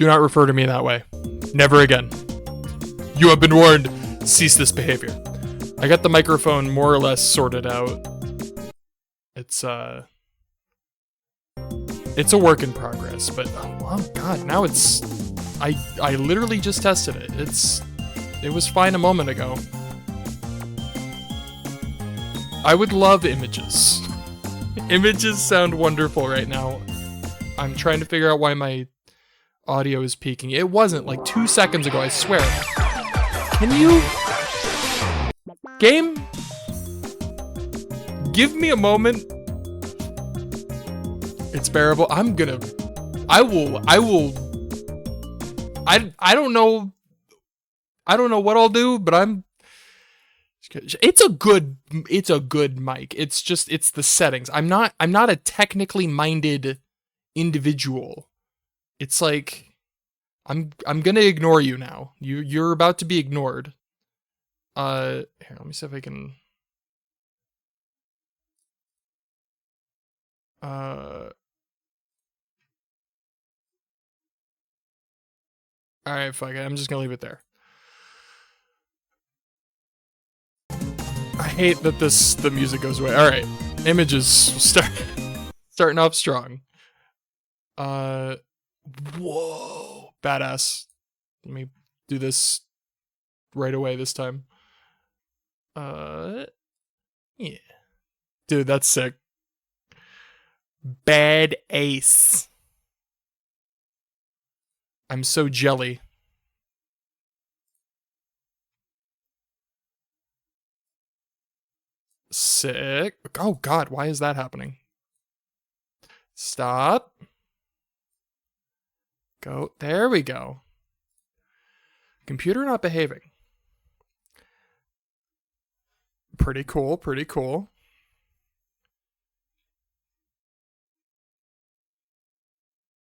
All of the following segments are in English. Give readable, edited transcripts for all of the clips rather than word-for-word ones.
Do not refer to me that way. Never again. You have been warned. Cease this behavior. I got the microphone more or less sorted out. It's a work in progress, but oh god, now it's I literally just tested it. It was fine a moment ago. I would love images. Images sound wonderful right now. I'm trying to figure out why my audio is peaking. It wasn't like 2 seconds ago, I swear. Can you... Game? Give me a moment. It's bearable. I don't know what I'll do, but it's a good mic. It's the settings. I'm not a technically minded individual. It's like I'm gonna ignore you now. You're about to be ignored. Here, let me see if I can alright, fuck it. I'm just gonna leave it there. I hate that the music goes away. Alright. Images starting off strong. Whoa. Badass. Let me do this right away this time. Yeah. Dude, that's sick. Bad ace. I'm so jelly. Sick. Oh god, why is that happening? Stop. Go. There we go. Computer not behaving. Pretty cool, pretty cool.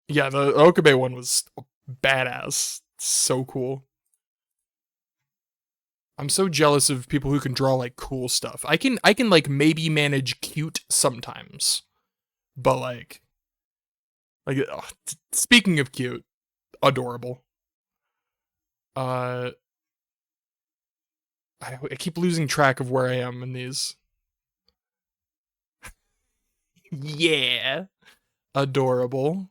Yeah, the Okabe one was badass. So cool. I'm so jealous of people who can draw like cool stuff. I can like maybe manage cute sometimes. But like speaking of cute, adorable. I keep losing track of where I am in these. Yeah. Adorable.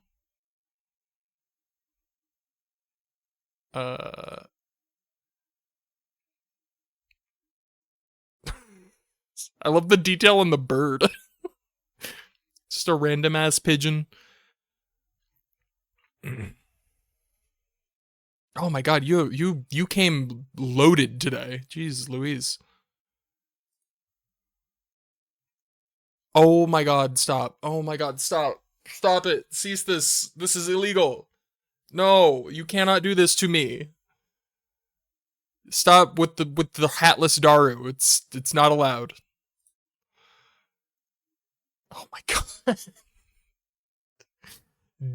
I love the detail on the bird. Just a random ass pigeon. Oh my god, you came loaded today. Jeez Louise. Oh my god, stop. Oh my god, stop. Stop it. Cease this. This is illegal. No, you cannot do this to me. Stop with the hatless Daru. It's not allowed. Oh my god.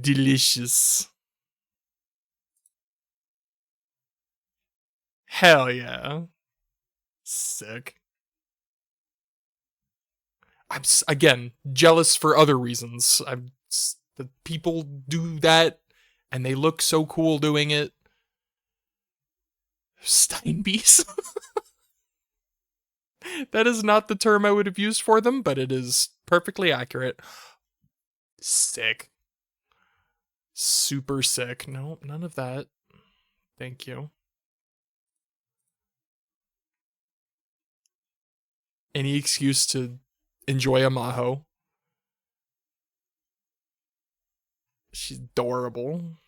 Delicious. Hell yeah. Sick. I'm again jealous for other reasons. The people do that and they look so cool doing it. Steinbees. That is not the term I would have used for them, but it is perfectly accurate. Sick. Super sick. No, none of that. Thank you. Any excuse to enjoy a Maho. She's adorable.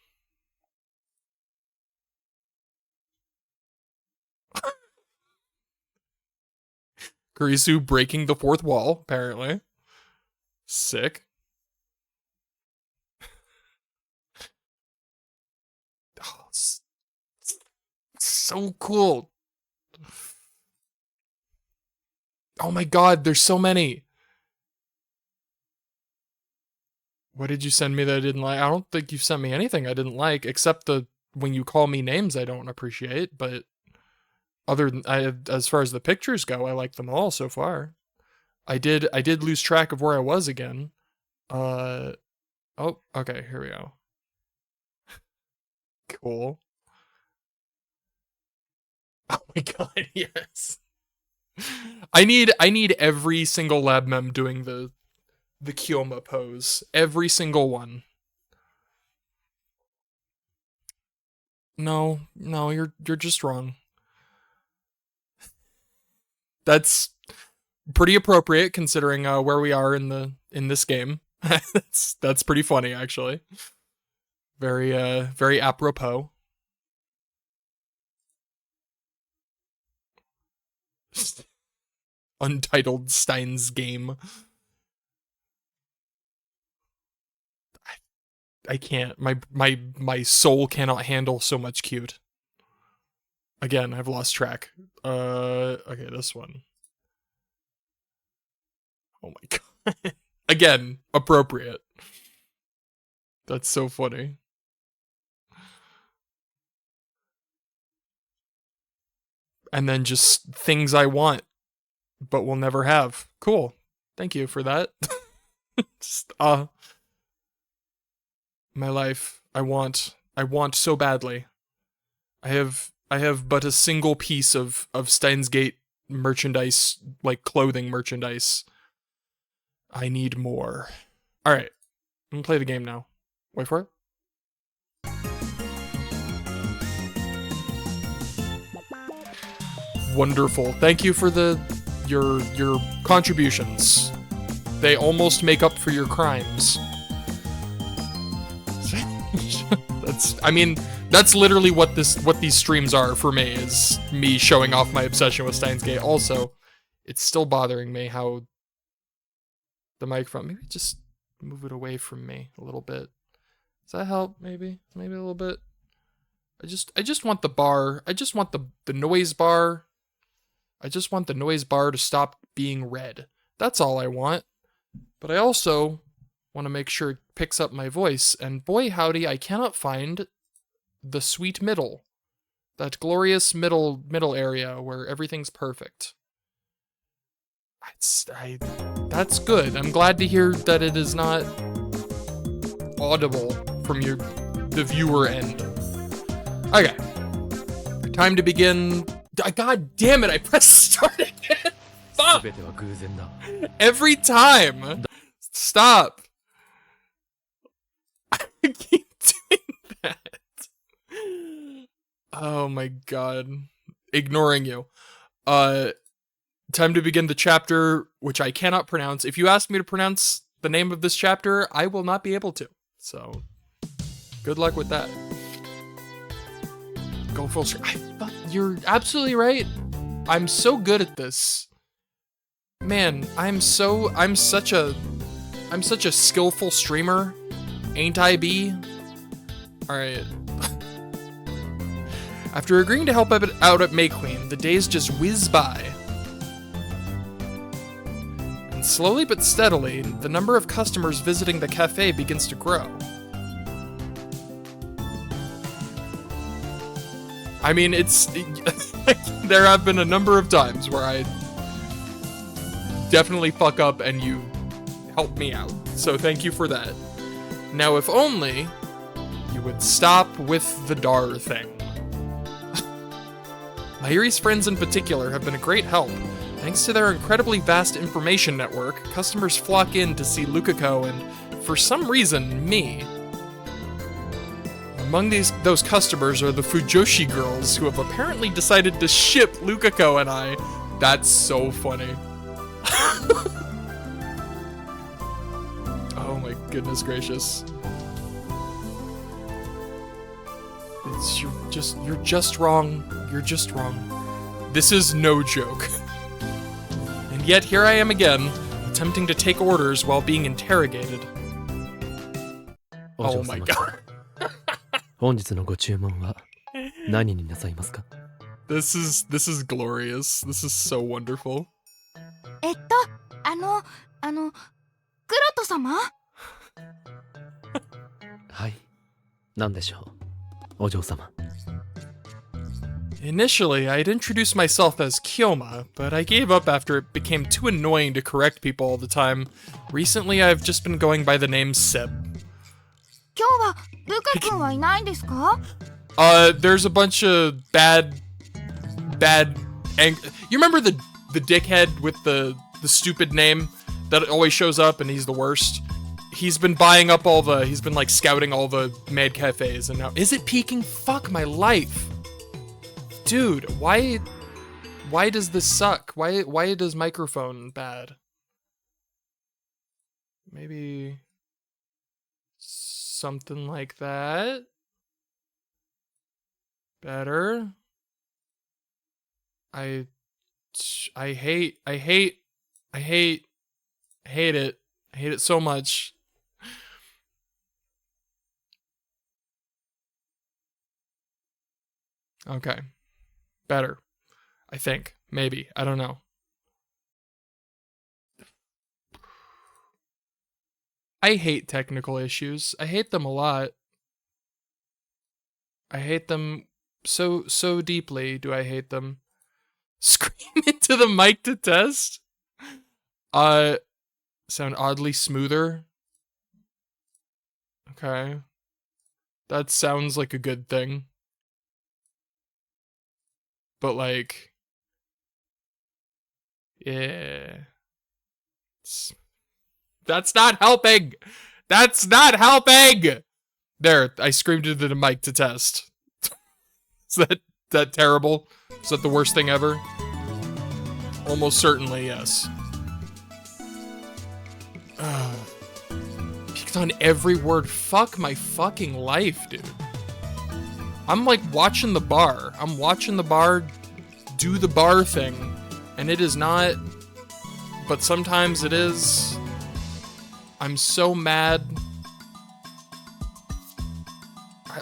Kurisu breaking the fourth wall, apparently. Sick. Oh, so cool. Oh my god, there's so many. What did you send me that I didn't like? I don't think you've sent me anything I didn't like, except the when you call me names I don't appreciate, but other than as far as the pictures go, I like them all so far. I did lose track of where I was again. Oh, okay, here we go. Cool. Oh my god, yes. I need every single lab mem doing the Kyoma pose. Every single one. No, you're just wrong. That's pretty appropriate considering where we are in this game. that's pretty funny actually. Very apropos. Untitled Steins game. I can't. My soul cannot handle so much cute. Again, I've lost track. Okay, this one. Oh my god. Again, appropriate. That's so funny. And then just things I want, but will never have. Cool. Thank you for that. Just, my life. I want so badly. I have but a single piece of Steins Gate merchandise, like clothing merchandise. I need more. Alright. I'm gonna play the game now. Wait for it. Wonderful. Thank you for your contributions. They almost make up for your crimes. That's literally what these streams are for me, is me showing off my obsession with Steins Gate. Also, it's still bothering me how the microphone, maybe just move it away from me a little bit. Does that help? Maybe a little bit. I just want the bar. I just want the noise bar. I just want the noise bar to stop being red. That's all I want. But I also want to make sure it picks up my voice, and boy howdy, I cannot find the sweet middle. That glorious middle area where everything's perfect. That's good. I'm glad to hear that it is not audible from the viewer end. Okay. Time to begin. God damn it, I pressed start again. Fuck. Every time. Stop. I keep doing that. Oh my god. Ignoring you. Time to begin the chapter, which I cannot pronounce. If you ask me to pronounce the name of this chapter, I will not be able to. So, good luck with that. Go full screen. You're absolutely right. I'm so good at this. Man, I'm such a skillful streamer. Ain't I be? Alright. After agreeing to help out at May Queen, the days just whiz by. And slowly but steadily, the number of customers visiting the cafe begins to grow. I mean, there have been a number of times where I definitely fuck up and you help me out. So thank you for that. Now, if only you would stop with the DAR thing. Mahiri's friends in particular have been a great help. Thanks to their incredibly vast information network, customers flock in to see Lukako and, for some reason, me. Among those customers are the Fujoshi girls, who have apparently decided to ship Lukako and I. That's so funny. Oh my goodness gracious. You're just wrong. You're just wrong. This is no joke. And yet here I am again, attempting to take orders while being interrogated. Oh my god. This is glorious. This is so wonderful. クロト様? はい。なんでしょう、お嬢様。 Initially, I'd introduced myself as Kyoma, but I gave up after it became too annoying to correct people all the time. Recently, I've just been going by the name Seb. 今日はルカ君はいないんですか? There's a bunch of bad, you remember the dickhead with the stupid name that always shows up and he's the worst? He's been buying up he's been like scouting all the mad cafes, and now, is it peaking? Fuck my life. Dude, why does this suck? Why does microphone bad? Maybe something like that. Better. I hate it. I hate it so much. Okay. Better. I think. Maybe. I don't know. I hate technical issues. I hate them a lot. I hate them so deeply. Do I hate them? Scream into the mic to test? Sound oddly smoother. Okay. That sounds like a good thing. But like, yeah. That's not helping! That's not helping! There, I screamed into the mic to test. Is that terrible? Is that the worst thing ever? Almost certainly, yes. Peaked on every word. Fuck my fucking life, dude. I'm like watching the bar. I'm watching the bar do the bar thing. And it is not, but sometimes it is. I'm so mad.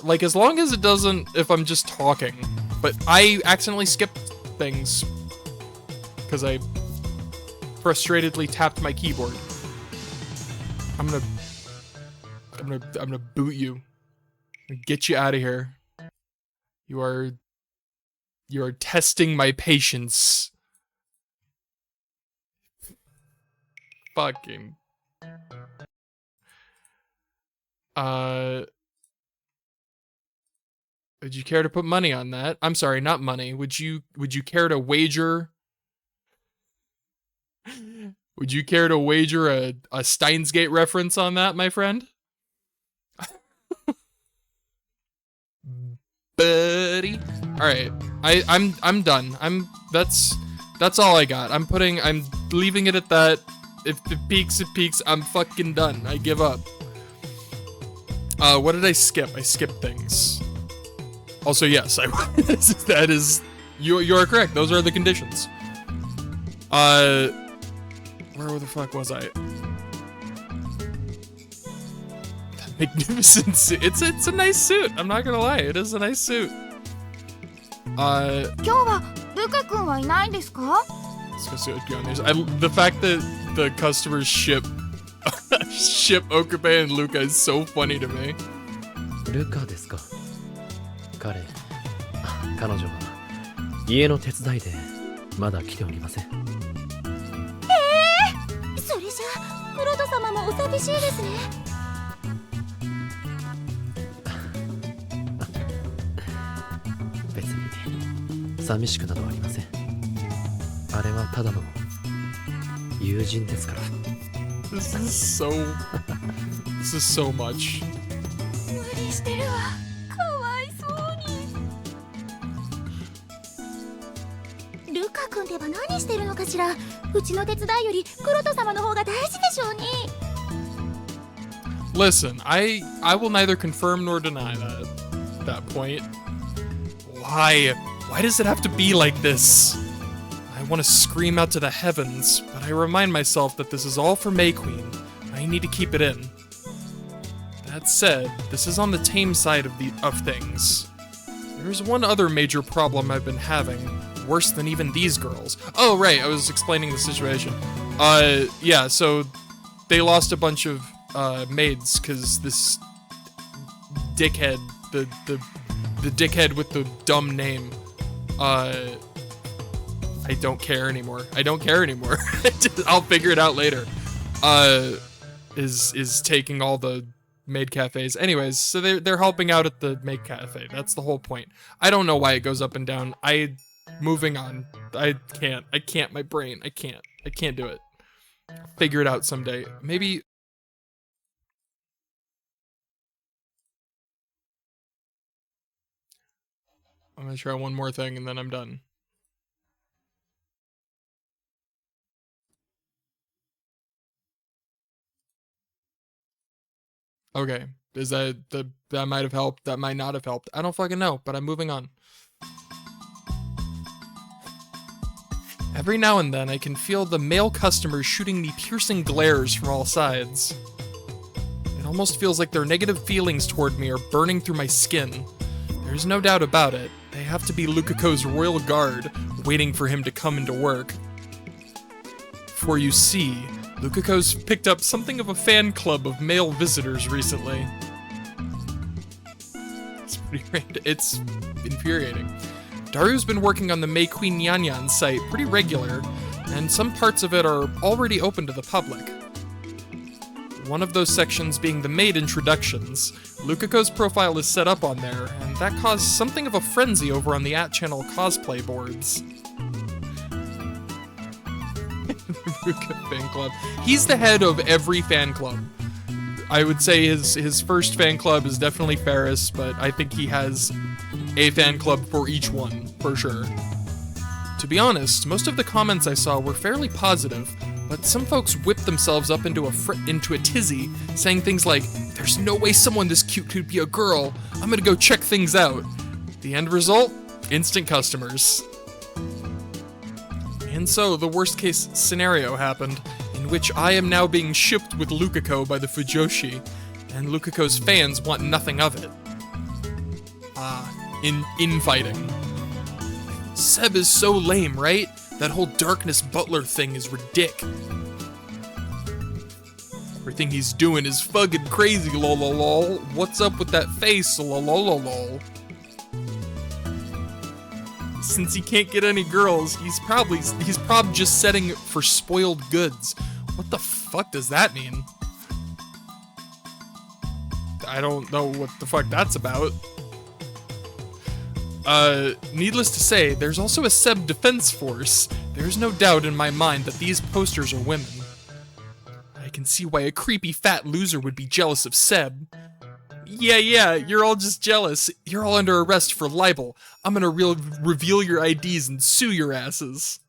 Like, as long as it doesn't, if I'm just talking. But I accidentally skipped things because I frustratedly tapped my keyboard. I'm gonna boot you. And get you out of here. You are testing my patience. Fucking. Would you care to put money on that? I'm sorry, not money. Would you care to wager? Would you care to wager a Steins Gate reference on that, my friend? Buddy. Alright. I'm done. That's all I got. I'm leaving it at that. If it peaks, it peaks. I'm fucking done. I give up. What did I skip? I skipped things. Also, yes, that is, you are correct. Those are the conditions. Where the fuck was I? That magnificent suit. It's a nice suit. I'm not gonna lie. It is a nice suit. 今日はルカ君はいないんですか? Let's go see what's going on. The fact that the customers ship Okabe and Luca is so funny to me. ルカですか。彼女は家の手伝いでまだ来ておりません。それじゃあクロト様もお寂しいですね。別に寂しくなどありません。あれはただの友人ですから。This is so much. 無理してるわ。かわいそうに。ルカ君では何してるのかしら。うちの手伝いよりクロト様の方が大事でしょうに。Listen, I will neither confirm nor deny that point. Why does it have to be like this? I want to scream out to the heavens, but I remind myself that this is all for May Queen. I need to keep it in. That said, this is on the tame side of things. There's one other major problem I've been having, worse than even these girls. Oh, right, I was explaining the situation. Yeah, so they lost a bunch of maids because this dickhead, the dickhead with the dumb name, I don't care anymore. I'll figure it out later. Is taking all the maid cafes. Anyways, so they're helping out at the maid cafe. That's the whole point. I don't know why it goes up and down. Moving on. I can't, my brain. I can't do it. I'll figure it out someday. Maybe... I'm gonna try one more thing and then I'm done. Okay, is that might have helped, that might not have helped. I don't fucking know, but I'm moving on. Every now and then I can feel the male customers shooting me piercing glares from all sides. It almost feels like their negative feelings toward me are burning through my skin. There's no doubt about it. They have to be Lukako's royal guard, waiting for him to come into work. For you see, Lukako's picked up something of a fan club of male visitors recently. It's pretty random. It's infuriating. Daru's been working on the Mei Queen Nyan site pretty regular, and some parts of it are already open to the public. One of those sections being the maid introductions. Lukako's profile is set up on there, and that caused something of a frenzy over on the @channel cosplay boards. Luka fan club. He's the head of every fan club. I would say his first fan club is definitely Faris, but I think he has a fan club for each one, for sure. To be honest, most of the comments I saw were fairly positive, but some folks whipped themselves up into a tizzy, saying things like, "There's no way someone this cute could be a girl. I'm gonna go check things out." The end result? Instant customers. And so, the worst case scenario happened, in which I am now being shipped with Lukako by the Fujoshi, and Lukako's fans want nothing of it. Infighting. Seb is so lame, right? That whole darkness butler thing is ridic. Everything he's doing is fucking crazy, lol lol lol. What's up with that face, lol lol lol lol? Since he can't get any girls, he's probably just setting for spoiled goods. What the fuck does that mean? I don't know what the fuck that's about. Needless to say, there's also a Seb defense force. There's no doubt in my mind that these posters are women. I can see why a creepy fat loser would be jealous of Seb. Yeah, you're all just jealous. You're all under arrest for libel. I'm gonna reveal your IDs and sue your asses.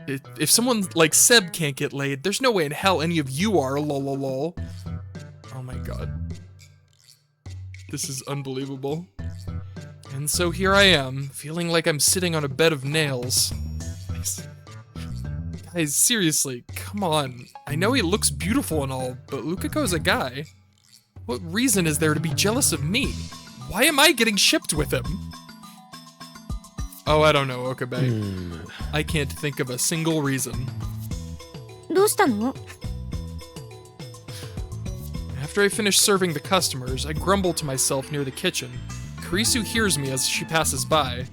If someone like Seb can't get laid, there's no way in hell any of you are, lol lol lol. Oh my god. This is unbelievable. And so here I am, feeling like I'm sitting on a bed of nails. Guys, seriously, come on. I know he looks beautiful and all, but Lukako's a guy. What reason is there to be jealous of me? Why am I getting shipped with him? Oh, I don't know, Okabe. I can't think of a single reason. どうしたの? After I finish serving the customers, I grumble to myself near the kitchen. Kurisu hears me as she passes by.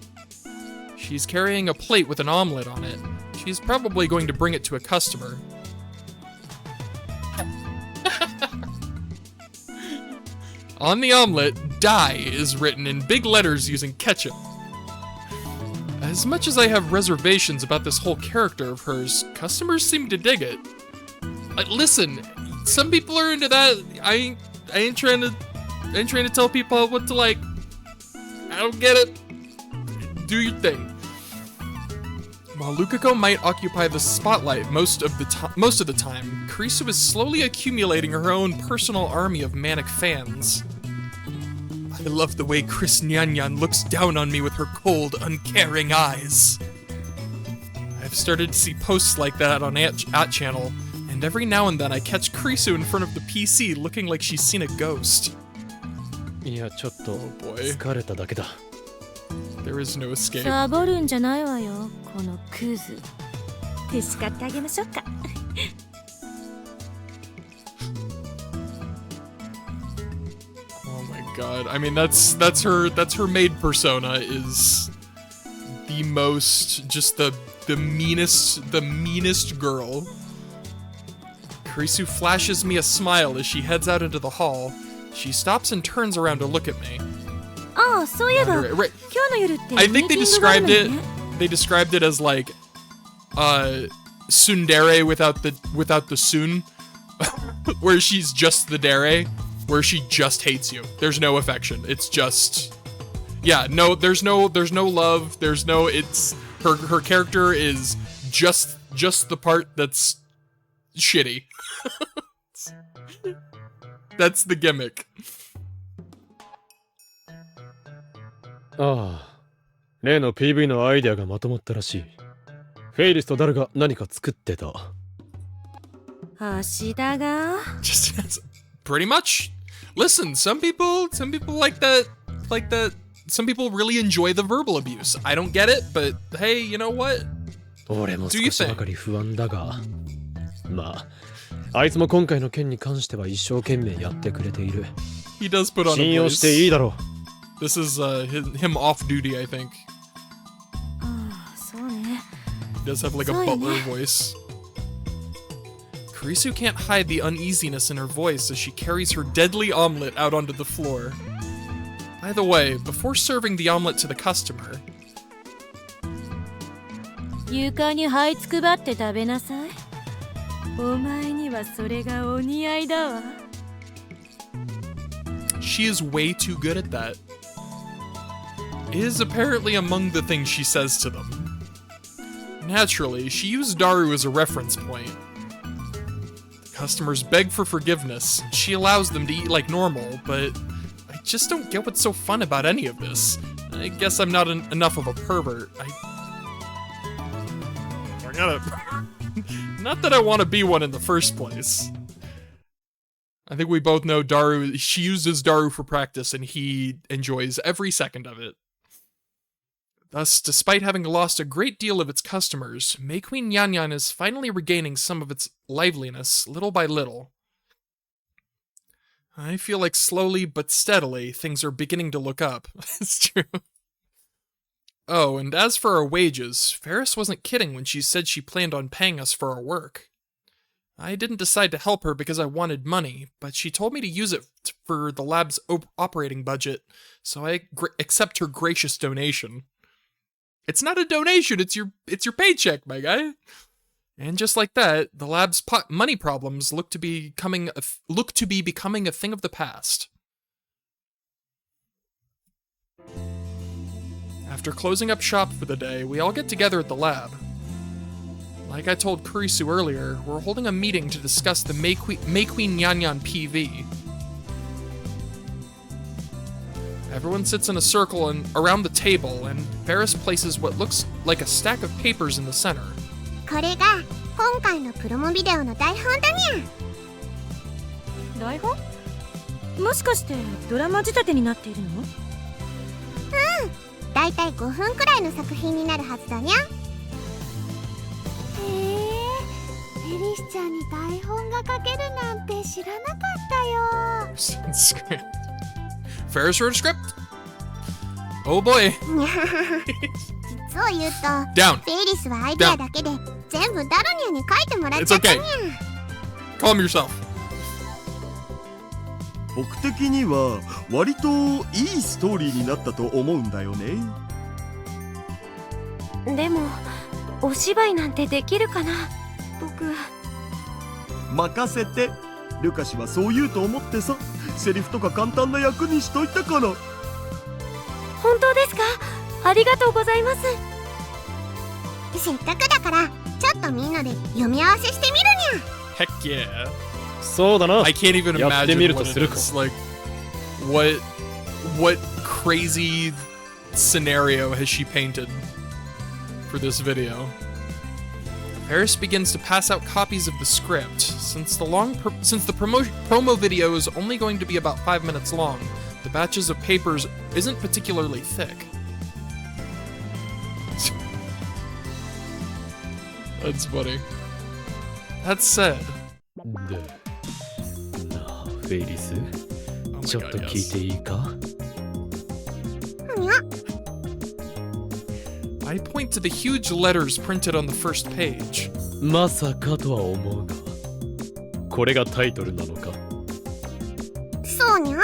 She's carrying a plate with an omelet on it. She's probably going to bring it to a customer. On the omelet, "Die" is written in big letters using ketchup. As much as I have reservations about this whole character of hers, customers seem to dig it. Listen, some people are into that. I ain't trying to tell people what to like. I don't get it. Do your thing. While Lukako might occupy the spotlight most of the time, Kurisu is slowly accumulating her own personal army of manic fans. I love the way Chris Nyan looks down on me with her cold, uncaring eyes. I've started to see posts like that on @channel, and every now and then I catch Kurisu in front of the PC looking like she's seen a ghost. Oh boy. There is no escape. サボるんじゃないわよ、このクズ。叱ってあげましょうか。Oh my god. I mean that's her maid persona is the most just the meanest girl. Kurisu flashes me a smile as she heads out into the hall. She stops and turns around to look at me. ああ、そういえば、 Right. 今日の夜って I ミー think テ they ィングがある described のよ it. ね。They described it as like, tsundere without the sun, where she's just the dere, where she just hates you. There's no affection. It's just, yeah, no. There's no love. There's no. It's her character is just the part that's shitty. That's the gimmick. ああ、例の PV のアイデアがまとまったらしい。フェイリスとダルが何か作ってた。橋田が Just pretty much. Listen, some people like that. Some people really enjoy the verbal abuse. I don't get it, but hey, you know what? 俺も Do you 少しばかり不安だが、まあ、あいつも今回の件に関しては一生懸命やってくれている。 He does put on 信 a 用していい voice. だろ This is him off duty, I think. ああ、そうね。 He does have like a Sorry, butler man. voice. Kurisu can't hide the uneasiness in her voice as she carries her deadly omelet out onto the floor. By the way, before serving the omelet to the customer, 床に這いつくばって食べなさい。お前にはそれがお似合いだわ。 she is way too good at that. It is apparently among the things she says to them. Naturally, she used Daru as a reference point. The customers beg for forgiveness. She allows them to eat like normal, but I just don't get what's so fun about any of this. I guess I'm not enough of a pervert. I gotta... Not that I want to be one in the first place. I think we both know Daru, she uses Daru for practice and he enjoys every second of it. Thus, despite having lost a great deal of its customers, May Queen Nyan is finally regaining some of its liveliness, little by little. I feel like slowly but steadily, things are beginning to look up. It's true. Oh, and as for our wages, Faris wasn't kidding when she said she planned on paying us for our work. I didn't decide to help her because I wanted money, but she told me to use it for the lab's operating budget, so I accept her gracious donation. It's not a donation, it's your paycheck, my guy. And just like that, the lab's money problems look to be becoming a thing of the past. After closing up shop for the day, we all get together at the lab. Like I told Kurisu earlier, we're holding a meeting to discuss the May Queen Nyan PV. Everyone sits in a circle and around the table, and Faris places what looks like a stack of papers in the center. これが今回のプロモビデオの台本だにゃ。台本？もしかしてドラマ仕立てになっているの？うん。だいたい5分くらいの作品になるはずだにゃ。へえ、フェリスちゃんに台本が書けるなんて知らなかったよ。Faris wrote a script? Oh boy. そう言うと、 Down. フェリスはアイデアだけで全部ダルニャに書いてもらっ It's ちゃったに okay. ゃ。 Calm yourself. 僕的には割といいストーリーになったと思うんだよね。でもお芝居なんてできるかな。僕任せて。ルカシはそう言うと思ってさ、セリフとか簡単な役にしといたから。本当ですか？ありがとうございます。せっかくだからちょっとみんなで読み合わせしてみるにゃ。 Heck yeah. そうだな。 I can't even やってみ imagine ると what す it るか。 is. Like, what crazy scenario has she painted for this video? Faris begins to pass out copies of the script. Since the promo video is only going to be about 5 minutes long, the batches of papers isn't particularly thick. That's funny. That said, で、なあ、フェイリス、 oh my ちょっと god, 聞い yes. ていいか？にゃ。 I point to the huge letters printed on the first page. まさかとは思うが、これがタイトルなのか。そうにゃ。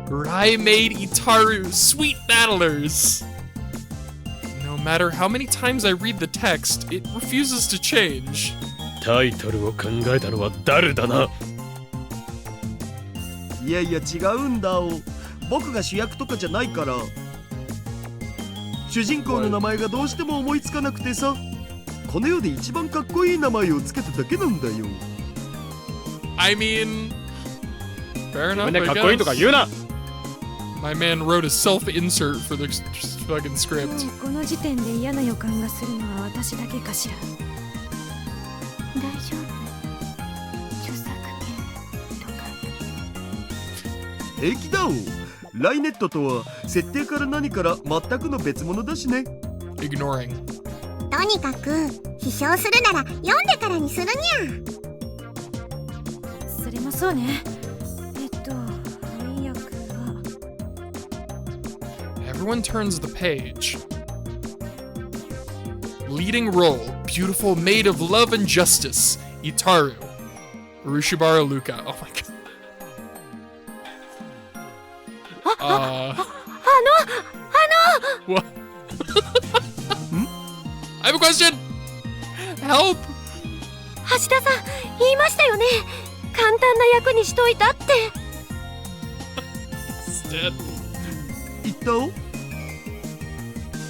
Rai-maid Itaru, sweet battlers! No matter how many times I read the text, it refuses to change. タイトルを考えたのは誰だな。いやいや違うんだお。僕が主役とかじゃないから。主人公の名前がどうしても思いつかなくてさ、この世で一番かっこいい名前をつけただけなんだよ。 I mean, fair 自 enough, 分で I かっこいいとか guess. 言うな。 My man wrote a self-insert for the fucking も script. うこの時点で嫌な予感がするのは私だけかしら。大丈夫。著作権とか。平気だお。ライネットとは設定から何から全くの別物だしね。 Ignoring. とにかく批評するなら読んでからにするにゃ。それもそうね。翻訳は Everyone turns the page. Leading role, beautiful maid of love and justice, Itaru. Urushibara Luka. Oh my god. What? I have a question! Help! 橋田さん言いましたよね。簡単な役にしといたって。 It's dead. 言ったお。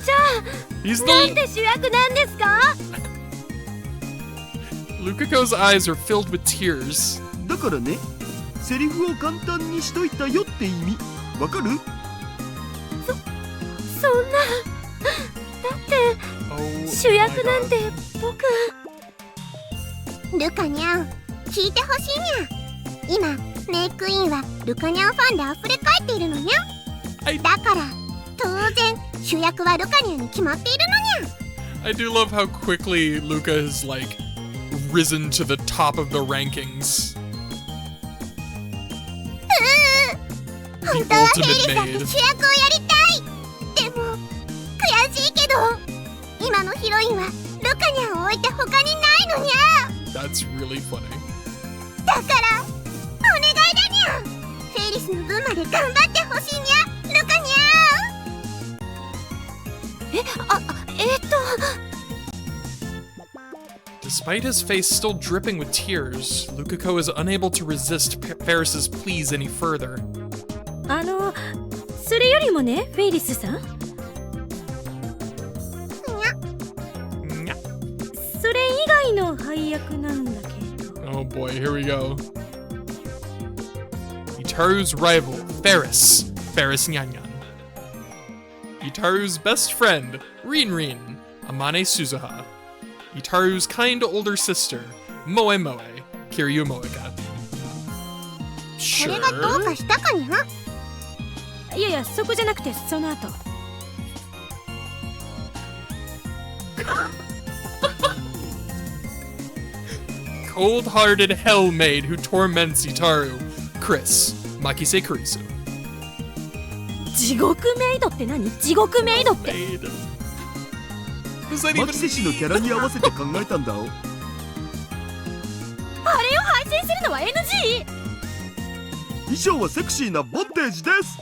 じゃあ He's なん the... で主役なんですか？ Lukako's eyes are filled with tears. だからね、セリフを簡単にしといたよって意味。わかる？そんな。だって Oh 主役 my なん god. て僕。ルカニャン、聞いてほしいにゃ。今メイクインはルカニャンファンで溢れ返っているのにゃ。だから当然主役はルカニャンに決まっているのにゃ。 I do love how quickly Luka has, like, risen to the top of the rankings. 本当はフェ ultimate リスだって主役をやりたい。でも悔しいけど今のヒロインはルカニャンを置いて他にないのにゃ。 That's really funny. だからお願いだにゃ。フェリスの分まで頑張ってほしいにゃ、ルカニャン。Despite his face still dripping with tears, Lukako is unable to resist Faris's pleas any further. それよりもね、フェリスさん。Nya. それ以外の配役なんだけど。 Oh boy, here we go. Itaru's rival, Faris. Faris Nyanyan. Itaru's best friend, Rin, Amane Suzuha. Itaru's kind older sister, Moe, Kiryu Moeka. これがどう Sure. かしたかにゃ。いやいや、そこじゃなくてその後。Cold-hearted hell maid who torments Itaru, Chris, Makise Kurisu. 地獄メイドって何？地獄メイドって。 Maid. Does that マ even キセ氏のキャラに合わせて考えたんだお。あれを配信するのは NG？ 衣装はセクシーなボンテージです。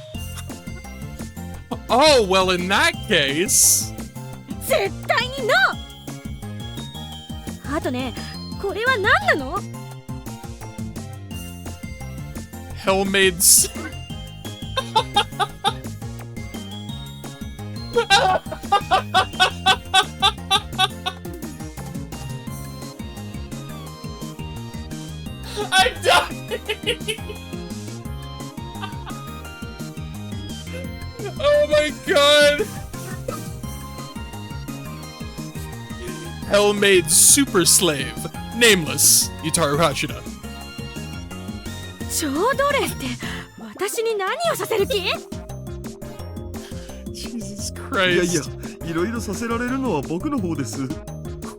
Oh, well, in that case... 絶対にノー。あとね、これは何なの？ Hellmaid's... I'm dying! Oh my god! Hellmaid's super slave, nameless, Itaru Hashida. 超奴隷って私に何をさせる気？ Jesus いやいや、 Christ. いろいろさせられるのは僕の方です。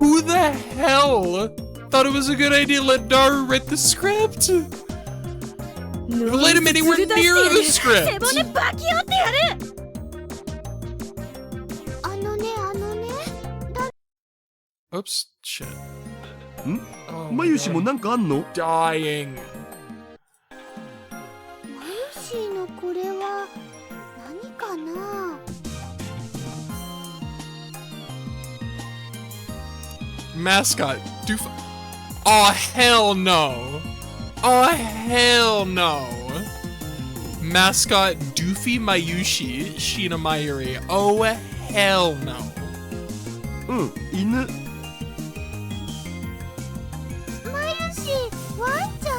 Who the hell thought it was a good idea to let Daru write the script? Let him anywhere near the 背 script. 骨バキ折ってやる。あのね。 Oops, shit. Oh ま my ゆしも God, なんかあんの？ dying. マユシーのこれは何かな。 Mascot, doof. Oh, hell no. Oh, hell no. Mascot, Doofy Mayushi, Shina Mayuri. Oh, hell no. うん、犬。マユシー、ワンちゃ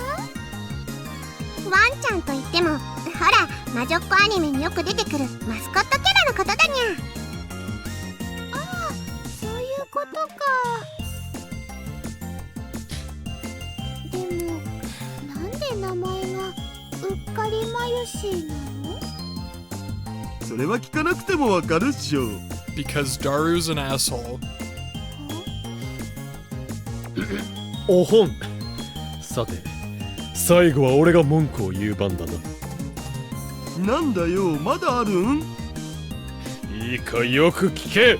ん？ワンちゃんといっても、ほら、魔女っ子アニメによく出てくるマスコットキャラのことだにゃ。ああ、そういうことか。でも、なんで名前がうっかりマユシーなの？それは聞かなくてもわかるっしょ。Because Daru's an asshole. おほん。さて、最後は俺が文句を言う番だな。なんだよ、まだあるん？いいかよく聞け。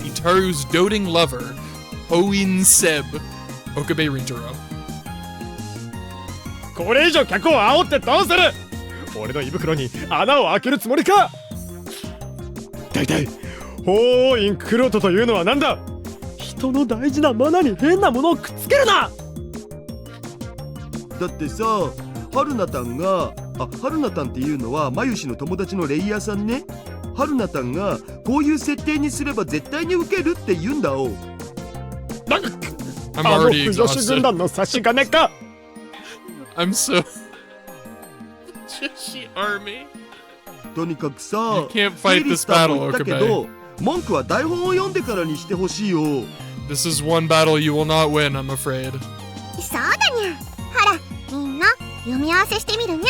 Itaru's doting lover, Oin Seb, Okabe Rintaro. これ以上客を煽ってどうする？俺の胃袋に穴を開けるつもりか？だいたい法院クロトというのはなんだ？人の大事なマナに変なものをくっつけるな。だってさ、春菜たんが、春菜たんっていうのはまゆしの友達のレイヤーさんね。春菜たんがこういう設定にすれば絶対にウケるって言うんだお。I'm あの already 不女子軍 exhausted. 団の差し金か。I'm so. She army. とにかくさ、 You can't フ fight ェリ this スさんも battle, 言ったけ Okabe. ど、文句は台本を読んでからにしてほしいよ。 This is one battle you will not win, I'm afraid. そうだにゃ。ほら、みんな読み合わせしてみるにゃ。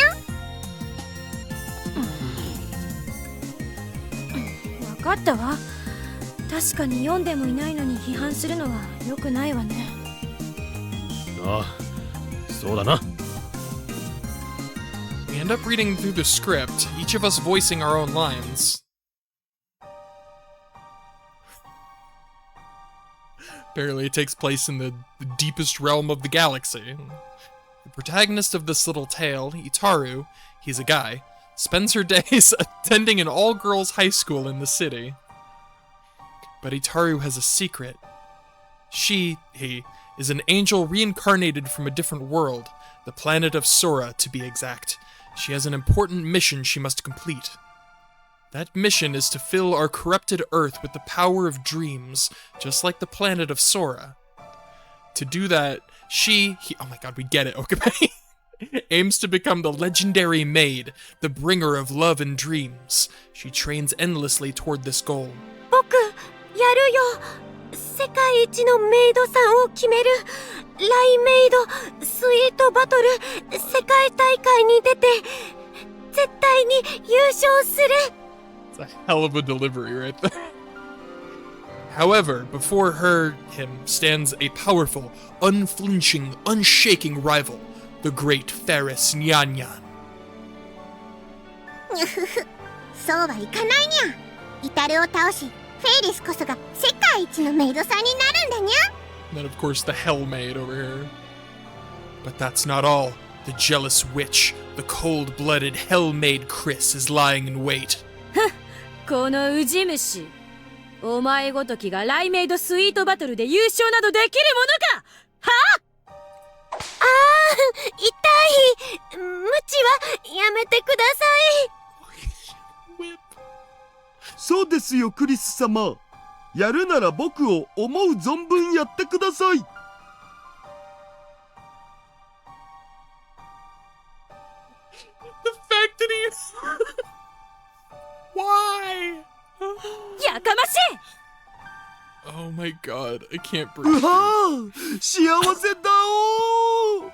分かったわ。確かに読んでもいないのに批判するのは良くないわね。ああ、そうだな。We end up reading through the script, each of us voicing our own lines. Apparently, it takes place in the deepest realm of the galaxy. The protagonist of this little tale, Itaru, he's a guy, spends her days attending an all-girls high school in the city. But Itaru has a secret. He, is an angel reincarnated from a different world, the planet of Sora, to be exact. She has an important mission she must complete. That mission is to fill our corrupted Earth with the power of dreams, just like the planet of Sora. To do that, oh my god, we get it, Okabe, aims to become the legendary maid, the bringer of love and dreams. She trains endlessly toward this goal. 僕、やるよ。世界一のメイドさんを決めるライメイドスイートバトル世界大会に出て絶対に優勝する。 It's a hell of a delivery right there. However, before him stands a powerful, unflinching, unshaking rival, the great Faris Nyan. そうはいかないにゃ。イタルを倒し、フェイリスこそが世界一のメイドさんになるんだにゃ。 And then, of course, the Hell Maid over here. But that's not all. The jealous witch, the cold-blooded Hell Maid Chris, is lying in wait. このウジ虫、お前ごときがライメイドスイートバトルで優勝などできるものか。はあ、あー、痛い。無知はやめてください。 Whip. そうですよ、クリス様。やるなら僕を思う存分やってください。 The fact that he... Why? やかましい。 Oh my god, I can't う breathe. わー、幸せだおー。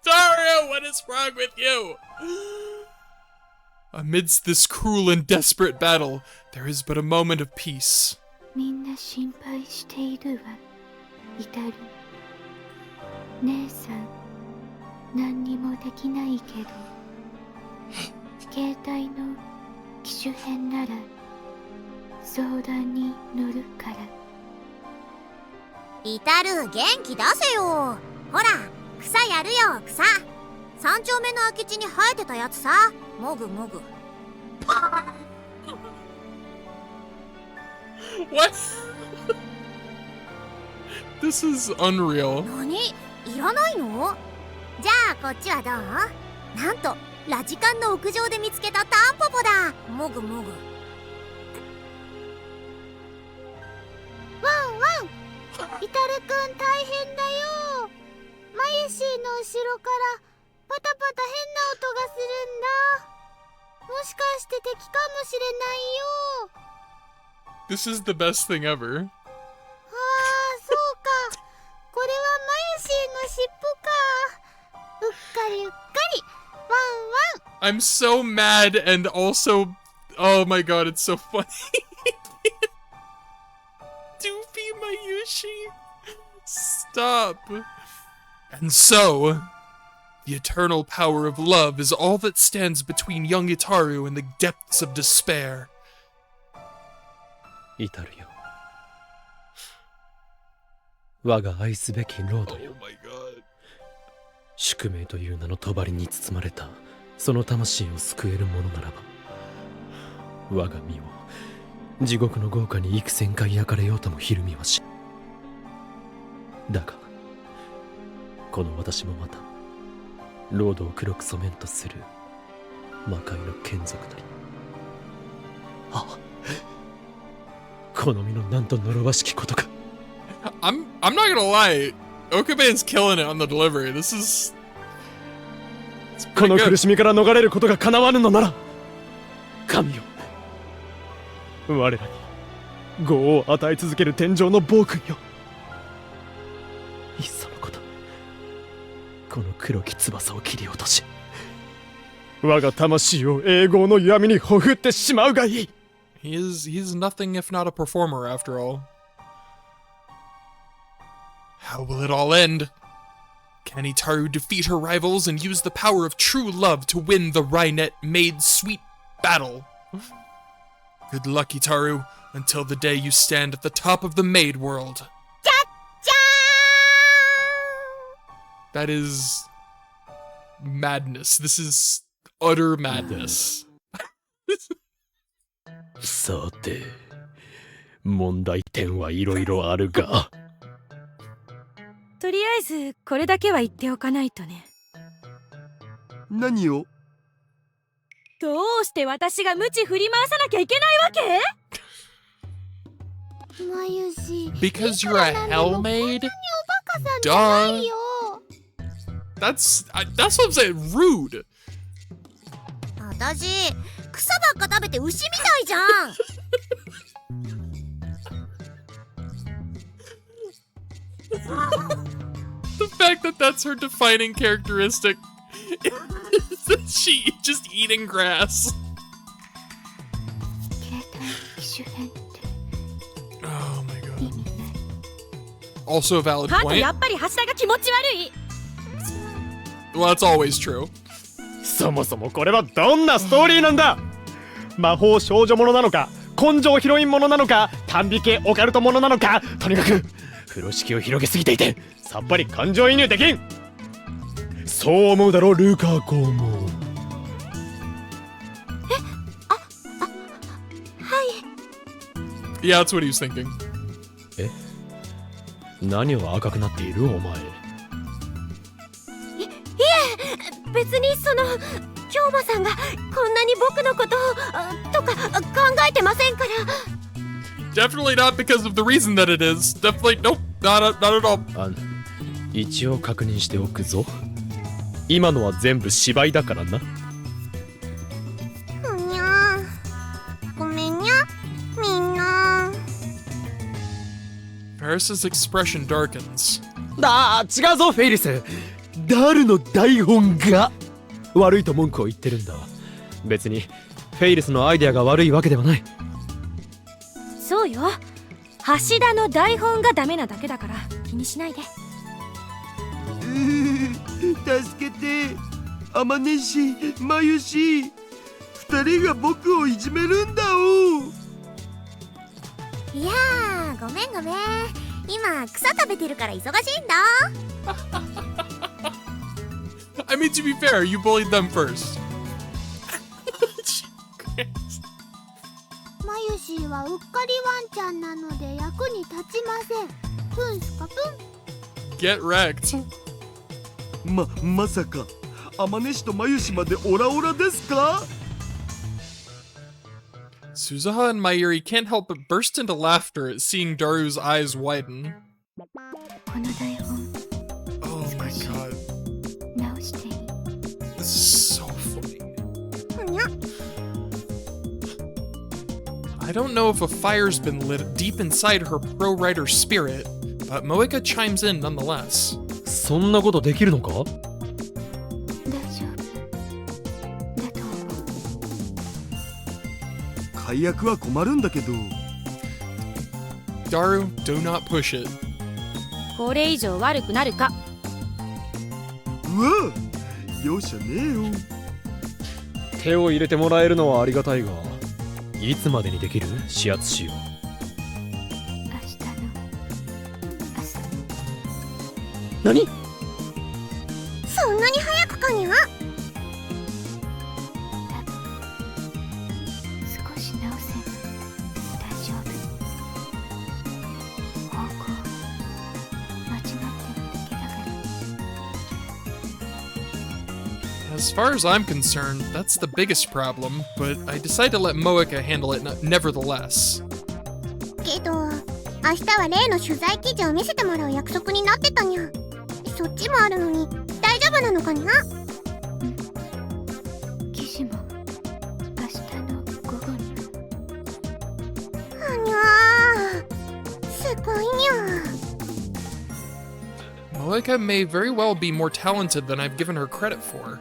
Dario, what is wrong with you? Amidst this cruel and desperate battle, there is but a moment of peace. みんな心配しているわ。イタル。姉さん、何にもできないけど、携帯の機種変なら相談に乗るから。リタル元気出せよ。ほら草やるよ草。三丁目の空き地に生えてたやつさ。もぐもぐ。What? This is unreal. 何？いらないの？じゃあこっちはどう？なんとラジカンの屋上で見つけたタンポポだ。もぐもぐ。ワンワン。リタルくん大変だよ。マユシーの後ろからパタパタ変な音がするんだ。もしかして敵かもしれないよ。This is the best thing ever. ああ、そうか。これはマユシーの尻尾か。うっかりうっかり。ワンワン。I'm so mad and also, oh my god, it's so funny. Doofy Mayushi. Stop. And so, the eternal power of love is all that stands between young Itaru and the depths of despair. イタルよ、我が愛すべきロードよ。 Oh my god. 宿命という名の帳に包まれたその魂を救えるものならば、我が身を地獄の豪華に幾千回焼かれようともひるみはし。だがこの私もまたロードを黒く染めんとする魔界の眷属なり。あ、この身のなんと呪わしきことか。I'm not gonna lie. Okabe is killing it on the delivery. This is... この苦しみから逃れることが叶わぬのなら、神よ、我らに業を与え続ける天上の暴君よ、いっそのこと、この黒き翼を切り落とし、我が魂を永劫の闇にほふってしまうがいい。He's nothing if not a performer after all. How will it all end? Can Itaru defeat her rivals and use the power of true love to win the Rainet Maid Sweet battle? Good luck, Itaru, until the day you stand at the top of the Maid World. That is madness. This is utter madness. さて、問題点はいろいろあるが、とりあえずこれだけは言っておかないとね。何を？どうして私が鞭振り回さなきゃいけないわけ？マユシ。 Because you're a hell maid? おバカさんじゃないよ。That's what I'm saying. Rude. 私草ばっか食べて牛みたいじゃん。The fact that that's her defining characteristic is that she just eating grass. 携帯機種変って Oh my 意 god. 味ない。 Also a valid あと point. やっぱり柱が気持ち悪い。 Well, that's always true. そもそもこれはどんなストーリーなんだ。魔法少女ものなのか、根性ヒロインものなのか、短美系オカルトものなのか、とにかく風呂敷を広げすぎていてさっぱり感情移入できん。そう思うだろうルカ子も。Yeah, that's what he was thinking. え、何を赤くなっているお前。別にその京馬さんがこんなに僕のことをとか考えてませんから。 Definitely not because of the reason that it is. Definitely, nope, not at all. 一応確認しておくぞ。今のは全部芝居だからな。ふにゃごめんにゃみんな。 Faris's expression darkens. 違うぞフェイリス。ダルの台本が悪いと文句を言ってるんだ。別にフェイリスのアイデアが悪いわけではない。そうよ。柱の台本がダメなだけだから気にしないで。助けて。あまねし、まゆし。二人が僕をいじめるんだお。いやー、ごめんごめん。今草食べてるから忙しいんだ。I mean, to be fair, you bullied them first. マユシーはうっかりワンちゃんなので役に立ちません。プンスカプン。 Get wrecked. まさか天音氏と眉氏までオラオラですか？ Suzuha and Mayuri can't help but burst into laughter at seeing Daru's eyes widen. この台本 Oh my god. 直していい？ This is so funny. にゃ。 I don't know if a fire's been lit deep inside her pro-writer spirit, but Moeka chimes in nonetheless. そんなことできるのか？大丈夫だと思う。解約は困るんだけど。 Daru, do not push it. これ以上悪くなるか。うわ、容赦ねえよ。手を入れてもらえるのはありがたいが、いつまでにできる？指圧しよう。明日の朝。何？そんなに早くかにゃ。多分少し直せば大丈夫。方向間違ってるだけだから。 As far as I'm concerned, that's the biggest problem, but I decide to let Moeka handle it nevertheless. けど明日は例の取材記事を見せてもらう約束になってたにゃ。そっちもあるのに大丈夫なのかにゃ。記事も明日の午後には。はにゃー、すごいにゃ。 Moeka may very well be more talented than I've given her credit for.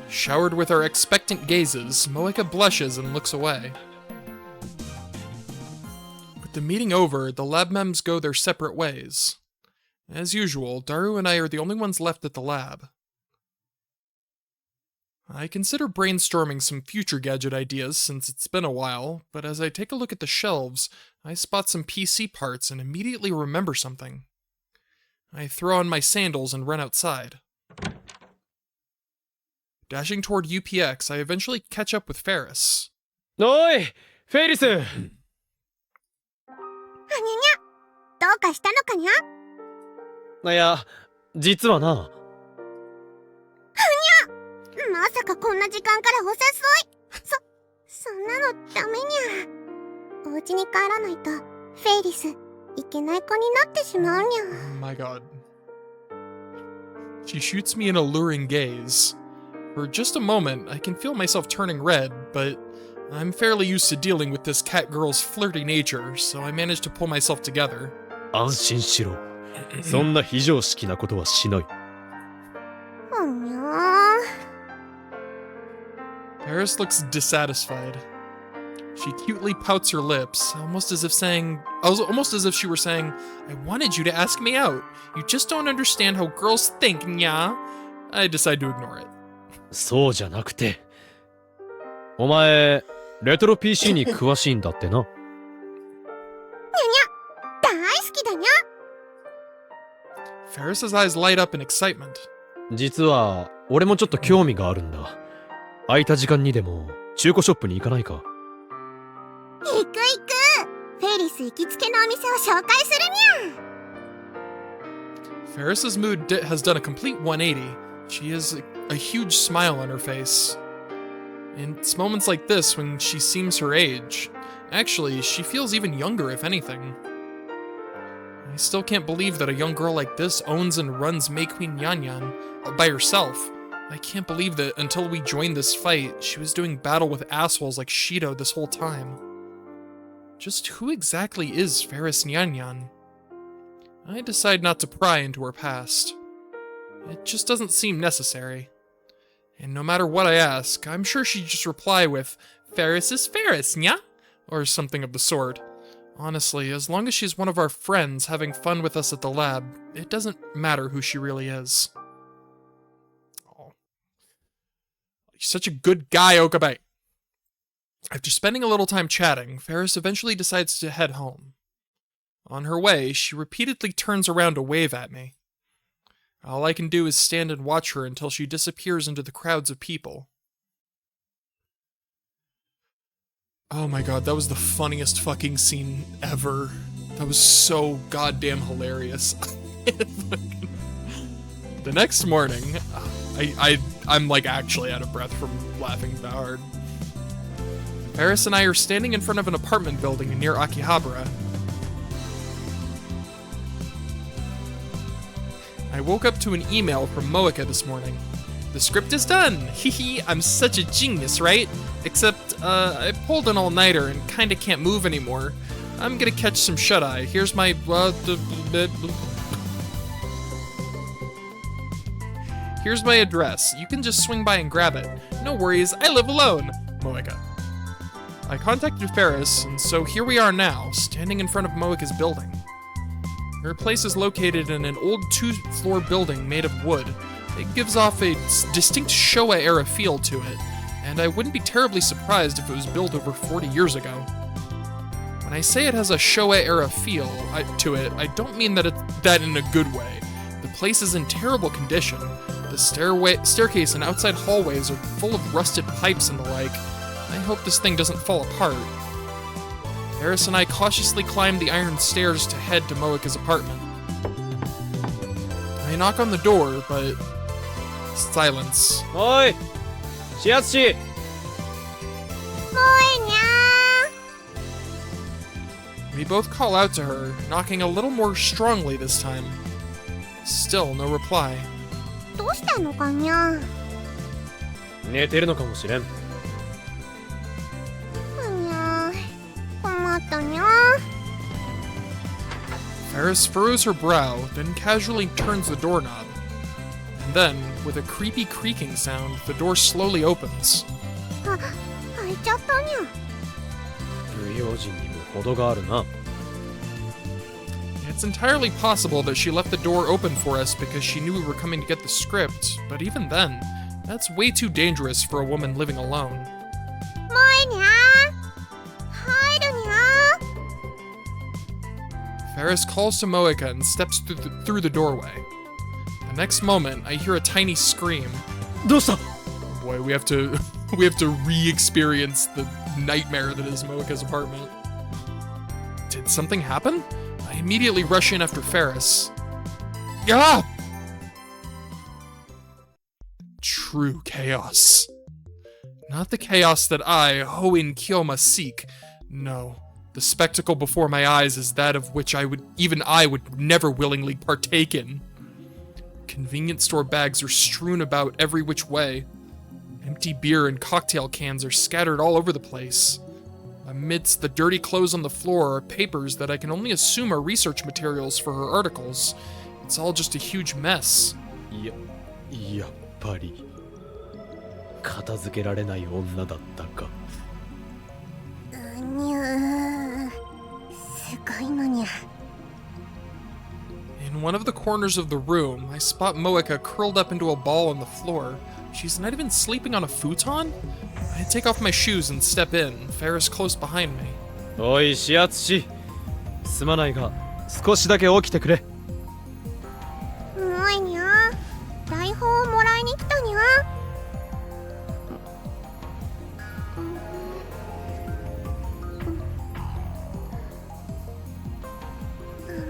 Showered with our expectant gazes, Moeka blushes and looks away. With the meeting over, the lab mems go their separate ways. As usual, Daru and I are the only ones left at the lab. I consider brainstorming some future gadget ideas since it's been a while, but as I take a look at the shelves, I spot some PC parts and immediately remember something. I throw on my sandals and run outside. Dashing toward UPX, I eventually catch up with Faris. おい、フェイリス。はにゃにゃ、どうかしたのかにゃ。いや、実はな。まさかこんな時間からお誘い。そんなのダメにゃ。お家に帰らないとフェイリスいけない子になってしまうにゃ。 Oh my god. She shoots me an alluring gaze. For just a moment, I can feel myself turning red, but I'm fairly used to dealing with this cat girl's flirty nature, so I manage to pull myself together. 安心しろ。そんな非常識なことはしない。はにゃ。 Faris looks dissatisfied. She cutely pouts her lips, almost as if she were saying, I wanted you to ask me out. You just don't understand how girls think, nya. I decide to ignore it. そうじゃなくて。お前、レトロ PC に詳しいんだってな。大好きだにゃ。 Faris's eyes light up in excitement. 実は、俺もちょっと興味があるんだ。空いた時間にでも中古ショップに行かないか？行く行く。フェイリス行きつけのお店を紹介するにゃ。 Faris's mood has done a complete 180. She has a huge smile on her face. And it's moments like this when she seems her age. Actually, she feels even younger, if anything. I still can't believe that a young girl like this owns and runs May Queen Yanyan by herself. I can't believe that until we joined this fight, she was doing battle with assholes like Shido this whole time. Just who exactly is Faris Nyanyan? I decide not to pry into her past. It just doesn't seem necessary. And no matter what I ask, I'm sure she'd just reply with, Faris is Faris, nya? Or something of the sort. Honestly, as long as she's one of our friends having fun with us at the lab, it doesn't matter who she really is. Oh. You're such a good guy, Okabe. After spending a little time chatting, Faris eventually decides to head home. On her way, she repeatedly turns around to wave at me. All I can do is stand and watch her until she disappears into the crowds of people. Oh my god, that was the funniest fucking scene ever. That was so goddamn hilarious. The next morning, I'm like actually out of breath from laughing that hard. Faris and I are standing in front of an apartment building near Akihabara. I woke up to an email from Moeka this morning. The script is done! Hehe, I'm such a genius, right? Except, I pulled an all-nighter and kinda can't move anymore. I'm gonna catch some shut-eye. Here's my, Here's my address. You can just swing by and grab it. No worries, I live alone! Moeka. I contacted Faris, and so here we are now, standing in front of Moeka's building. Her place is located in an old 2-floor building made of wood. It gives off a distinct Showa-era feel to it, and I wouldn't be terribly surprised if it was built over 40 years ago. When I say it has a Showa-era feel to it, I don't mean that in a good way. The place is in terrible condition. The staircase and outside hallways are full of rusted pipes and the like. I hope this thing doesn't fall apart. Faris and I cautiously climb the iron stairs to head to Moeka's apartment. I knock on the door, but silence. Oi! Shiatsushi! We both call out to her, knocking a little more strongly this time. Still no reply. どうしたのかにゃ？寝てるのかもしれん。Faris furrows her brow, then casually turns the doorknob. And then, with a creepy creaking sound, the door slowly opens. 開いちゃったにゃ。不用心にも程があるな。It's entirely possible that she left the door open for us because she knew we were coming to get the script, but even then, that's way too dangerous for a woman living alone. もえにゃ。入るにゃ。Faris calls to Moeka and steps through the doorway. The next moment, I hear a tiny scream. どうした? Boy, we have to re-experience the nightmare that is Moeka's apartment. Did something happen? I immediately rush in after Faris. Ah! True chaos. Not the chaos that I, Hoin Kyoma, seek. No. The spectacle before my eyes is that of which I would never willingly partake in. Convenience store bags are strewn about every which way. Empty beer and cocktail cans are scattered all over the place. Amidst the dirty clothes on the floor are papers that I can only assume are research materials for her articles. It's all just a huge mess. やっぱり片付けられない女だったか。にゃ。すごいのにゃ。In one of the corners of the room, I spot Moeka curled up into a ball on the floor. She's not even sleeping on a futon? I take off my shoes and step in, Faris close behind me. おい、シアツシ。すまないが、少しだけ起きてくれ。もえにゃ。台本をもらいに来たにゃ。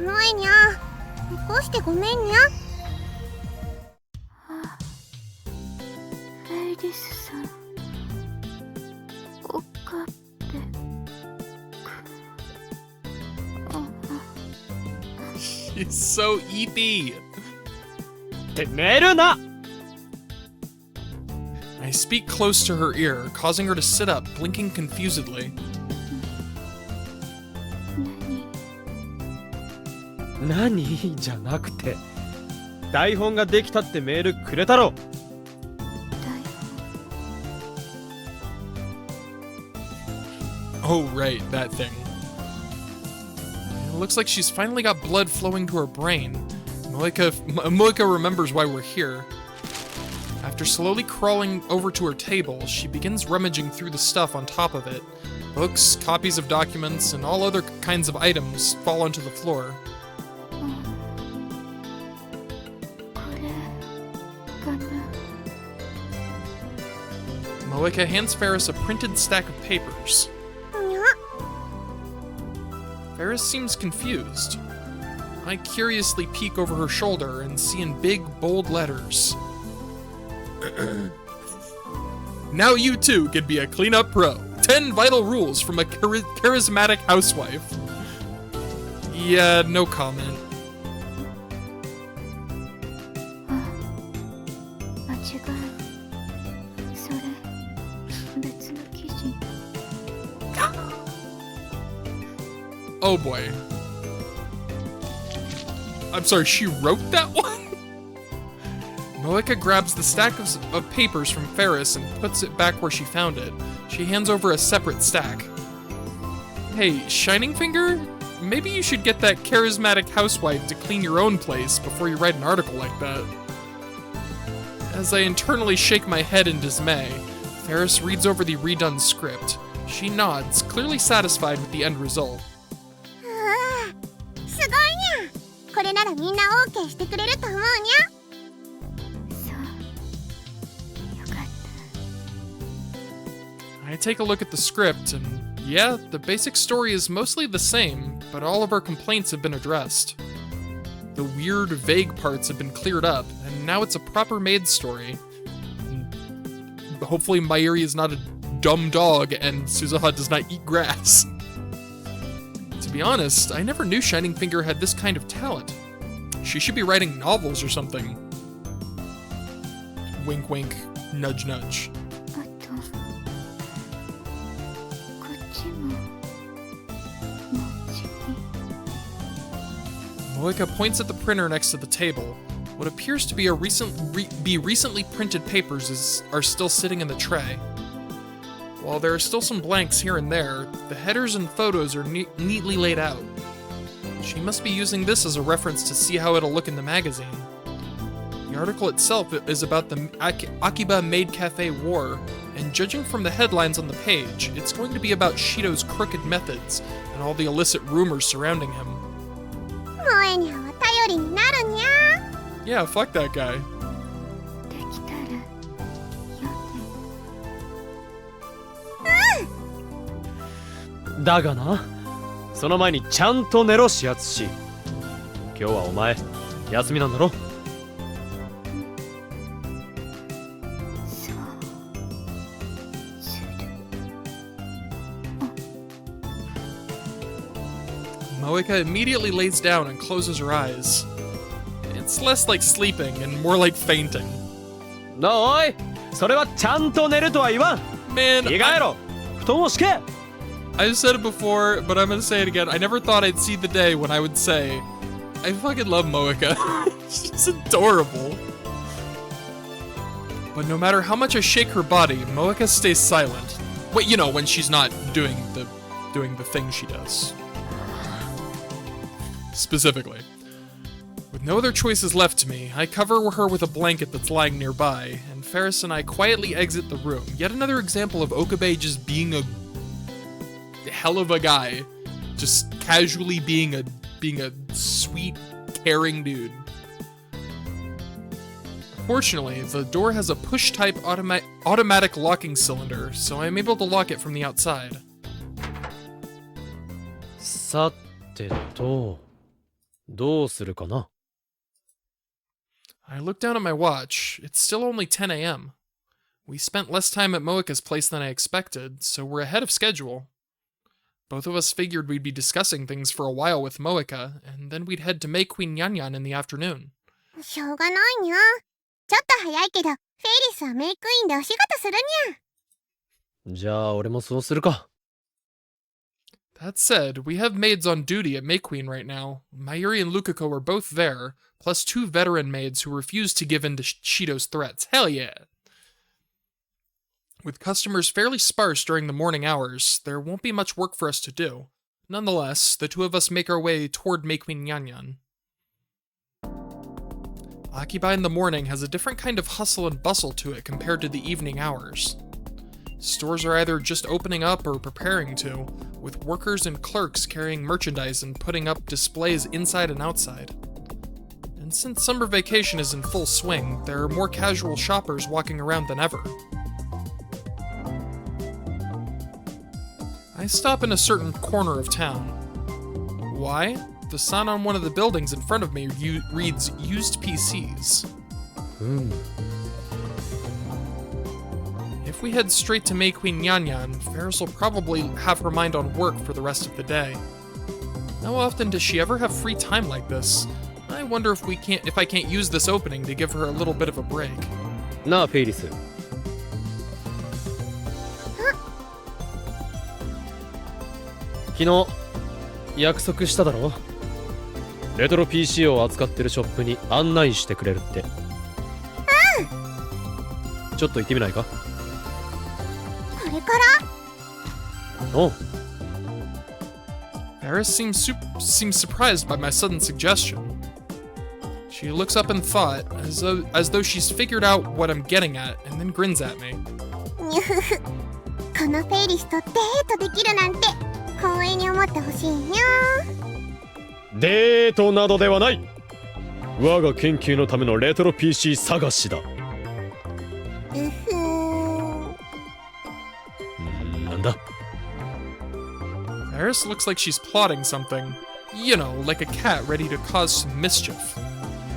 もえにゃ。起こしてごめんにゃ。フェリスさん。おかっぺく。She's so eepy. って寝るな! I speak close to her ear, causing her to sit up, blinking confusedly. 何じゃなくて、台本ができたってメールくれたろ。Oh, right, that thing. It looks like she's finally got blood flowing to her brain. Moeka remembers why we're here. After slowly crawling over to her table, she begins rummaging through the stuff on top of it. Books, copies of documents, and all other kinds of items fall onto the floor. これかな。 Moeka hands Faris a printed stack of papers. にゃ Faris seems confused. I curiously peek over her shoulder and see in big, bold letters, "Now you too can be a cleanup pro. 10 vital rules from a charismatic housewife." Yeah, no comment. 間違い。それ別の記事。 Oh boy. I'm sorry, she wrote that one? Moeka grabs the stack of papers from Faris and puts it back where she found it. She hands over a separate stack. Hey, Shining Finger? Maybe you should get that charismatic housewife to clean your own place before you write an article like that. As I internally shake my head in dismay, Faris reads over the redone script. She nods, clearly satisfied with the end result. すごいにゃ。これならみんな OK してくれると思うにゃ。そう。よかった。 I take a look at the script, and yeah, the basic story is mostly the same, but all of our complaints have been addressed. The weird, vague parts have been cleared up, and now it's a proper maid story. And hopefully Mayuri is not a dumb dog, and Suzuha does not eat grass. To be honest, I never knew Shining Finger had this kind of talent. She should be writing novels or something. Wink wink, nudge nudge. あとこっちももうちに。 Moeka points at the printer next to the table. What appears to be recently printed papers are still sitting in the tray. While there are still some blanks here and there, the headers and photos are neatly laid out. She must be using this as a reference to see how it'll look in the magazine. The article itself is about the Akiba Maid Cafe War, and judging from the headlines on the page, it's going to be about Shido's crooked methods and all the illicit rumors surrounding him. 萌えにゃは頼りになるにゃ。 Yeah, fuck that guy. できたら読んで。だがな、その前にちゃんと寝ろしやつし。今日はお前休みなんだろ。そうする。 Moeka immediately lays down and closes her eyes. It's less like sleeping and more like fainting. おい、それはちゃんと寝るとは言わん。 Man, 着替えろ。布団を敷け。 I've said it before, but I'm gonna say it again. I never thought I'd see the day when I would say, I fucking love Moeka. She's adorable. But no matter how much I shake her body, Moeka stays silent. Wait, you know, when she's not doing the thing she does. Specifically. With no other choices left to me, I cover her with a blanket that's lying nearby, and Faris and I quietly exit the room. Yet another example of Okabe just being a hell of a guy. Just casually being a sweet, caring dude. Fortunately, the door has a push-type automatic locking cylinder, so I'm able to lock it from the outside. さてと、どうするかな。 I look down at my watch. It's still only 10 a.m. We spent less time at Moeka's place than I expected, so we're ahead of schedule. Both of us figured we'd be discussing things for a while with Moeka, and then we'd head to May Queen Nyanyan in the afternoon. しょうがないにゃ。ちょっと早いけど、フェイリスはメイクインでお仕事するにゃ。じゃあ俺もそうするか。 That said, we have maids on duty at May Queen right now. Mayuri and Lukako are both there, plus 2 veteran maids who refuse to give in to Shido's threats. Hell yeah! With customers fairly sparse during the morning hours, there won't be much work for us to do. Nonetheless, the two of us make our way toward May Queen Nyanyan. Occupy in the morning has a different kind of hustle and bustle to it compared to the evening hours. Stores are either just opening up or preparing to, with workers and clerks carrying merchandise and putting up displays inside and outside. And since summer vacation is in full swing, there are more casual shoppers walking around than ever. I stop in a certain corner of town. Why? The sign on one of the buildings in front of me reads Used PCs. If we head straight to Mei Queen Nyan, Faris will probably have her mind on work for the rest of the day. How often does she ever have free time like this? I wonder if I can't use this opening to give her a little bit of a break. なあフェイリス。昨日約束しただろ。レトロ PC を扱ってるショップに案内してくれるって。ちょっと行ってみないか。これから？おう。Faris seems surprised by my sudden suggestion. She looks up in thought, as though she's figured out what I'm getting at, and then grins at me. にゅふふ。このフェイリスとデートできるなんて光栄に思ってほしいにゃ。デートなどではない。我が研究のためのレトロ PC 探しだ。なんだ。Faris looks like she's plotting something. You know, like a cat ready to cause some mischief.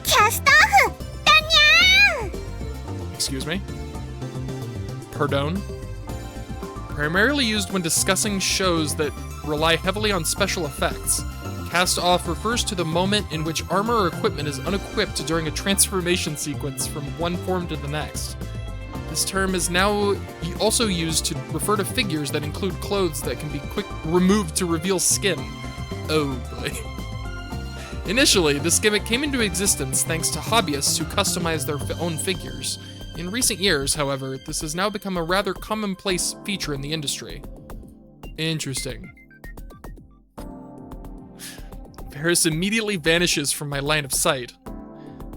キャスターフだにゃー。 Excuse me? Pardon? Primarily used when discussing shows that rely heavily on special effects. Cast off refers to the moment in which armor or equipment is unequipped during a transformation sequence from one form to the next. This term is now also used to refer to figures that include clothes that can be removed to reveal skin. Oh boy. Initially, this gimmick came into existence thanks to hobbyists who customize their own figures. In recent years, however, this has now become a rather commonplace feature in the industry. Interesting. Faris immediately vanishes from my line of sight.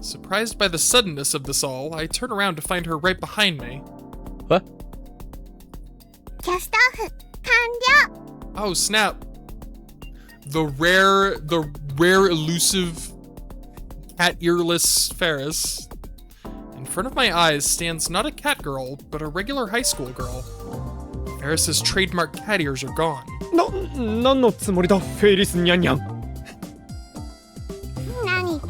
Surprised by the suddenness of this all, I turn around to find her right behind me. What? キャスターフ完了。 Oh snap. The rare elusive cat earless Faris. In front of my eyes stands not a cat girl, but a regular high school girl. Faris's trademark cat ears are gone. 何のつもりだフェイリスニャンニャン。何って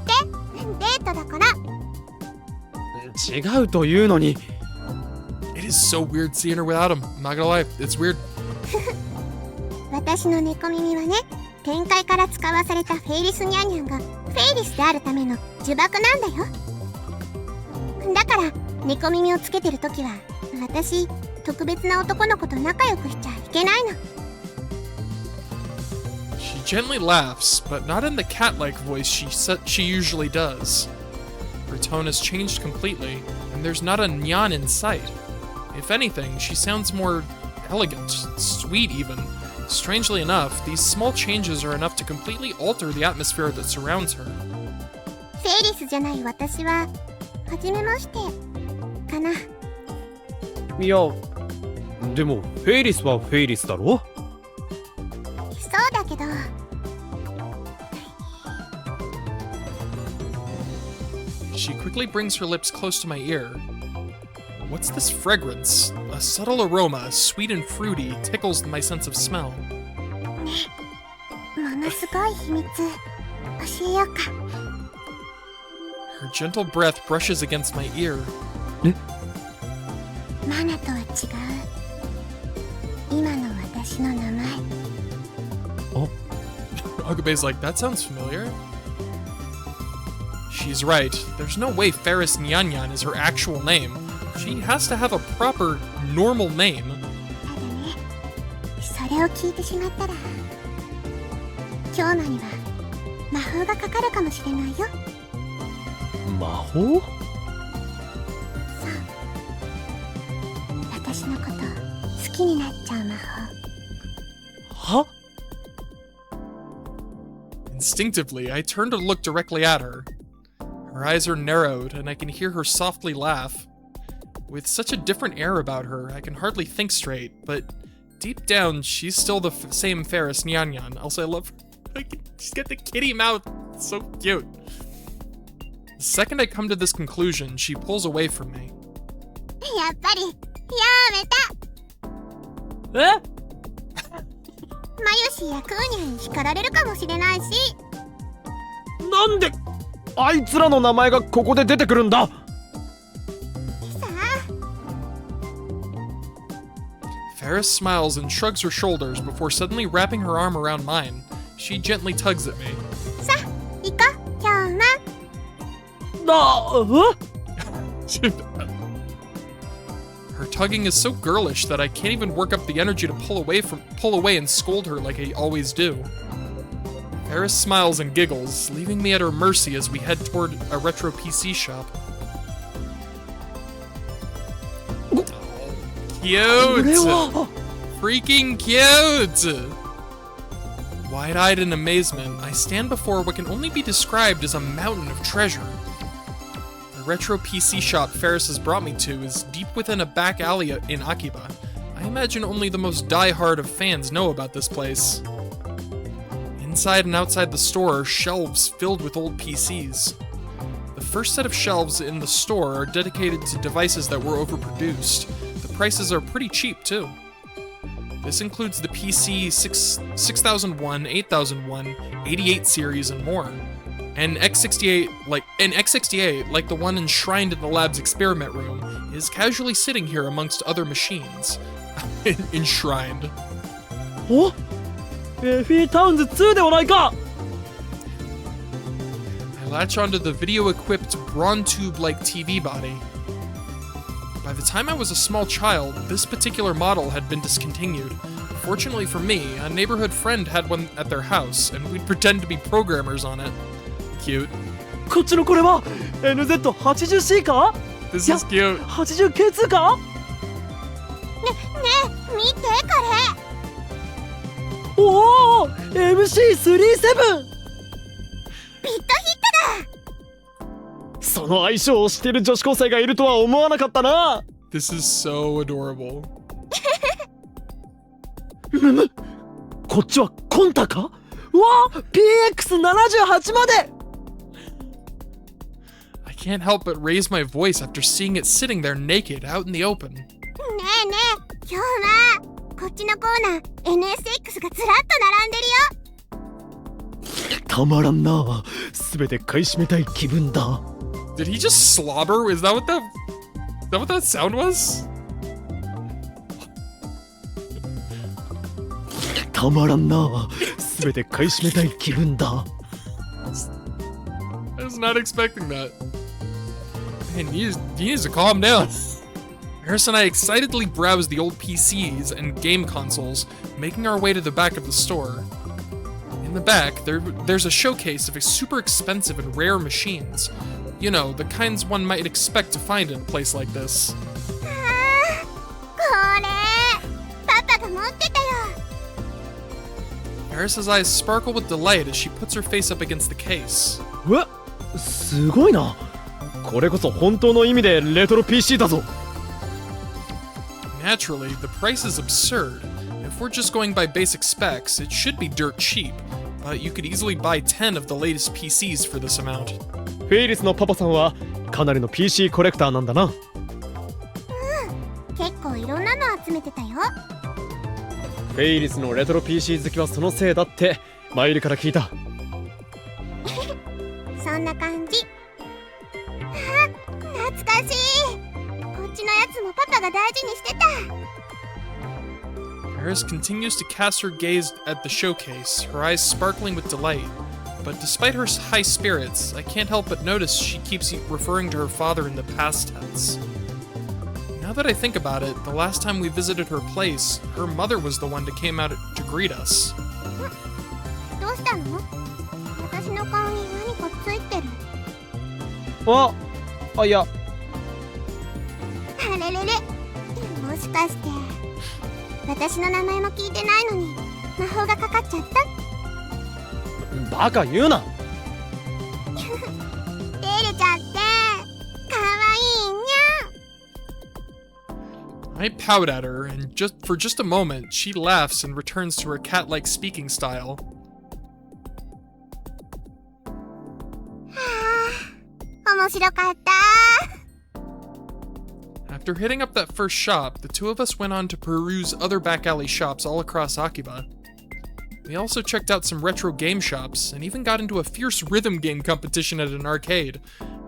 デートだから。違うというのに。 It is so weird seeing her without him. I'm not gonna lie, it's weird. 私の猫耳はね、展開から使わされたフェイリスニャンニャンがフェイリスであるための呪縛なんだよ。だから猫耳をつけてるときは私特別な男の子と仲良くしちゃいけないの。 She gently laughs, but not in the cat-like voice she usually does. Her tone has changed completely, and there's not a nyan in sight. If anything, she sounds more elegant, sweet even. Strangely enough, these small changes are enough to completely alter the atmosphere that surrounds her. フェイリスじゃない私は初めましてかな。いや、でもフェイリスはフェイリスだろ。そうだけど。She quickly brings her lips close to my ear. What's this fragrance? A subtle aroma, sweet and fruity, tickles my sense of smell. ものすごい秘密教えようか。 Her gentle breath brushes against my ear. マナとは違う。今の私の名前。Agabe's like, that sounds familiar. She's right. There's no way Faris Nyanyan is her actual name. She has to have a proper, normal name. ただね、それを聞いてしまったら京馬には魔法がかかるかもしれないよ。魔法？そう。私のこと好きになっちゃう魔法。は？ Instinctively, I turn to look directly at her. Her eyes are narrowed, and I can hear her softly laugh. With such a different air about her, I can hardly think straight, but deep down, she's still the same Faris Nyan. Also, I love her. She's got the kitty mouth. It's so cute. The second I come to this conclusion, she pulls away from me. やっぱりやめた。え？マユシやクーニャに叱られるかもしれないし。なんであいつらの名前がここで出てくるんだ。さあ。Faris smiles and shrugs her shoulders before suddenly wrapping her arm around mine. She gently tugs at me. さあ、行こう、今日も。Her tugging is so girlish that I can't even work up the energy to pull away and scold her like I always do. Faris smiles and giggles, leaving me at her mercy as we head toward a retro PC shop. Cute! Freaking cute! Wide-eyed in amazement, I stand before what can only be described as a mountain of treasure. The retro PC shop Faris has brought me to is deep within a back alley in Akiba. I imagine only the most die-hard of fans know about this place. Inside and outside the store are shelves filled with old PCs. The first set of shelves in the store are dedicated to devices that were overproduced. The prices are pretty cheap, too. This includes the PC 6001, 8001, 88 series, and more. An X68, like the one enshrined in the lab's experiment room, is casually sitting here amongst other machines. Enshrined. Oh? FE Towns 2ではないか。 I latch onto the video-equipped brawn tube-like TV body. By the time I was a small child, this particular model had been discontinued. Fortunately for me, a neighborhood friend had one at their house, and we'd pretend to be programmers on it. Cute. こっちのこれは NZ80C か？ This is cute. 80K2 か？ねえ、見てこれ。おお MC37！ ビットヒットだ。その相性を知ってる女子高生がいるとは思わなかったな。 This is so adorable. こっちはコンタか？うわ PX78 まで。 I can't help but raise my voice after seeing it sitting there naked out in the open. ねえねえ、今日はこっちのコーナー NSX がずらっと並んでるよ。たまらんな。すべて買い占めたい気分だ。 Did he just slobber? Is that what that sound was? たまらんな。すべて買い占めたい気分だ。 I was not expecting that. Man, he needs to calm down. Faris and I excitedly browse the old PCs and game consoles, making our way to the back of the store. In the back, there's a showcase of super expensive and rare machines. You know, the kinds one might expect to find in a place like this. あー、これパパが持ってたよ。 Faris's eyes sparkle with delight as she puts her face up against the case. え、すごいな。これこそ本当の意味でレトロ PC だぞ。 Naturally, the price is absurd. If we're just going by basic specs, it should be dirt cheap, but you could easily buy 10 of the latest PCs for this amount. フェイリスのパパさんはかなりの PC コレクターなんだな。結構いろんなの集めてたよ。フェイリスのレトロ PC 好きはそのせいだってマイルから聞いた。そんな感じ。あ、懐かしい。こっちのやつもパパが大事にしてた。 Faris continues to cast her gaze at the showcase, her eyes sparkling with delight. But despite her high spirits, I can't help but notice she keeps referring to her father in the past tense. Now that I think about it, the last time we visited her place, her mother was the one that came out to greet us. どうしたの？私の顔に何かついてる。いや。あれれれ、もしかして私の名前も聞いてないのに魔法がかかっちゃった？バカ言うな。レイレちゃ I pout at her, and for just a moment, she laughs and returns to her cat-like speaking style. After hitting up that first shop, the two of us went on to peruse other back alley shops all across Akiba. We also checked out some retro game shops, and even got into a fierce rhythm game competition at an arcade.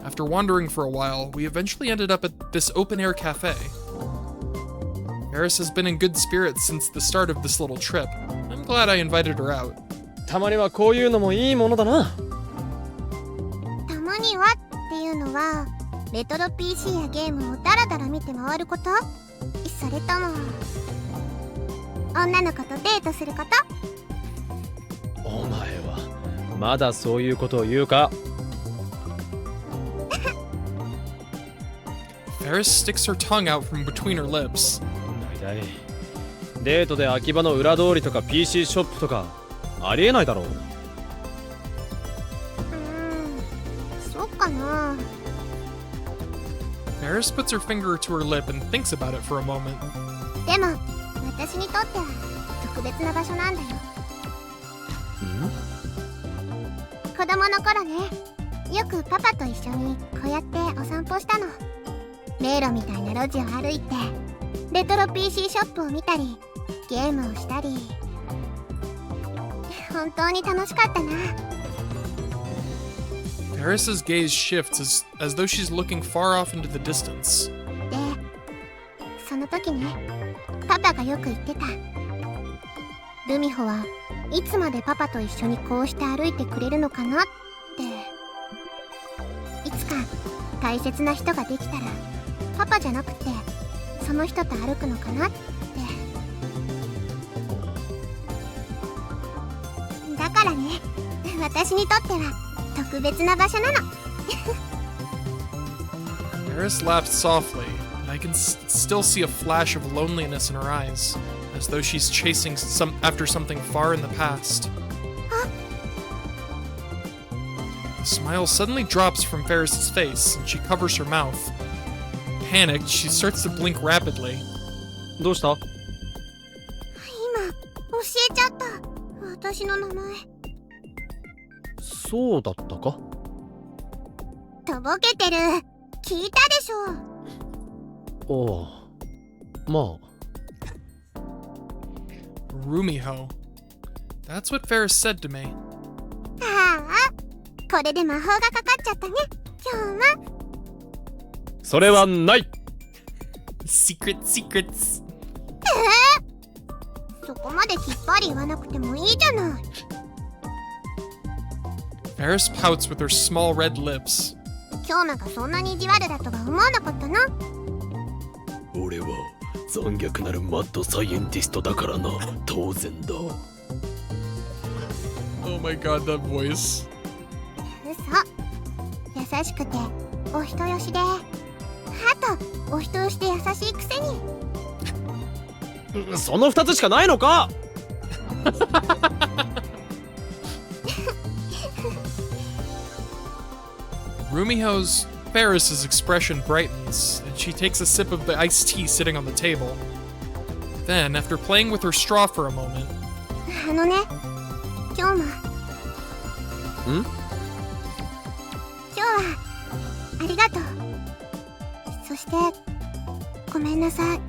After wandering for a while, we eventually ended up at this open-air cafe. Faris has been in good spirits since the start of this little trip. I'm glad I invited her out. たまにはこういうのもいいものだな。たまにはっていうのはレトロ PC やゲームをダラダラ見て回ること？それとも女の子とデートすること？お前はまだそういうことを言うか？ Faris sticks her tongue out from between her lips. だいたいデートで秋葉の裏通りとか PC ショップとかありえないだろう。そうかな。Faris puts her finger to her lip and thinks about it for a moment. でも私にとっては特別な場所なんだよ。子供の頃ね、よくパパと一緒にこうやってお散歩したの。迷路みたいな路地を歩いてレトロ PC ショップを見たりゲームをしたり、本当に楽しかったな。 Faris's gaze shifts as though she's looking far off into the distance. で、その時ね、パパがよく言ってた。ルミホはいつまでパパと一緒にこうして歩いてくれるのかなって。いつか大切な人ができたらパパじゃなくてその人と歩くのかなって。だからね、私にとっては特別な場所なの。Faris laughed softly, and I can still see a flash of loneliness in her eyes, as though she's chasing after something far in the past. The smile suddenly drops from Faris's face, and she covers her mouth. Panicked, she starts to blink rapidly. どうした？今教えちゃった、私の名前。そうだったか？とぼけてる。聞いたでしょ。おう、まあ。Rumiho. That's what Faris said to me. ああ、これで魔法がかかっちゃったね、今日も。それはない。 Secrets. そこまできっぱり言わなくてもいいじゃない。Faris pouts with her small red lips. 今日なんかそんなに意地悪だとは思わなかったな。俺は残虐なるマッドサイエンティストだからな、当然だ。 Oh my god, that voice. 嘘。優しくてお人よしで、あとお人よしで優しいくせに。その2つしかないのか？Rumiho's Faris's expression brightens, and she takes a sip of the iced tea sitting on the table. Then, after playing with her straw for a moment, あのね、今日も。今日はありがとう。そしてごめんなさい。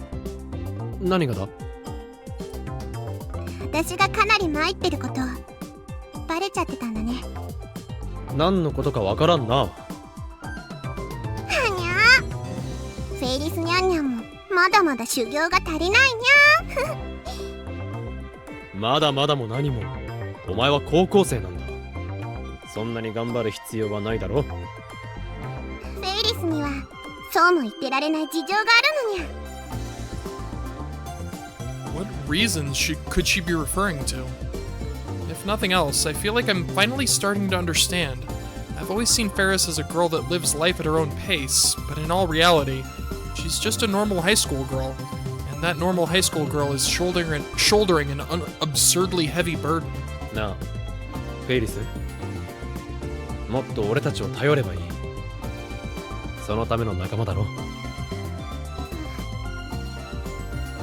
何がだ？私がかなり参ってることバレちゃってたんだね。何のことかわからんな。はにゃー。フェイリスニャンニャンもまだまだ修行が足りないにゃー。まだまだも何も、お前は高校生なんだ。そんなに頑張る必要はないだろ。フェイリスにはそうも言ってられない事情があるのにゃ。what reasons could she be referring to? If nothing else, I feel like I'm finally starting to understand. I've always seen Faris as a girl that lives life at her own pace, but in all reality, she's just a normal high school girl, and that normal high school girl is shouldering an absurdly heavy burden. なあ、フェイリス、もっと俺たちを頼ればいい。そのための仲間だろ。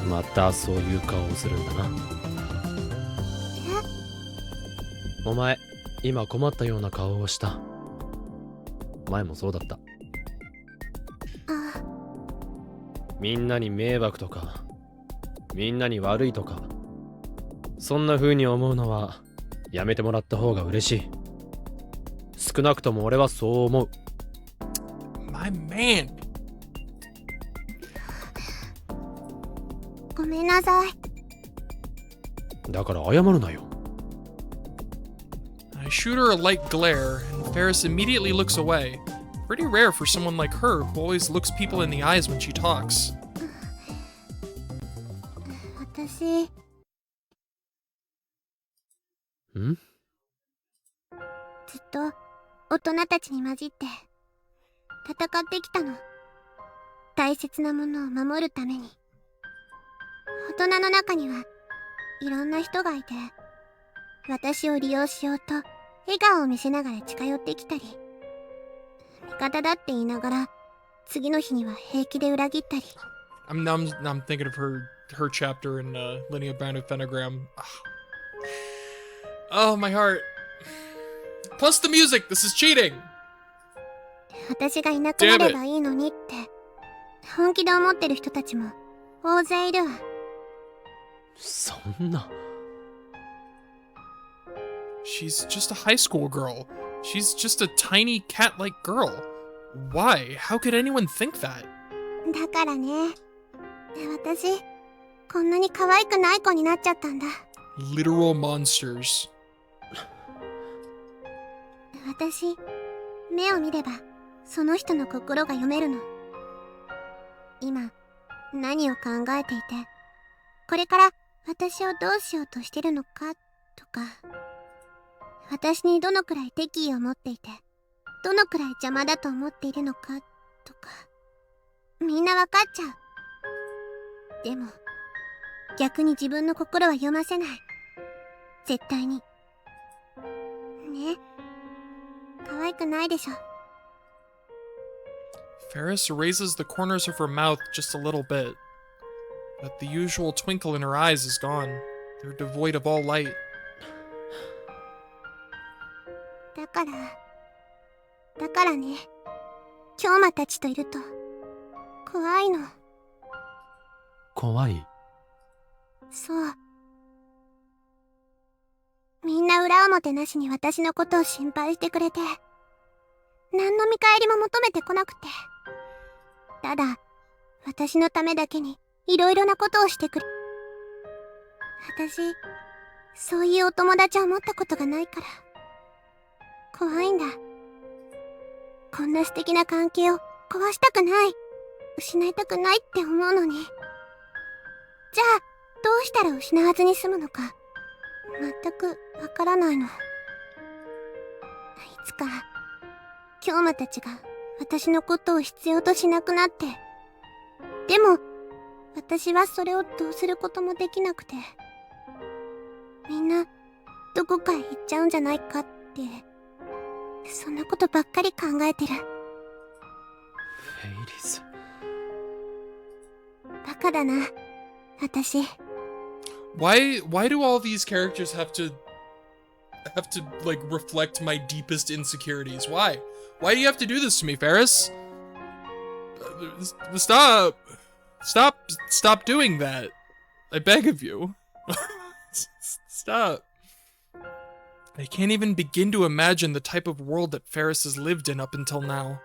またそういう顔をするんだな。お前今困ったような顔をした。前もそうだった。みんなに迷惑とかみんなに悪いとかそんな風に思うのはやめてもらった方が嬉しい。少なくとも俺はそう思う。 My man. ごめんなさい。だから謝るなよ。 I shoot her a light glare, and Faris immediately looks away. Pretty rare for someone like her who always looks people in the eyes when she talks. 私ん？ずっと大人たちに混じって戦ってきたの。大切なものを守るために。大人の中にはいろんな人がいて、私を利用しようと笑顔を見せながら近寄ってきたり、味方だって言いながら次の日には平気で裏切ったり。I'm thinking of her chapter in Linear Bound of Pentagram. Oh, my heart. Plus the music. This is cheating. 私がいなくなればいいのにって本気で思ってる人たちも大勢いるわ。そんな。 She's just a high school girl. She's just a tiny cat-like girl. Why? How could anyone think that? だからね、私こんなに可愛くない子になっちゃったんだ。 Literal monsters. 私目を見ればその人の心が読めるの。今何を考えていて、これから私をどうしようとしてるのかとか、私にどのくらい敵意を持っていてどのくらい邪魔だと思っているのかとか、みんなわかっちゃう。でも逆に自分の心は読ませない。絶対に。ね、可愛くないでしょ。 Faris raises the corners of her mouth just a little bit, but the usual twinkle in her eyes is gone. They're devoid of all light. だからね、京馬たちといると怖いの。怖い。そう。みんな裏表なしに私のことを心配してくれて、何の見返りも求めてこなくて、ただ私のためだけにいろいろなことをしてくれ。私そういうお友達を持ったことがないから怖いんだ。こんな素敵な関係を壊したくない、失いたくないって思うのに、じゃあどうしたら失わずに済むのか全くわからないの。いつか京馬たちが私のことを必要としなくなって、でも私はそれをどうすることもできなくて、みんなどこかへ行っちゃうんじゃないかって、そんなことばっかり考えてる。フェイリス。バカだな、私。Why do all these characters have to like reflect my deepest insecurities? Why do you have to do this to me, Faris? Stop doing that. I beg of you. Stop. I can't even begin to imagine the type of world that Faris has lived in up until now.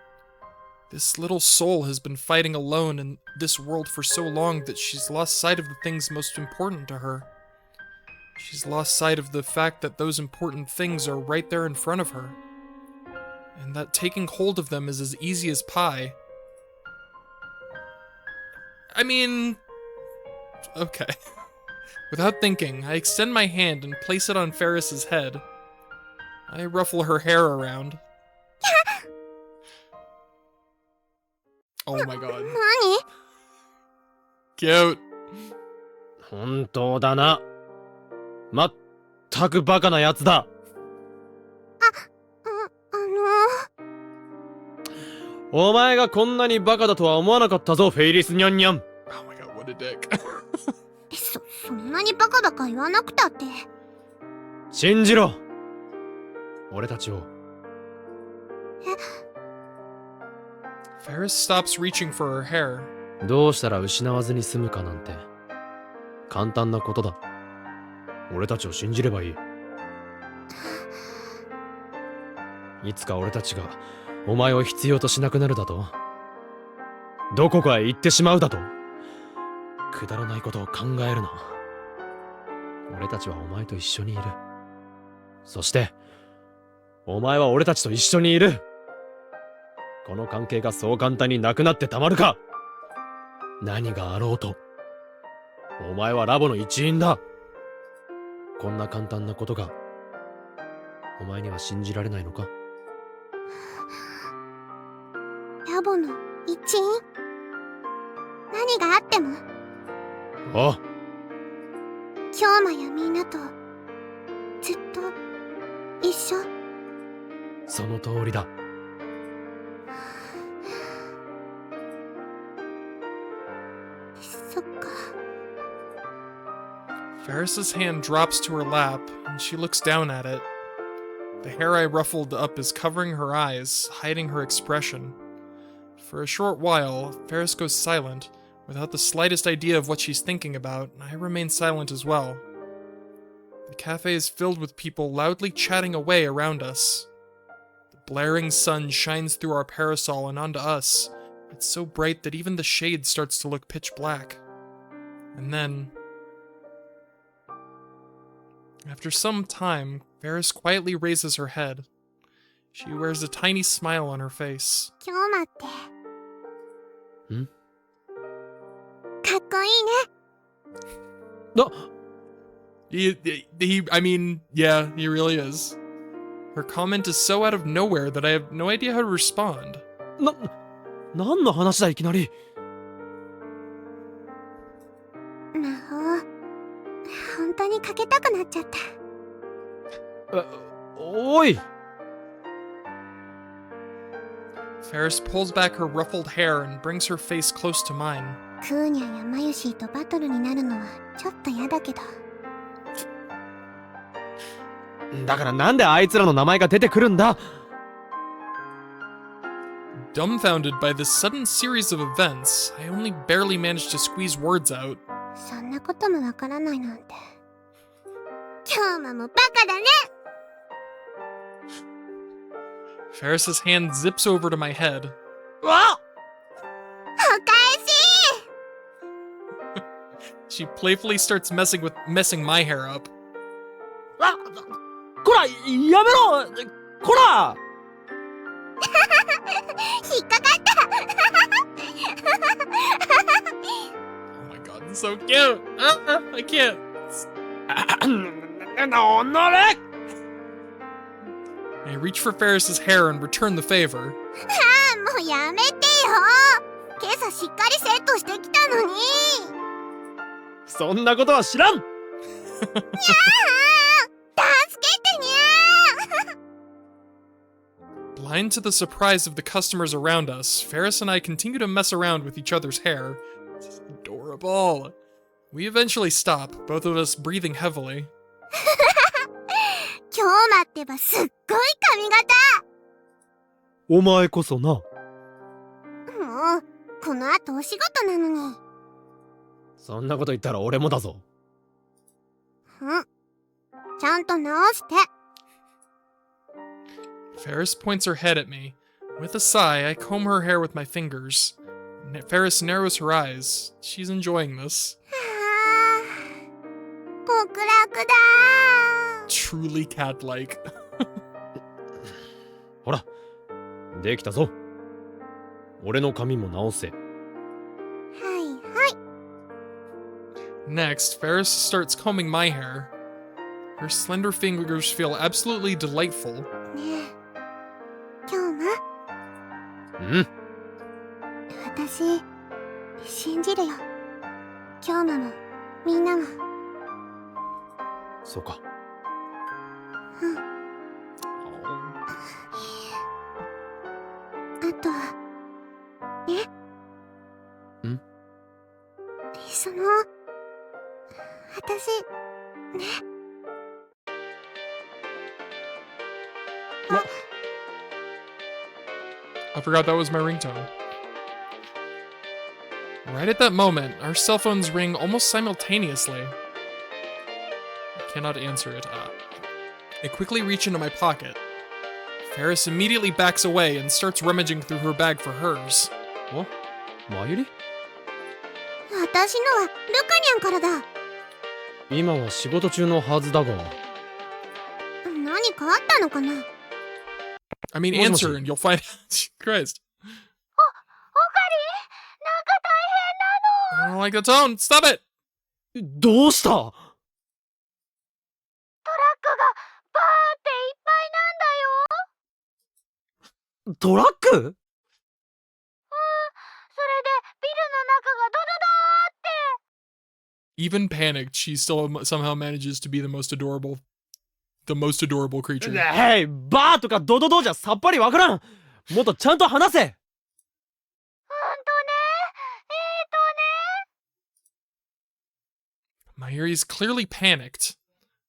This little soul has been fighting alone in this world for so long that she's lost sight of the things most important to her. She's lost sight of the fact that those important things are right there in front of her, and that taking hold of them is as easy as pie. I mean... okay. Without thinking, I extend my hand and place it on Faris's head. I ruffle her hair around. Oh my god. 何？ Cute. 本当だな。まったくバカなやつだ。お前がこんなにバカだとは思わなかったぞ、フェイリスニャンニャン。Oh my god, what a dick. そんなにバカバカ言わなくたって。信じろ俺たちを。Faris stops reaching for her hair. どうしたら失わずに済むかなんて簡単なことだ。俺たちを信じればいい。いつか俺たちがお前を必要としなくなるだと、どこかへ行ってしまうだと、くだらないことを考えるな。俺たちはお前と一緒にいる。そしてお前は俺たちと一緒にいる。この関係がそう簡単になくなってたまるか。何があろうとお前はラボの一員だ。こんな簡単なことがお前には信じられないのか。ラボの一員？何があってもああ、京馬やみんなとずっと一緒。その通りだ。そっか。 Faris's hand drops to her lap, and she looks down at it. The hair I ruffled up is covering her eyes, hiding her expression. For a short while, Faris goes silent, without the slightest idea of what she's thinking about, and I remain silent as well. The cafe is filled with people loudly chatting away around us. The blaring sun shines through our parasol and onto us. It's so bright that even the shade starts to look pitch black. And then, after some time, Faris quietly raises her head. She wears a tiny smile on her face. 京馬って。ん？かっこいいね。I mean, yeah, he really is. Her comment is so out of nowhere that I have no idea how to respond. 何の話だいきなり。魔法、本当にかけたくなっちゃった。おい。 Faris pulls back her ruffled hair and brings her face close to mine. クーニャやマユシーとバトルになるのはちょっと嫌だけど。だからなんであいつらの名前が出てくるんだ。 Dumbfounded by this sudden series of events, I only barely managed to squeeze words out. そんなこともわからないなんて。京馬もバカだね。 Faris's hand zips over to my head. わっ！お返し。 She playfully starts messing my hair up. あ！こら、やめろ！こら！引っかかった。 Oh my god, it's so cute! I can't. おのれ！ I reach for Faris's hair and return the favor. もうやめてよ。今朝しっかりセットしてきたのに。そんなことは知らん。にゃー、助けてにゃー。 Blind to the surprise of the customers around us, Faris and I continue to mess around with each other's hair. It's adorable. We eventually stop, both of us breathing heavily. 今日待ってばすっごい髪型。お前こそな。もうこの後お仕事なのに。そんなこと言ったら俺もだぞ。ちゃんと直して。 Faris points her head at me. With a sigh, I comb her hair with my fingers. Faris narrows her eyes. She's enjoying this. はあ、極楽だ。 Truly cat-like. ほら、できたぞ。俺の髪も直せ。はいはい。 Next, Faris starts combing my hair. Her slender fingers feel absolutely delightful. ねえ、今日も。うん。私信じるよ。今日もみんなも。そうか。あとね。ん？私ね。I forgot that was my ringtone. Right at that moment, our cell phones ring almost simultaneously. I cannot answer it. I quickly reach into my pocket. Faris immediately backs away and starts rummaging through her bag for hers. おマユリ私のはルカニャンからだ。今は仕事中のはずだが。何かあったのかな。 I mean, answer and you'll find out. Christ. I don't like the tone. Stop it! どうした？トラックがバーっていっぱいなんだよ。トラック？それでビルの中がドドドーって。 Even panicked, she still somehow manages to be the most adorable creature. へい、バーとかドドドじゃさっぱりわからん。もっとちゃんと話せ。Mayuri's clearly panicked.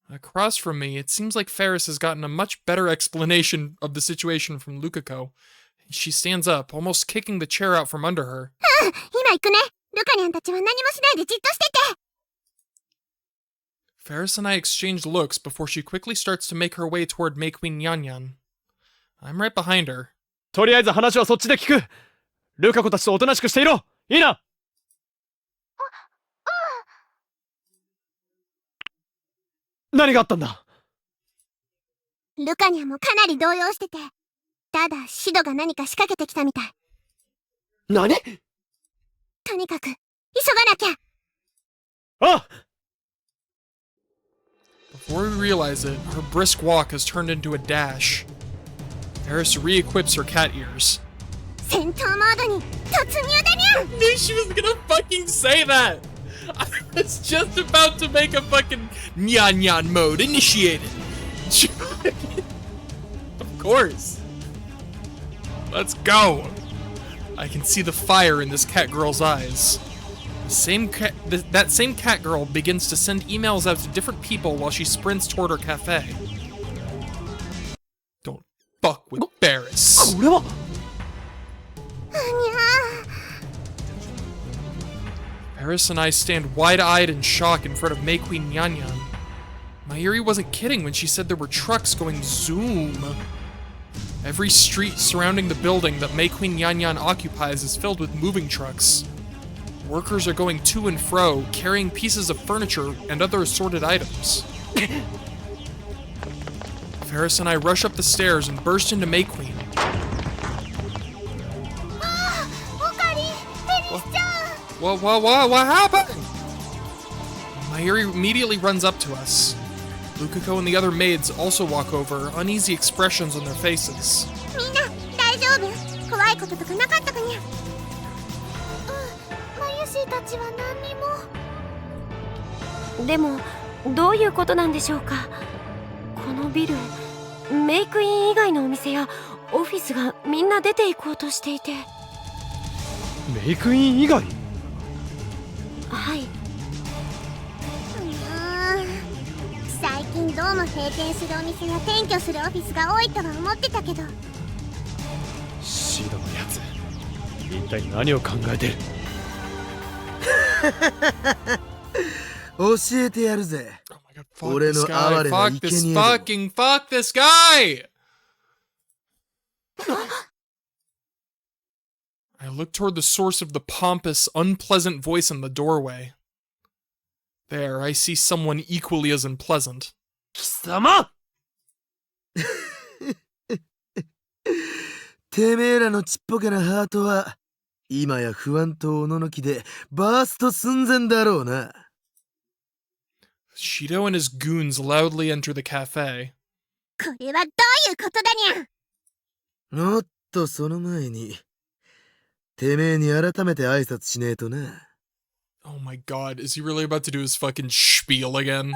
Across from me, it seems like Faris has gotten a much better explanation of the situation from Lukako. She stands up, almost kicking the chair out from under her. 今行くね。ルカニャンたちは何もしないでじっとしてて。 Faris and I exchange looks before she quickly starts to make her way toward May Queen Nyanyan. I'm right behind her. とりあえず話はそっちで聞く。ルカ子たちとおとなしくしていろ。いいな。何があったんだ？ルカニャンもかなり動揺してて。ただシドが何か仕掛けてきたみたい。何？とにかく急がなきゃ。あ！ Before we realize it, her brisk walk has turned into a dash. Faris re-equips her cat ears. 戦闘モードに突入だにゃ。 I knew she was gonna fucking say that! I was just about to make a fucking Nyan Nyan mode initiated. Of course. Let's go. I can see the fire in this cat girl's eyes. That same cat girl begins to send emails out to different people while she sprints toward her cafe. Don't fuck with Faris. これは Faris and I stand wide-eyed in shock in front of May Queen Nyanyan. Mayuri wasn't kidding when she said there were trucks going zoom. Every street surrounding the building that May Queen Nyanyan occupies is filled with moving trucks. Workers are going to and fro, carrying pieces of furniture and other assorted items. Faris and I rush up the stairs and burst into May Queen. What happened? Mayuri immediately runs up to us. Lukako and the other maids also walk over, uneasy expressions on their faces. みんな大丈夫？怖いこととかなかったかにゃ。マユシーたちは何にも。でもどういうことなんでしょうか。このビル、メイクイン以外のお店やオフィスがみんな出て行こうとしていて。メイクイン以外？はい。最近どうも閉店するお店や転居するオフィスが多いとは思ってたけど。シドのやつ、一体何を考えてる？教えてやるぜ。俺の哀れな生贄ども。 Fuck this guy! I look toward the source of the pompous, unpleasant voice in the doorway. There, I see someone equally as unpleasant. 貴様！てめえらのちっぽけなハートは今や不安とおののきでバースト寸前だろうな。Shido and his goons loudly enter the cafe. これはどういうことだにゃ。おっとその前にてめえに改めて挨拶しねえとな。Oh my god, is he really about to do his fucking spiel again?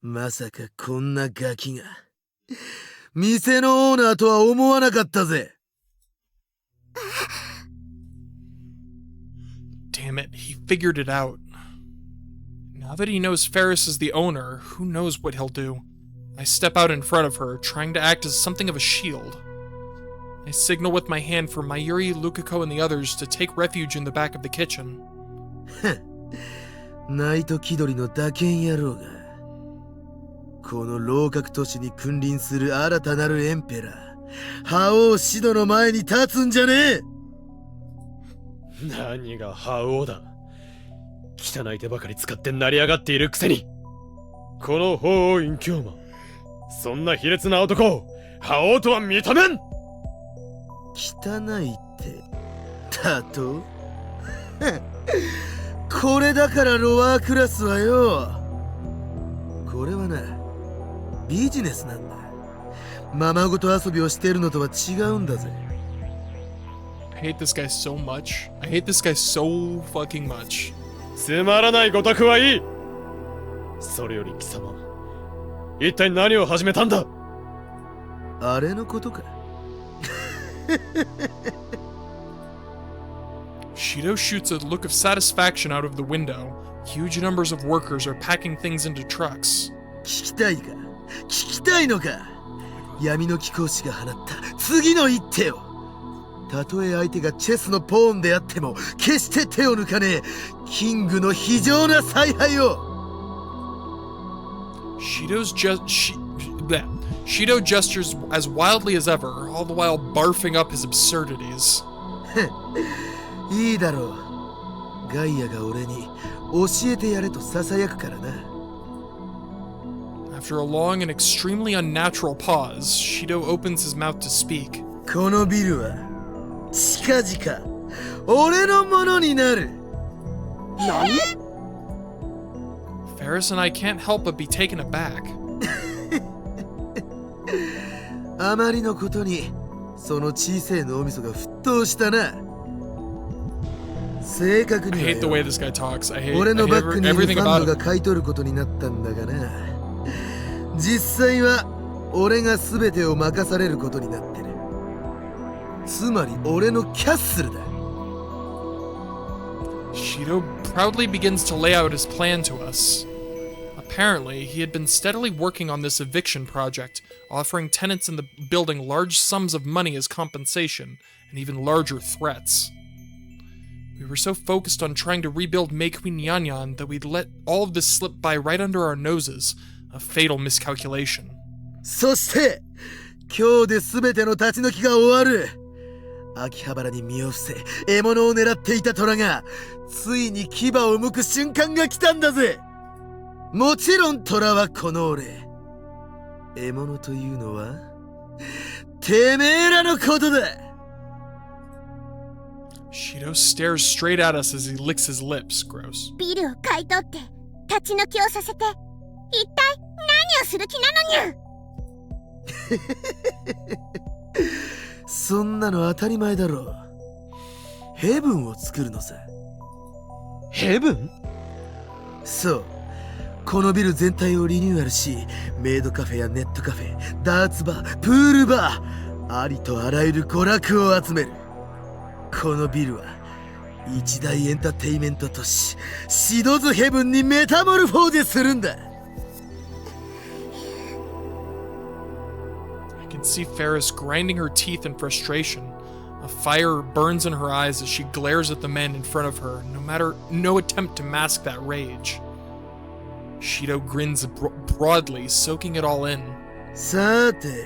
まさかこんなガキが店のオーナーとは思わなかったぜ。Damn it, he figured it out. Now that he knows Faris is the owner, who knows what he'll do. I step out in front of her, trying to act as something of a shield. I signal with my hand for Mayuri, Lukako, and the others to take refuge in the back of the kitchen. ナイト気取りの打剣野郎がこの楼閣都市に君臨する新たなるエンペラー覇王シドの前に立つんじゃねえ。何が覇王だ。汚い手ばかり使って成り上がっているくせに、この法王院教もそんな卑劣な男を覇王とは認めん。汚いってだとこれだからロアークラスはよ。これはな、ビジネスなんだ。ままごと遊びをしているのとは違うんだぜ。I hate this guy so much. I hate this guy so fucking much. つまらないごたくはいい。それより貴様、一体何を始めたんだ。あれのことか。Shido shoots a look of satisfaction out of the window. Huge numbers of workers are packing things into trucks. 聞きたいか、聞きたいのか。闇の貴公子が放った次の一手を。たとえ相手がチェスのポーンであっても決して手を抜かねえキングの非常な采配を。Shido gestures as wildly as ever, all the while barfing up his absurdities. いいだろう。ガイアが俺に教えてやれと囁くからな。After a long and extremely unnatural pause, Shido opens his mouth to speak. このビルは近々俺のものになる。何？ Faris and I can't help but be taken aback. あまりのことにその小さい脳みそが沸騰したな。正確に I hate the way this guy talks. I hate 俺のバックにいるフ everything ァ about ンド him. が買い取ることになったんだがな。実際は俺が全てを任されることになってる。つまり俺のキャッスルだ。Shido proudly begins to lay out his plan to us. Apparently, he had been steadily working on this eviction project, offering tenants in the building large sums of money as compensation, and even larger threats. We were so focused on trying to rebuild Meikuin Yanyan that we'd let all of this slip by right under our noses, a fatal miscalculation. そして今日で全ての立ち退きが終わる。秋葉原に身を伏せ獲物を狙っていた虎がついに牙を剥く瞬間が来たんだぜ。もちろん虎はこの俺。獲物というのはてめえらのことだ。Shido stares straight at us as he licks his lips. Gross. ビルを買い取って立ち退きをさせて一体何をする気なのにゃ。そんなの当たり前だろう。ヘブンを作るのさ。ヘブン？そう。このビル全体をリニューアルし、メイドカフェやネットカフェ、ダーツバー、プールバー、ありとあらゆる娯楽を集める。このビルは一大エンターテイメント都市シドズヘブンにメタモルフォーゼするんだ。I can see Faris grinding her teeth in frustration. A fire burns in her eyes as she glares at the men in front of her, no attempt to mask that rage. Shido grins broadly, soaking it all in. さて、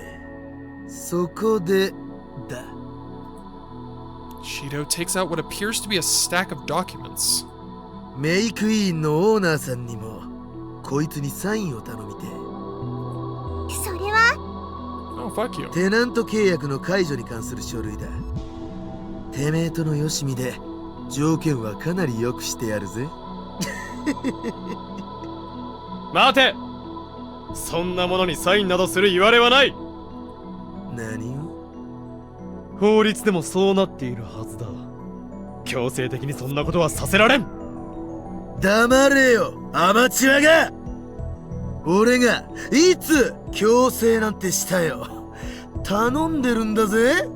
そこでだ。Shido takes out what appears to be a stack of documents. メイクイーンのオーナーさんにもこいつにサインを頼みて。それは Oh, fuck you. テナント契約の解除に関する書類だ。てめえとのよしみで条件はかなり良くしてやるぜ。待て。そんなものにサインなどする言われはない。何を？法律でもそうなっているはずだ。強制的にそんなことはさせられん。黙れよ、アマチュアが。俺がいつ強制なんてしたよ。頼んでるんだぜ。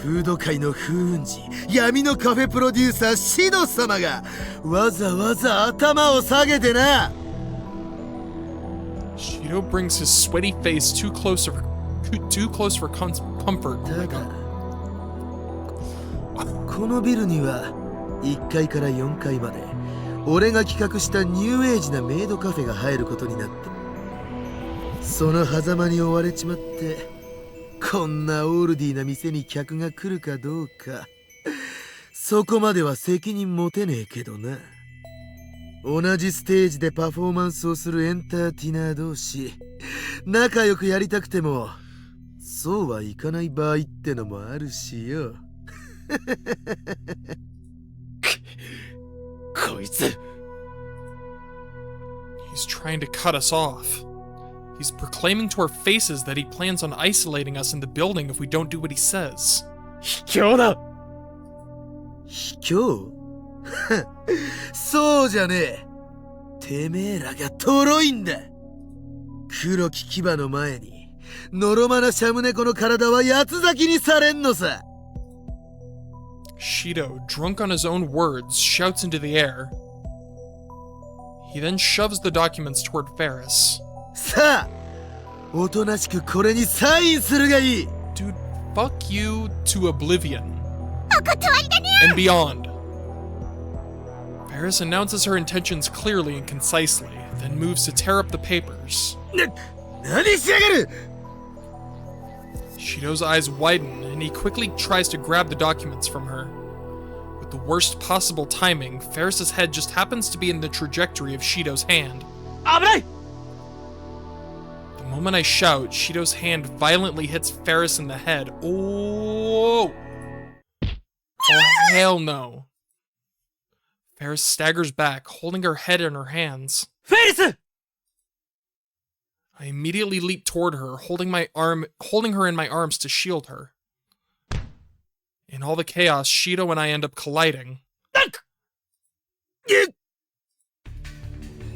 フード界の風雲児、闇のカフェプロデューサーシド様がわざわざ頭を下げてな。Shido brings his sweaty face too close for comfort. ただこのビルには1階から4階まで俺が企画したニューエイジなメイドカフェが入ることになって、その狭間に追われちまって、こんなオールディーな店に客が来るかどうか、そこまでは責任持てねえけどな。同じステージでパフォーマンスをするエンターテイナー同士、仲良くやりたくてもそうはいかない場合ってのもあるしよ。こいつ He's trying to cut us off. He's proclaiming to our faces that he plans on isolating us in the building if we don't do what he says. 卑怯だ。卑怯？そうじゃねえ。てめえらがトロいんだ。黒き牙の前にのろまなシャム猫の体は八つ咲きにされんのさ。Shido, drunk on his own words, shouts into the air. He then shoves the documents toward Faris. さあ、おとなしくこれにサインするがいい。 Dude, fuck you to oblivion. お断りだね。 And beyond. Faris announces her intentions clearly and concisely, then moves to tear up the papers. 何しやがる！ Shido's eyes widen, and he quickly tries to grab the documents from her. With the worst possible timing, Faris's head just happens to be in the trajectory of Shido's hand. 危ない！ The moment I shout, Shido's hand violently hits Faris in the head. Oh! Oh, hell no. Faris staggers back, holding her head in her hands. フェリス！ I immediately leap toward her, holding her in my arms to shield her. In all the chaos, Shido and I end up colliding.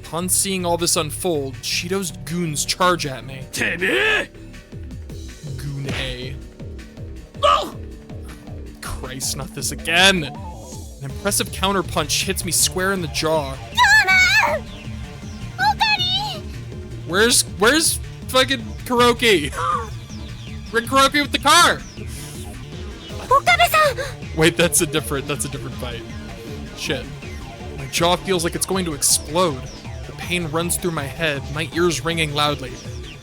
Upon seeing all this unfold, Shido's goons charge at me. てめえ！ Goon A. Christ, not this again! An impressive counterpunch hits me square in the jaw. Where's fucking Kuroki? Bring Kuroki with the car! Wait, that's a different fight. Shit. My jaw feels like it's going to explode. The pain runs through my head, my ears ringing loudly.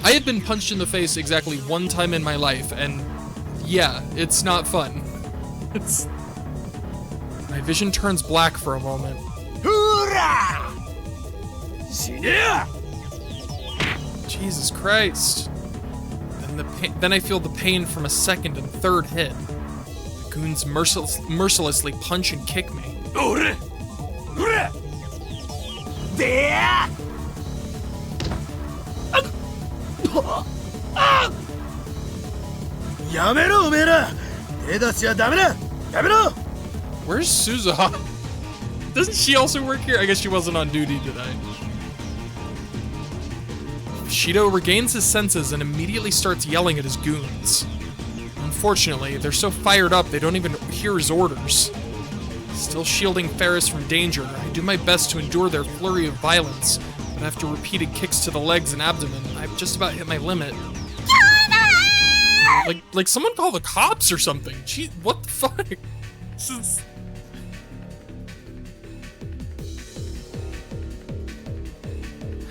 I have been punched in the face exactly one time in my life, and yeah, it's not fun. My vision turns black for a moment. Hoorah! 死ねえ！ Jesus Christ. Then I feel the pain from a second and third hit. The goons mercilessly punch and kick me. 俺！俺！でや！やめろおめえら！手出しはダメだ！やめろ！ Where's Suzuha? Doesn't she also work here? I guess she wasn't on duty today. Shido regains his senses and immediately starts yelling at his goons. Unfortunately, they're so fired up they don't even hear his orders. Still shielding Faris from danger, I do my best to endure their flurry of violence, but after repeated kicks to the legs and abdomen, I've just about hit my limit. Like someone call the cops or something. Gee, what the fuck? This is...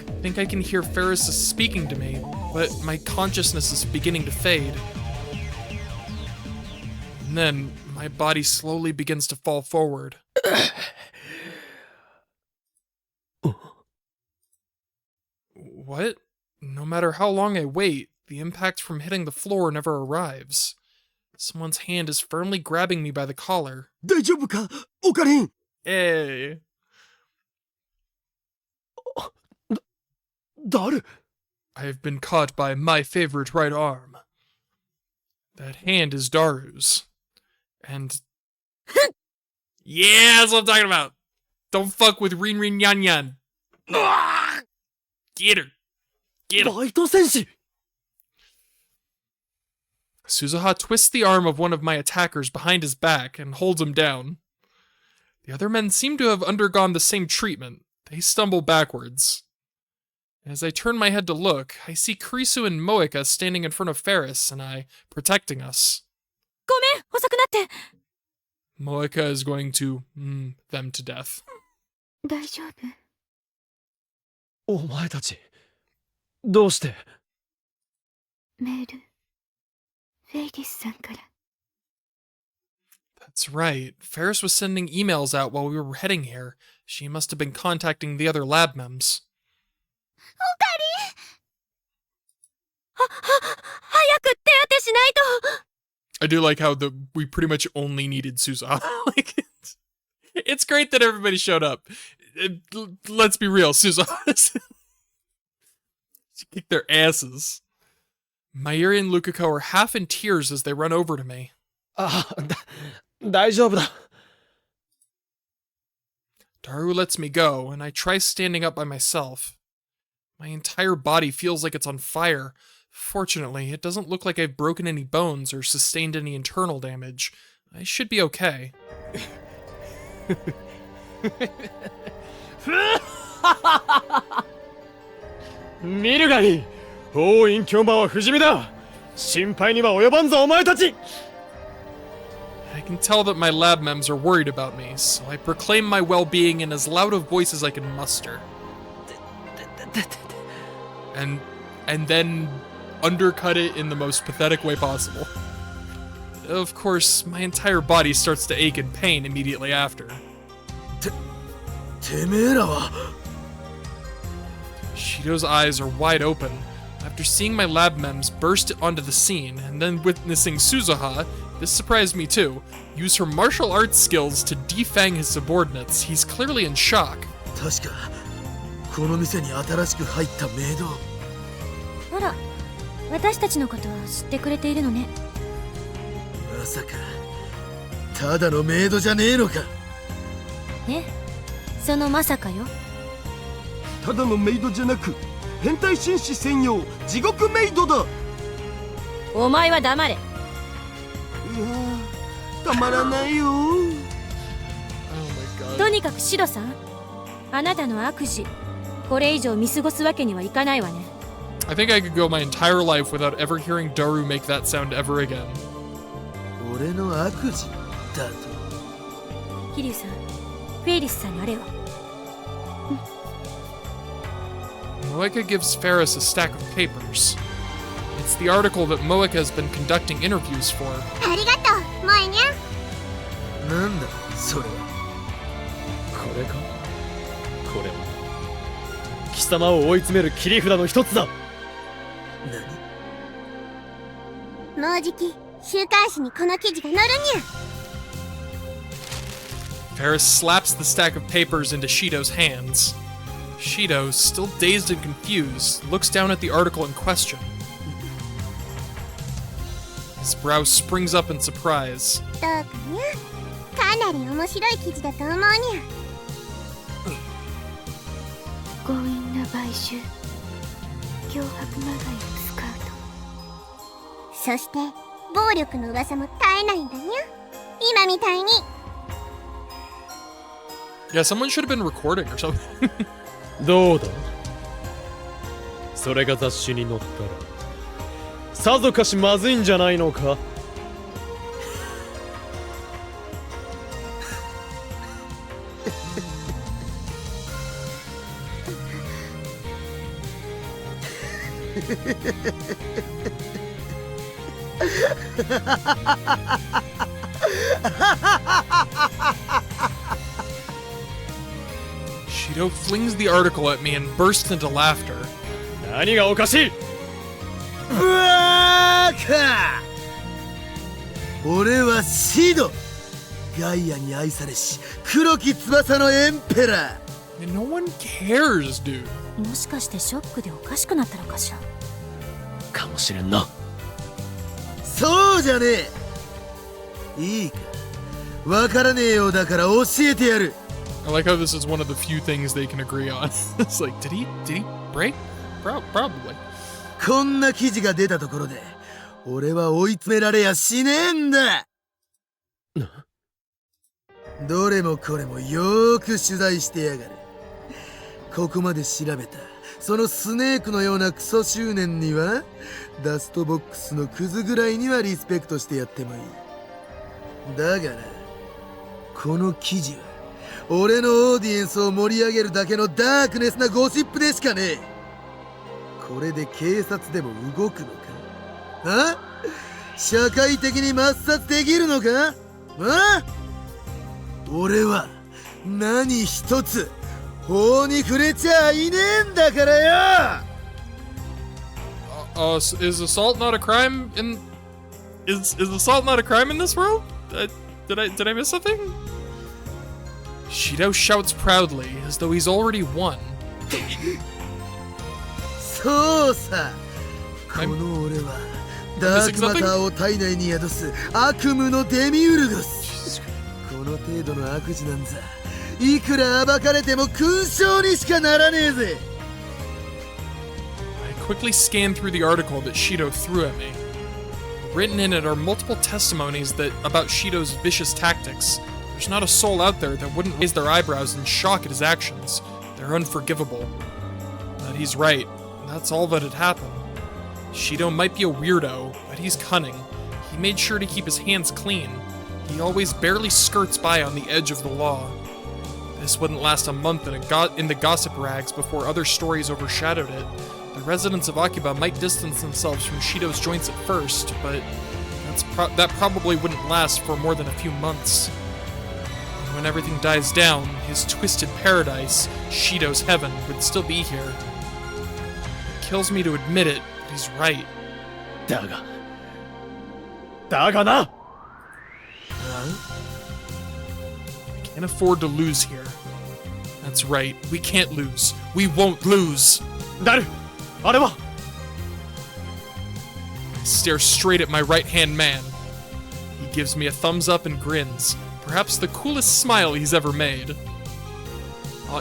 I think I can hear Faris speaking to me, but my consciousness is beginning to fade. And then, my body slowly begins to fall forward. What? No matter how long I wait, the impact from hitting the floor never arrives. Someone's hand is firmly grabbing me by the collar. 大丈夫かオカリン。 Hey. 誰？ I have been caught by my favorite right arm. That hand is Daru's. And... yeah, that's what I'm talking about! Don't fuck with Rin Rin Yan Yan! Get her! Get her! バイト戦士！ Suzuha twists the arm of one of my attackers behind his back and holds him down. The other men seem to have undergone the same treatment. They stumble backwards. As I turn my head to look, I see Kurisu and Moeka standing in front of Faris and I, protecting us. ごめん、遅くなって。 Moeka is going to them to death. 大丈夫？お前たちどうして？メール、フェイリスさんから。 That's right. Faris was sending emails out while we were heading here. She must have been contacting the other lab mems. 早く手当てしないと。 I do like how we pretty much only needed Suzuha. Like, it's great that everybody showed up. Let's be real, Suzuha. She kicked their asses. Mayuri and Lukako are half in tears as they run over to me. ああ、大丈夫だ。 Daru lets me go, and I try standing up by myself. My entire body feels like it's on fire. Fortunately, it doesn't look like I've broken any bones or sustained any internal damage. I should be okay. 見るがいい。法院教魔は不死身だ。心配には及ばんぞお前たち。 I can tell that my lab mems are worried about me, so I proclaim my well-being in as loud a voice as I can muster. And then undercut it in the most pathetic way possible. Of course, my entire body starts to ache in pain immediately after. てめえらは Shido's eyes are wide open. After seeing my lab mems burst onto the scene, and then witnessing Suzuha, this surprised me too, use her martial arts skills to defang his subordinates, he's clearly in shock. 確かこの店に新しく入ったメイド。あら、私たちのことは知ってくれているのね。まさかただのメイドじゃねえのか。え、そのまさかよ。ただのメイドじゃなく変態紳士専用地獄メイドだ。お前は黙れ。いやーたまらないよ。とにかくシドさん、あなたの悪事、これ以上見過ごすわけにはいかないわね。I think I could go my entire life without ever hearing Daru make that sound ever again. 俺の悪事だと。桐生さん、フェイリスさんにあれを。Moeka gives Faris a stack of papers. It's the article that Moeka has been conducting interviews for. ありがとう、モエニャ。なんだそれは。これか。これは貴様を追い詰める切り札の一つだ。もうじき週刊誌にこの記事が載るにゃ。 Faris slaps the stack of papers into Shido's hands. Shido, still dazed and confused, looks down at the article in question. His brow springs up in surprise. どうかにゃ。かなり面白い記事だと思うにゃ。強引な買収、脅迫まがいをスカウト。そして暴力の噂も絶えないんだにゃ。今みたいに。 Yeah, someone should have been recording or something. どうだ。それが雑誌に載ったらさぞかしまずいんじゃないのか。Shido flings the article at me and bursts into laughter. 何がおかしい。バカ。俺はシド。ガイアに愛されし黒き翼のエンペラー。 No one cares, dude. もしかしてショックでおかしくなったのかしら。かもしれんな。そうじゃねえ。いいか。わからねえようだから教えてやる。 I like how this is one of the few things they can agree on. It's like, did he break? Probably. こんな記事が出たところで俺は追い詰められやしねえんだ。どれもこれもよーく取材してやがる。ここまで調べたそのスネークのようなクソ執念にはダストボックスのクズぐらいにはリスペクトしてやってもいい。だがな、この記事は俺のオーディエンスを盛り上げるだけのダークネスなゴシップでしかねえ。これで警察でも動くのか？あ？社会的に抹殺できるのか？あ？俺は何一つ法に触れちゃいねえんだからよ。Is assault not a crime in? Is assault not a crime in this world? Did I miss something? Shido shouts proudly, as though he's already won. そうさ、この俺はダークマターを体内に宿す悪夢のデミウルゴス。この程度の悪事なんざいくら暴かれても勲章にしかならねえぜ。I quickly scanned through the article that Shido threw at me. Written in it are multiple testimonies about Shido's vicious tactics. There's not a soul out there that wouldn't raise their eyebrows in shock at his actions. They're unforgivable. But he's right. That's all that had happened. Shido might be a weirdo, but he's cunning. He made sure to keep his hands clean. He always barely skirts by on the edge of the law. This wouldn't last a month in the gossip rags before other stories overshadowed it. The residents of Akiba might distance themselves from Shido's joints at first, but that probably wouldn't last for more than a few months. And when everything dies down, his twisted paradise, Shido's heaven, would still be here. It kills me to admit it, but he's right. だがな。I can't afford to lose here. That's right, we can't lose. We won't lose. ダル、あれは。I stare straight at my right-hand man. He gives me a thumbs up and grins, perhaps the coolest smile he's ever made.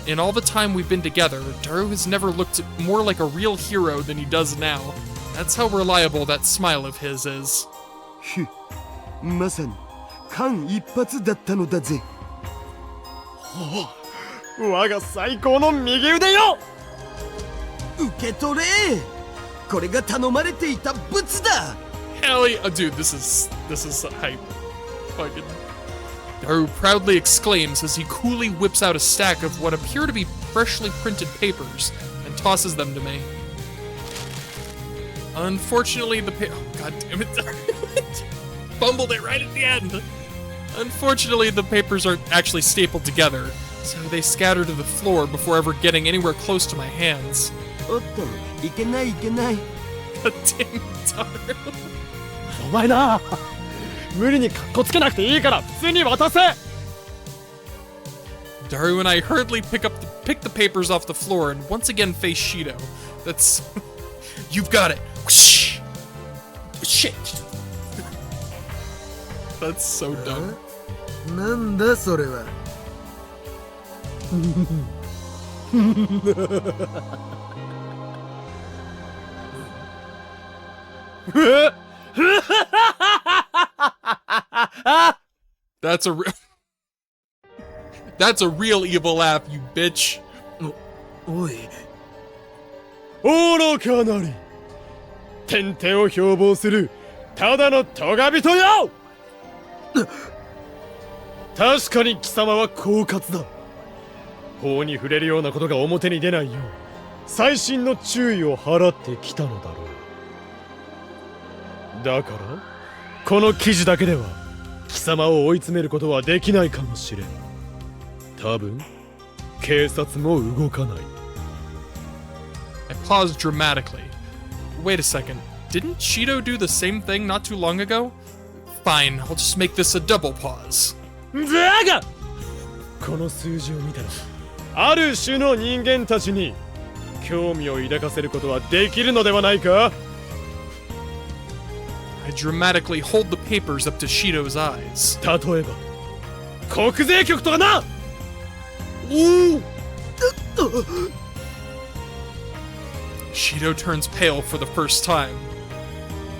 In all the time we've been together, Daru has never looked more like a real hero than he does now. That's how reliable that smile of his is. まさに間一髪だったのだぜ。我が最高の右腕よ。受け取れ。これが頼まれていたブツだ。Hell yeah, dude, this is hype. Fucking. Daru proudly exclaims as he coolly whips out a stack of what appear to be freshly printed papers and tosses them to me. Unfortunately, oh, god damn it, fumbled it right at the end. Unfortunately, the papers aren't actually stapled together, so they scatter to the floor before ever getting anywhere close to my hands. おっと、いけないいけない。God damn it, Daru. お前な、無理にカッコつけなくていいから普通に渡せ。Daru and I hurriedly pick the papers off the floor and once again face Shido. That's... You've got it. Whoosh. Shit. That's so dumb. なんだそれは。That's a real evil laugh, you bitch. おい。愚かなり。天手を標榜するただの咎人よ。確かに貴様は狡猾だ。法に触れるようなことが表に出ないよう細心の注意を払ってきたのだろう。だからこの記事だけでは貴様を追い詰めることはできないかもしれん。多分警察も動かない。I paused dramatically. Wait a second. Didn't Shido do the same thing not too long ago? Fine, I'll just make this a double pause. だがこの数字を見たらある種の人間たちに興味を抱かせることはできるのではないか。 I dramatically hold the papers up to Shido's eyes. 例えば国税局とかな。Shido turns pale for the first time.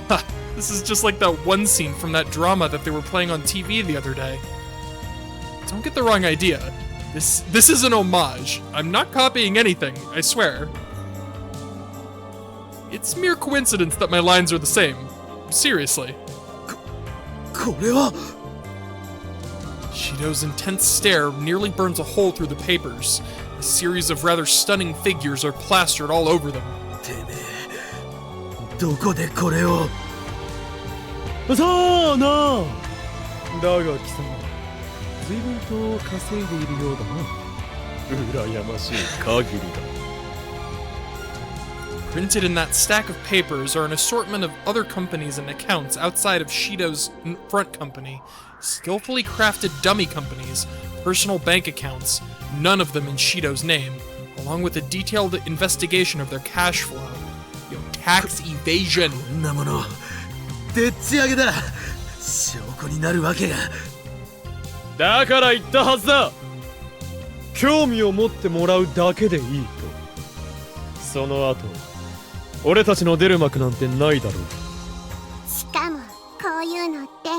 Ha! This is just like that one scene from that drama that they were playing on TV the other day. Don't get the wrong idea. This is an homage. I'm not copying anything, I swear. It's mere coincidence that my lines are the same. Seriously. これは Shido's intense stare nearly burns a hole through the papers. A series of rather stunning figures are plastered all over them. てめえどこでこれをさあなあだが貴様随分と稼いでいるようだな羨ましい限りだ Printed in that stack of papers are an assortment of other companies and accounts outside of Shido's front company. Skillfully crafted dummy companies, personal bank accounts, none of them in Shido's name, along with a detailed investigation of their cash flow. Yo, tax evasion. こんなものでっち上げだ証拠になるわけがだから言ったはずだ興味を持ってもらうだけでいいとその後俺たちの出る幕なんてないだろうしかもこういうのって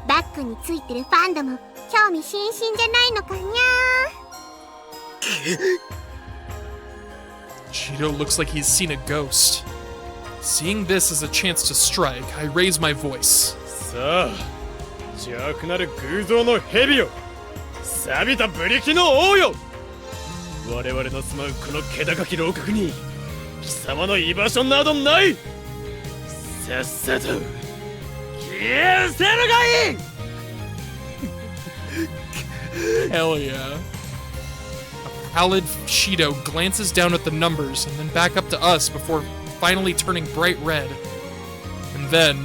バッグについてるファンドも興味津々じゃないのかにゃ Shido looks like he's seen a ghost. Seeing this as a chance to strike, I raise my voice. さあ邪悪なる偶像の蛇よ錆びたブリキの王よ我々の住まうこの気高き楼閣に貴様の居場所などないさっさと消えせるがいい Hell yeah. A pallid Shido glances down at the numbers and then back up to us before finally turning bright red. And then...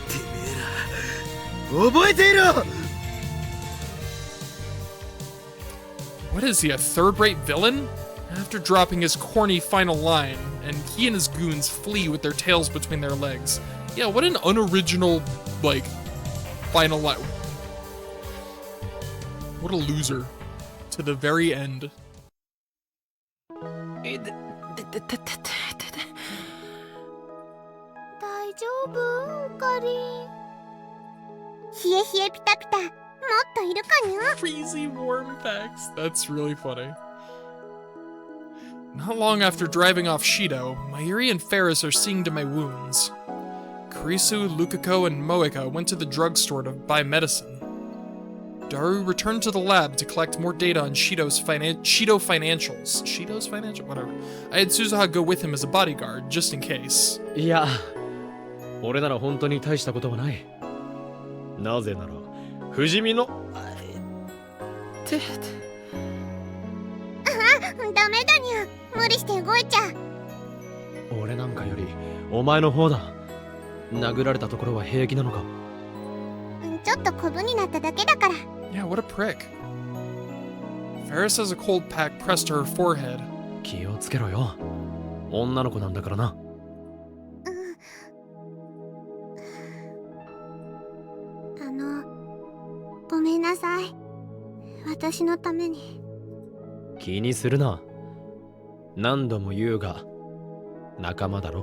てめえら覚えていろ What is he, a third-rate villain? After dropping his corny final line, and he and his goons flee with their tails between their legs. Yeah, what an unoriginal, like, final line. What a loser. To the very end. 大丈夫おかり冷え冷えピタピタもっといるかにゃ Crazy warm facts. That's really funny. Not long after driving off Shido, Mayuri and Faris are seeing to my wounds. Kurisu, Lukako, and Moeka went to the drugstore to buy medicine. Daru returned to the lab to collect more data on Shido financials. Shido's financial? Whatever. I had Suzuha go with him as a bodyguard, just in case. いや俺なら本当に大したことはないなぜなら不死身のダメだにゃ無理して動いちゃ俺なんかよりお前の方だ殴られたところは平気なのかちょっとコブになっただけだから Yeah, what a prick. Faris has a cold pack pressed to her forehead. 気をつけろよ女の子なんだからなごめんなさい私のために気にするな何度も言うが仲間だろ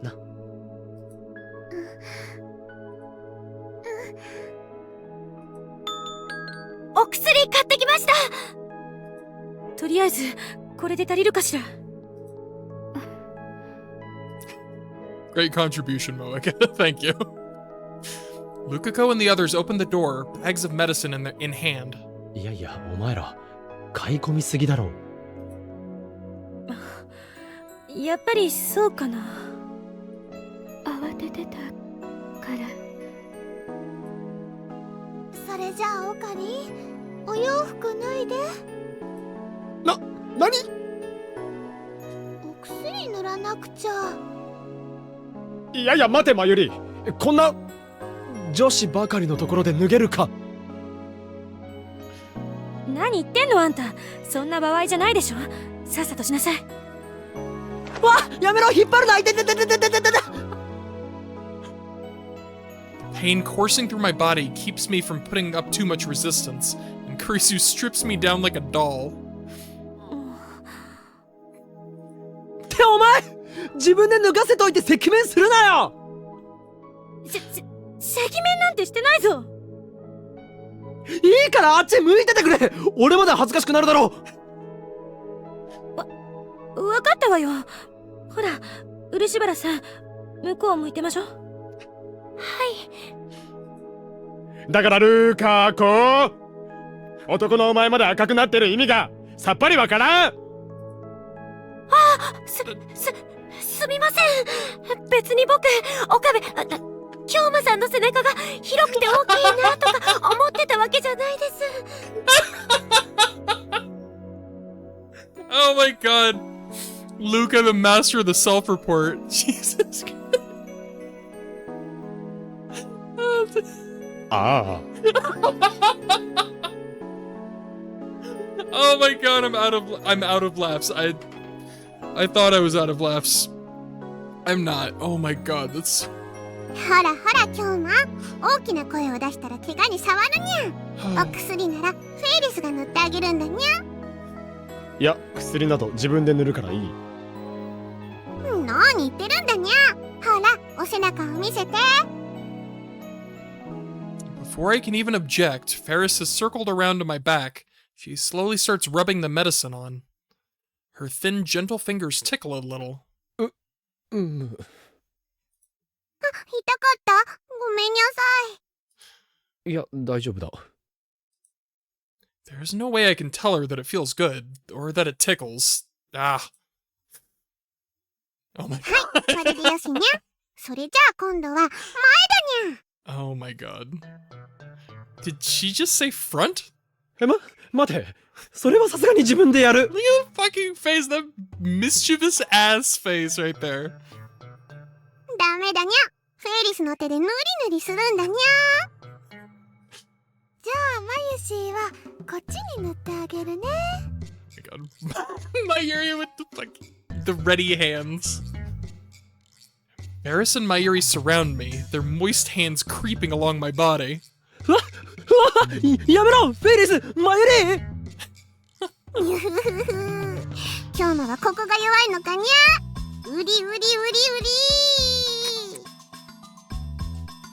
なお薬買ってきましたとりあえずこれで足りるかしら Great contribution, Moeka. Thank you. Lukako and the others opened the door, bags of medicine in hand. いやいやお前ら買い込みすぎだろやっぱりそうかな慌ててたからそれじゃあおかりお洋服脱いで何お薬塗らなくちゃいやいや待てまゆりこんな女子ばかりのところで脱げるか何言ってんのあんたそんな場合じゃないでしょさっさとしなさいわやめろ引っ張るな痛い痛い痛い痛い痛い痛い Pain coursing through my body keeps me from putting up too much resistance, and Kurisu strips me down like a doll. ってお前自分で脱がせといて赤面するなよ。赤面なんてしてないぞ。いいからあっち向いててくれ。俺まで恥ずかしくなるだろう。わかったわよ。ほら、漆原さん、向こう向いてましょ。はい。だからルカ子、男のお前まで赤くなってる意味がさっぱりわからん。すみません。別に僕、岡部、京馬さんの背中が広くて大きいなとか思ってたわけじゃないです。Oh my god. Luca, the master of the self-report. Jesus Christ. ああ。Oh my god, I'm out of laughs. I thought I was out of laughs. I'm not. Oh my god, that's ほらほら今日も大きな声を出したら怪我に触るにゃ。お薬ならフェイリスが塗ってあげるんだにゃ。いや、薬など自分で塗るからいい。何言ってるんだにゃ。ほらお背中を見せて。Before I can even object, Faris has circled around to my back. She slowly starts rubbing the medicine on. Her thin, gentle fingers tickle a little. 痛かった。ごめんなさい。いや、大丈夫だ。There's no way I can tell her that it feels good, or that it tickles. Ah. Oh my い。はい、これでよしにゃ。それじゃあ今度は前だにゃ。Oh my god. Did she just say front? 待て。それはさすがに自分でやる。Look at the fucking face, that mischievous ass face right there. ダメだにゃ。フェイリスの手で塗り塗りするんだにゃ。じゃあマユシーはこっちに塗ってあげるね。Oh my god. Mayuri with the ready hands. Faris and Mayuri surround me, their moist hands creeping along my body. やめろフェイリスマユリ今日のはここが弱いのかにゃ。うりうりうりうり。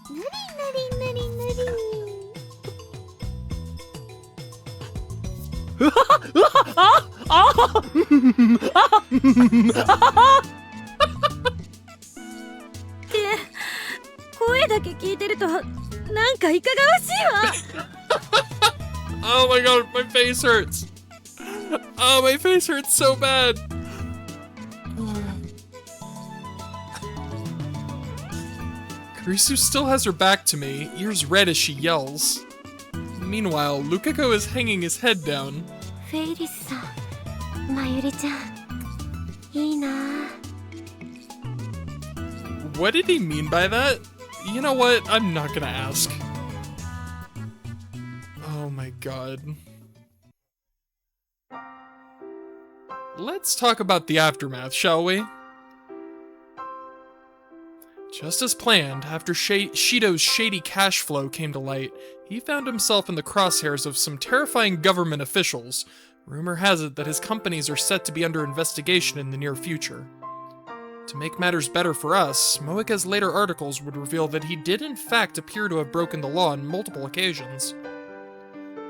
ぬりぬりぬりぬり。って声だけ聞いてるとなんかいかがわしいわ。Oh my god, my face hurts. Oh, my face hurts so bad. Kurisu still has her back to me, ears red as she yells. Meanwhile, Lukako is hanging his head down. フェイリスさん、マユリちゃん、いいな。What did he mean by that? You know what? I'm not gonna ask. Oh my god. Let's talk about the aftermath, shall we? Just as planned, after Shido's shady cash flow came to light, he found himself in the crosshairs of some terrifying government officials. Rumor has it that his companies are set to be under investigation in the near future. To make matters better for us, Moeka's later articles would reveal that he did in fact appear to have broken the law on multiple occasions.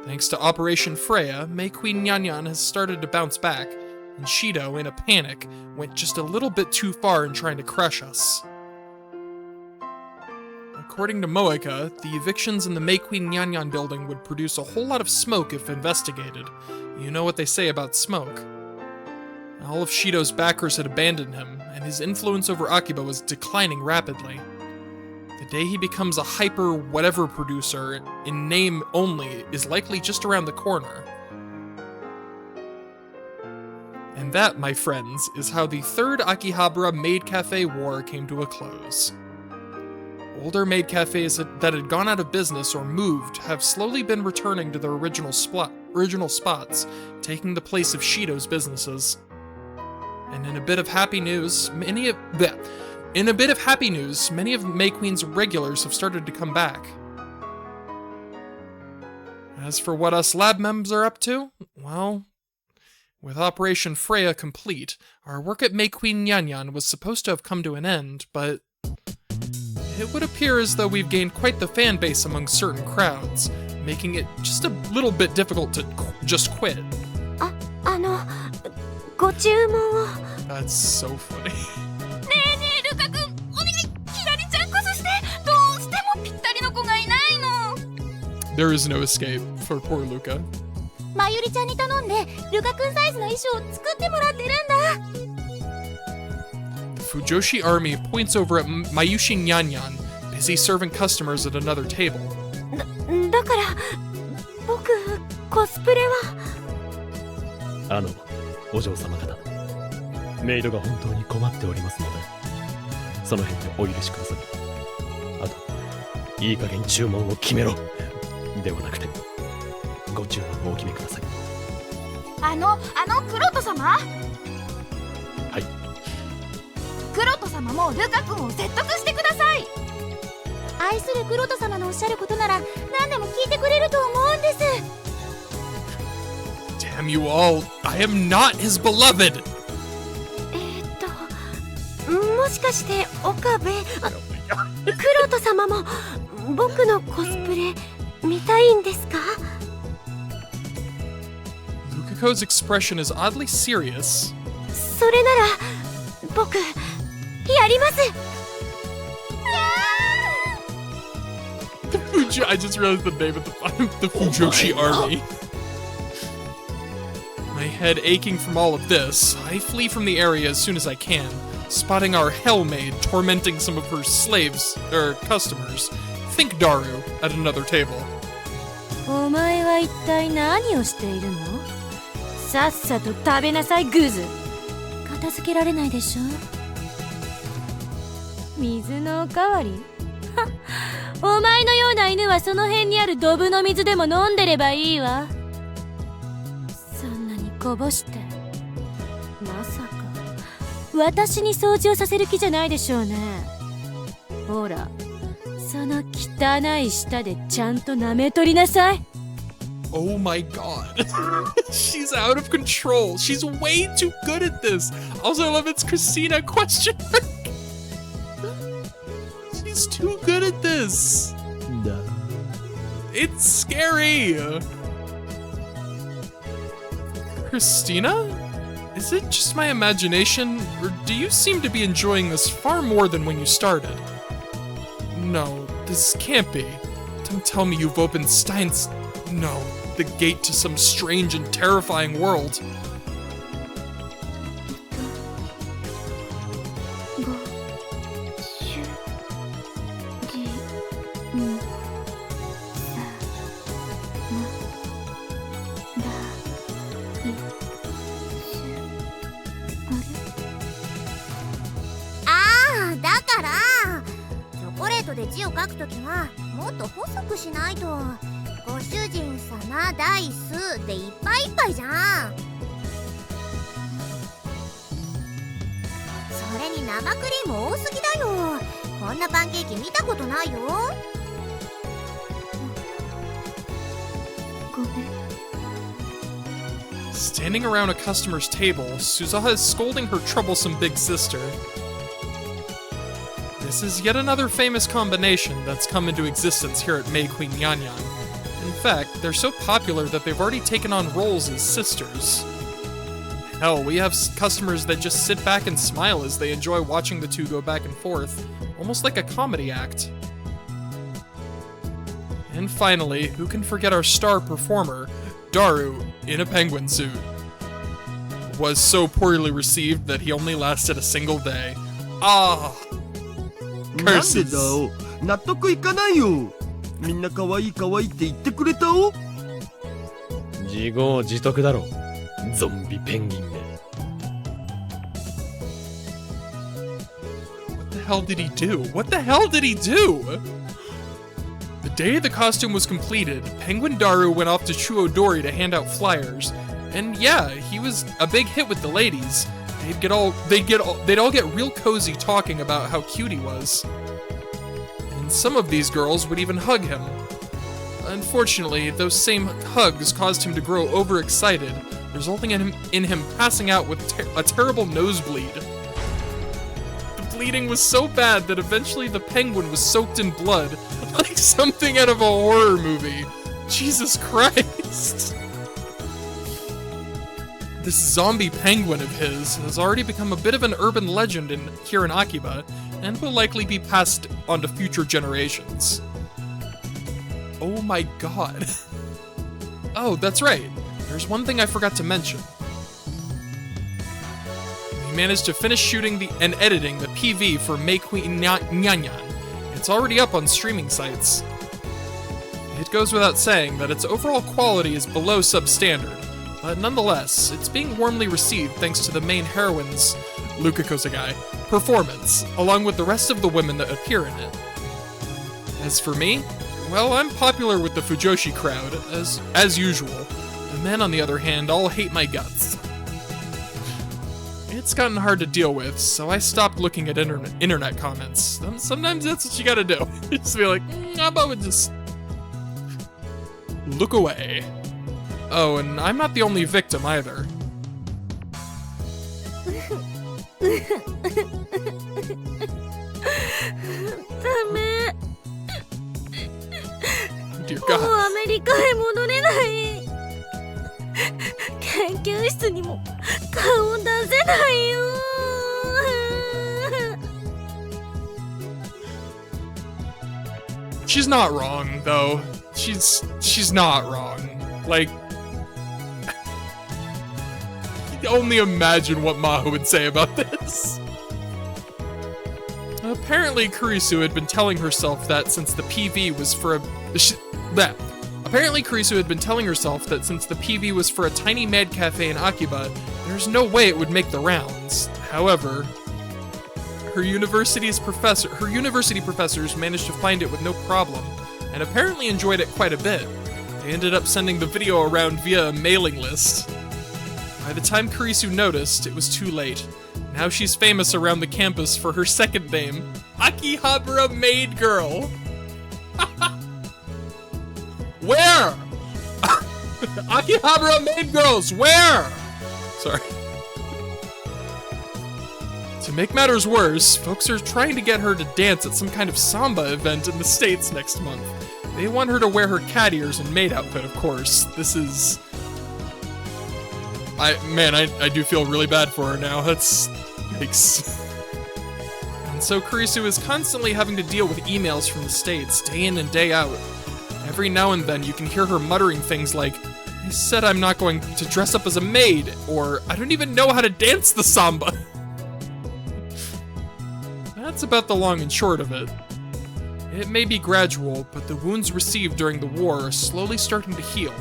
Thanks to Operation Freya, May Queen Nyanyan has started to bounce back, and Shido, in a panic, went just a little bit too far in trying to crush us. According to Moeka, the evictions in the May Queen Nyanyan building would produce a whole lot of smoke if investigated. You know what they say about smoke. All of Shido's backers had abandoned him, and his influence over Akiba was declining rapidly. The day he becomes a hyper-whatever producer, in name only, is likely just around the corner. And that, my friends, is how the third Akihabara Maid Cafe war came to a close. Older maid cafes that had gone out of business or moved have slowly been returning to their original spots, taking the place of Shido's businesses. And in a bit of happy news, many of May Queen's regulars have started to come back. As for what us lab members are up to, well, With Operation Freya complete, our work at May Queen Nyanyan was supposed to have come to an end, but it would appear as though we've gained quite the fan base among certain crowds, making it just a little bit difficult to just quit. ご注文を。 That's so funny. ねえねえルカ君お願いキラリちゃんこそしてどうしてもぴったりの子がいないの。 There is no escape for poor Luca. まゆりちゃんに頼んでルカ君サイズの衣装を作ってもらってるんだ。 The Fujoshi army points over at Mayushi Nyanyan, busy serving customers at another table. だから僕コスプレは。お嬢様方、メイドが本当に困っておりますので、その辺でお許しください。あと、いい加減注文を決めろではなくて、ご注文をお決めください。クロト様。はい。クロト様もルカ君を説得してください。愛するクロト様のおっしゃることなら何でも聞いてくれると思うんです。 Damn you all, I am not his beloved! もしかして岡部、クロト様も僕のコスプレ見たいんですか？ Lukiko's expression is oddly serious. それなら僕やります。 I just realized the name of the Fujoshi army. My head aching from all of this, I flee from the area as soon as I can, spotting our hell maid tormenting some of her customers. Think Daru at another table. お前は一体何をしているの？さっさと食べなさいグズ。片付けられないでしょ？水のおかわり？はっ、お前のような犬はその辺にあるドブの水でも飲んでればいいわ。そんなにこぼして、まさか私に掃除をさせる気じゃないでしょうね。ほら、その汚い舌でちゃんと舐めとりなさい。 Oh my god. She's out of control. She's way too good at this. Also, I love it's Christina question mark. She's too good at this. No. It's scary. Christina? Is it just my imagination, or do you seem to be enjoying this far more than when you started? No, this can't be. Don't tell me you've opened Steins... No, the gate to some strange and terrifying world. Ah, だからチョコレートで字を書くときはもっと細くしないと。ご主人様ダイスでいっぱいいっぱいじゃん。それに生クリーム多すぎだよ。こんなパンケーキ見たことないよ。ごめん。 Standing around a customer's table, Suzaha is scolding her troublesome big sister. This is yet another famous combination that's come into existence here at May Queen Nyanyan. In fact, they're so popular that they've already taken on roles as sisters. Hell, we have customers that just sit back and smile as they enjoy watching the two go back and forth, almost like a comedy act. And finally, who can forget our star performer, Daru, in a penguin suit. Was so poorly received that he only lasted a single day. Ah! なんでだお、納得いかないよ。みんな可愛い可愛いって言ってくれたお。自業自得だろ、ゾンビペンギンめ。What the hell did he do? What the hell did he do? The day the costume was completed, Penguin Daru went off to Chuodori to hand out flyers. And yeah, he was a big hit with the ladies. They'd all get real cozy talking about how cute he was. And some of these girls would even hug him. Unfortunately, those same hugs caused him to grow overexcited, resulting in him passing out with a terrible nosebleed. The bleeding was so bad that eventually the penguin was soaked in blood, like something out of a horror movie. Jesus Christ! This zombie penguin of his has already become a bit of an urban legend here in Akiba, and will likely be passed on to future generations. Oh my god. Oh, that's right. There's one thing I forgot to mention. We managed to finish shooting and editing the PV for May Queen Nyanyan. It's already up on streaming sites. It goes without saying that its overall quality is below substandard, but nonetheless, it's being warmly received thanks to the main heroine's, Luka Kosagai, performance, along with the rest of the women that appear in it. As for me, well, I'm popular with the Fujoshi crowd, as usual. The men, on the other hand, all hate my guts. It's gotten hard to deal with, so I stopped looking at internet comments. Sometimes that's what you gotta do. Just be like, how about we just look away. Oh, and I'm not the only victim either. Dear God. もうアメリカへ戻れない。研究室にも顔を出せないよ。She's not wrong, though. She's not wrong. Like, only imagine what Maho would say about this. Apparently, Kurisu had been telling herself that since the PV was for a tiny med cafe in Akiba, there's no way it would make the rounds. However, her university professors managed to find it with no problem, and apparently enjoyed it quite a bit. They ended up sending the video around via a mailing list. By the time Kurisu noticed, it was too late. Now she's famous around the campus for her second name, Akihabara Maid Girl. Where? Akihabara Maid Girls, where? Sorry. To make matters worse, folks are trying to get her to dance at some kind of samba event in the States next month. They want her to wear her cat ears and maid outfit, of course. This is... I do feel really bad for her now. That's... yikes. And so Kurisu is constantly having to deal with emails from the States, day in and day out. Every now and then you can hear her muttering things like, I said I'm not going to dress up as a maid, or I don't even know how to dance the samba. That's about the long and short of it. It may be gradual, but the wounds received during the war are slowly starting to heal.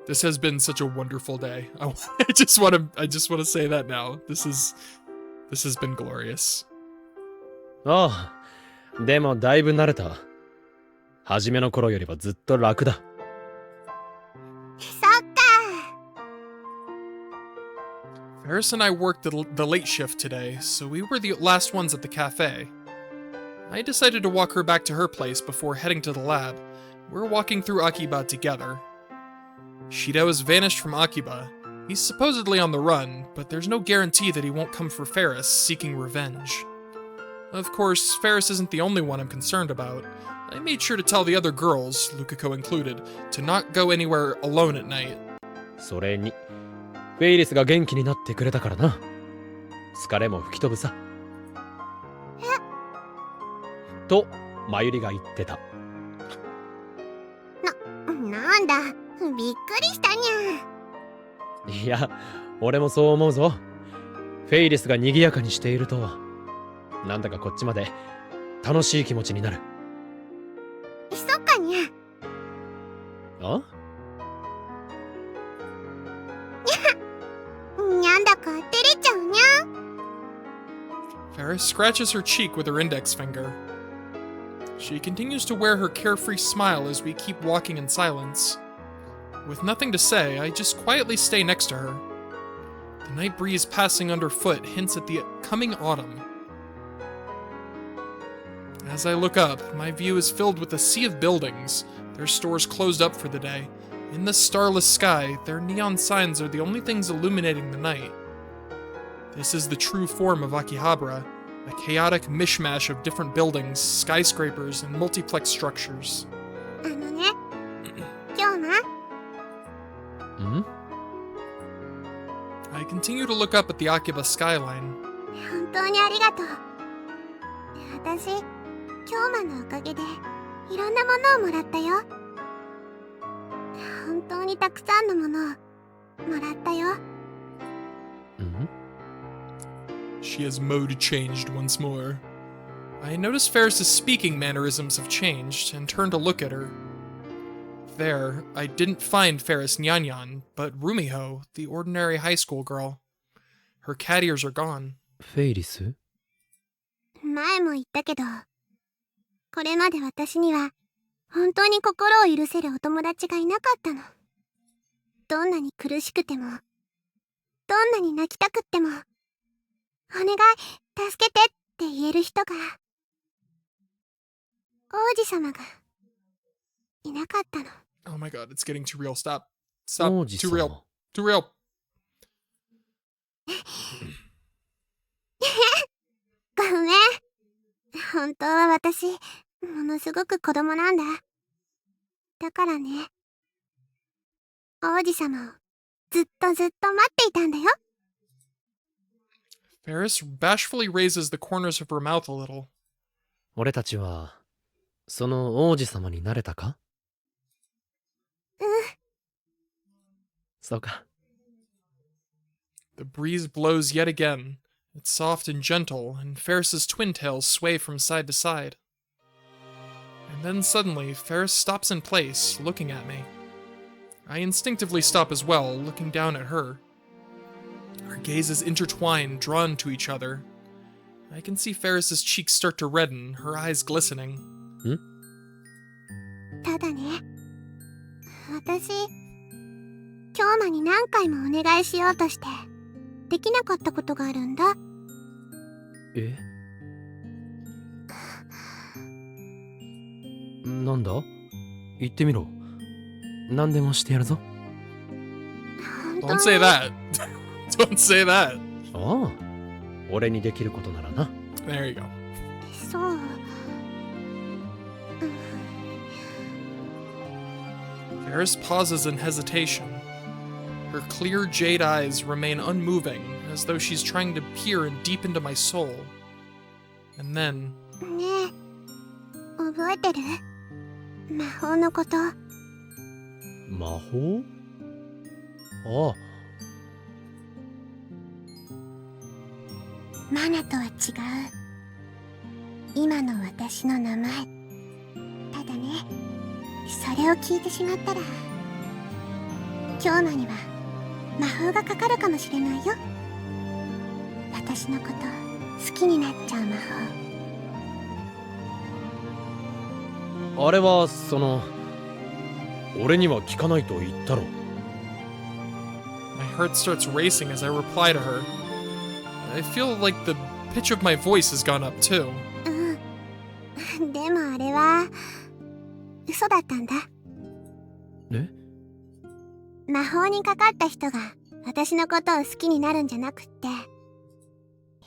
This has been such a wonderful day. I just want to say that now. This has been glorious. ああ、でもだいぶ慣れた。初めの頃よりはずっと楽だ。Faris and I worked the late shift today, so we were the last ones at the cafe. I decided to walk her back to her place before heading to the lab. We're walking through Akiba together. Shido has vanished from Akiba. He's supposedly on the run, but there's no guarantee that he won't come for Faris, seeking revenge. Of course, Faris isn't the only one I'm concerned about. I made sure to tell the other girls, Lukako included, to not go anywhere alone at night. それに、フェイリスが元気になってくれたからな。疲れも吹き飛ぶさ。と、まゆりが言ってた。なんだ、びっくりしたにゃ。いや、俺もそう思うぞ。フェイリスが賑やかにしていると、なんだかこっちまで楽しい気持ちになる。そっかにゃ。あ？なんだか照れちゃうにゃ。Faris scratches her cheek with her index finger. She continues to wear her carefree smile as we keep walking in silence. With nothing to say, I just quietly stay next to her. The night breeze passing underfoot hints at the coming autumn. As I look up, my view is filled with a sea of buildings, their stores closed up for the day. In the starless sky, their neon signs are the only things illuminating the night. This is the true form of Akihabara, a chaotic mishmash of different buildings, skyscrapers, and multiplex structures. あのね、今日な、I continue to look up at the Akiba skyline. 本当にありがとう。私、京馬のおかげでいろんなものをもらったよ。本当にたくさんのものをもらったよ。She has mode changed once more. I notice Faris's speaking mannerisms have changed and turn to look at her. There, I didn't find Faris Nyanyan, but Rumiho, the ordinary high school girl. Her cat ears are gone. フェイリス？前も言ったけど、これまで私には本当に心を許せるお友達がいなかったの。どんなに苦しくても、どんなに泣きたくっても、お願い、助けてって言える人が、王子様がいなかったの。Oh my god, it's getting too real. Stop. Stop. 王子 Too 様。 real. Too real. ごめん。本当は私、ものすごく子供なんだ。だからね、王子様をずっと待っていたんだよ。Faris bashfully raises the corners of her mouth a little. 俺たちは、その王子様になれたか？そうか。The breeze blows yet again. It's soft and gentle, and Faris's twin tails sway from side to side. And then suddenly, Faris stops in place, looking at me. I instinctively stop as well, looking down at her. Our gazes intertwine, drawn to each other. I can see Faris's cheeks start to redden, her eyes glistening. ただね、私、京馬に何回もお願いしようとして、できなかったことがあるんだ。え？なんだ？言ってみろ。何でもしてやるぞ。Don't say that. Don't say that. ああ、俺にできることならな。There you go. そう。Faris pauses in hesitation. Her clear jade eyes remain unmoving, as though she's trying to peer deep into my soul. And then... ねえ、覚えてる？魔法のこと。魔法？ああ。マナとは違う。今の私の名前。ただね、それを聞いてしまったら、京馬には魔法がかかるかもしれないよ。私のこと好きになっちゃう魔法。あれはその、俺には聞かないと言ったろ。My heart starts racing as I reply to her. I feel like the pitch of my voice has gone up too. でもあれは嘘だったんだ。え？魔法にかかった人が私のことを好きになるんじゃなくって、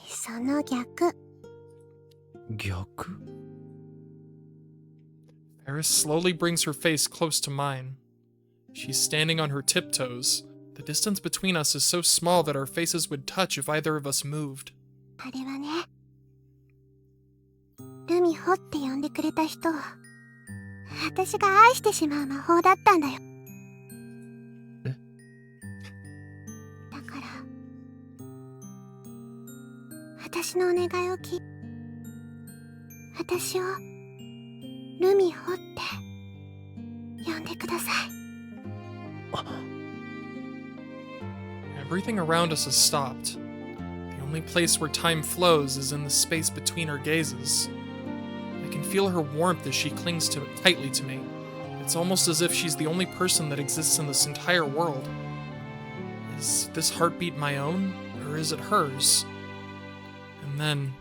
その逆。逆？ Faris slowly brings her face close to mine. She's standing on her tiptoes. The distance between us is so small that our faces would touch if either of us moved. あれはね、ルミホって呼んでくれた人を私が愛してしまう魔法だったんだよ。え？だから私のお願いを私をルミホって呼んでください。Everything around us has stopped. The only place where time flows is in the space between our gazes. I can feel her warmth as she clings tightly to me. It's almost as if she's the only person that exists in this entire world. Is this heartbeat my own, or is it hers? And then,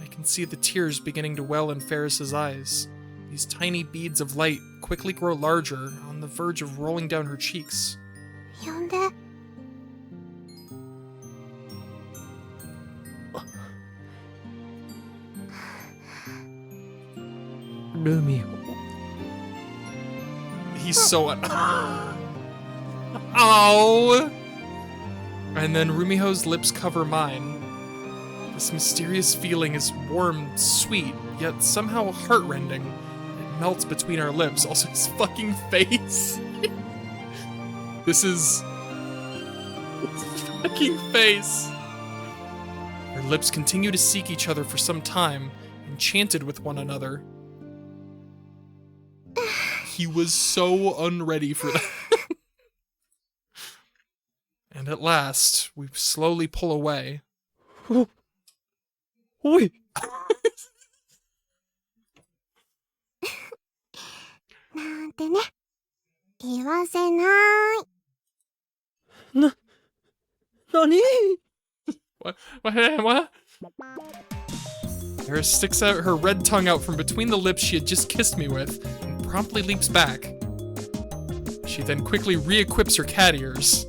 I can see the tears beginning to well in Faris's eyes. These tiny beads of light quickly grow larger, on the verge of rolling down her cheeks. 呼んで。ルミホ。 He's so Oh! And then Rumiho's lips cover mine. This mysterious feeling is warm, sweet, yet somehow heartrending. It melts between our lips. Also, his fucking face. This is his fucking face. Our lips continue to seek each other for some time, enchanted with one another. He was so unready for that. And at last, we slowly pull away. Oi! なんてね。言わせない。何 What? Faris sticks out her red tongue out from between the lips she had just kissed me with, and promptly leaps back. She then quickly re-equips her cat ears.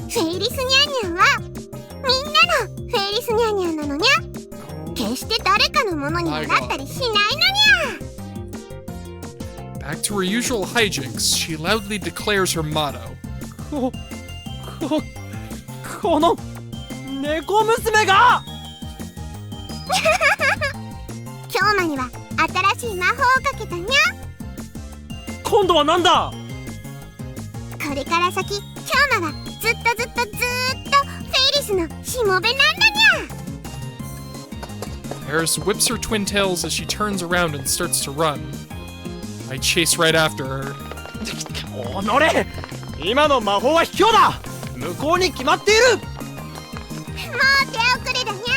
フェイリスニャンニャンはみんなのフェイリスニャンニャンなのにゃ。決して誰かのものにはなったりしないのにゃ。Back to her usual hijinks, she loudly declares her motto. この猫娘が京馬には新しい魔法をかけたにゃ。今度はなんだ。これから先、京馬はずっとフェイリスのしもべなんだにゃ。Faris whips her twin tails as she turns around and starts to run. I chase right after her. おのれ、今の魔法は卑怯だ。向こうに決まっている。もう手遅れだにゃ。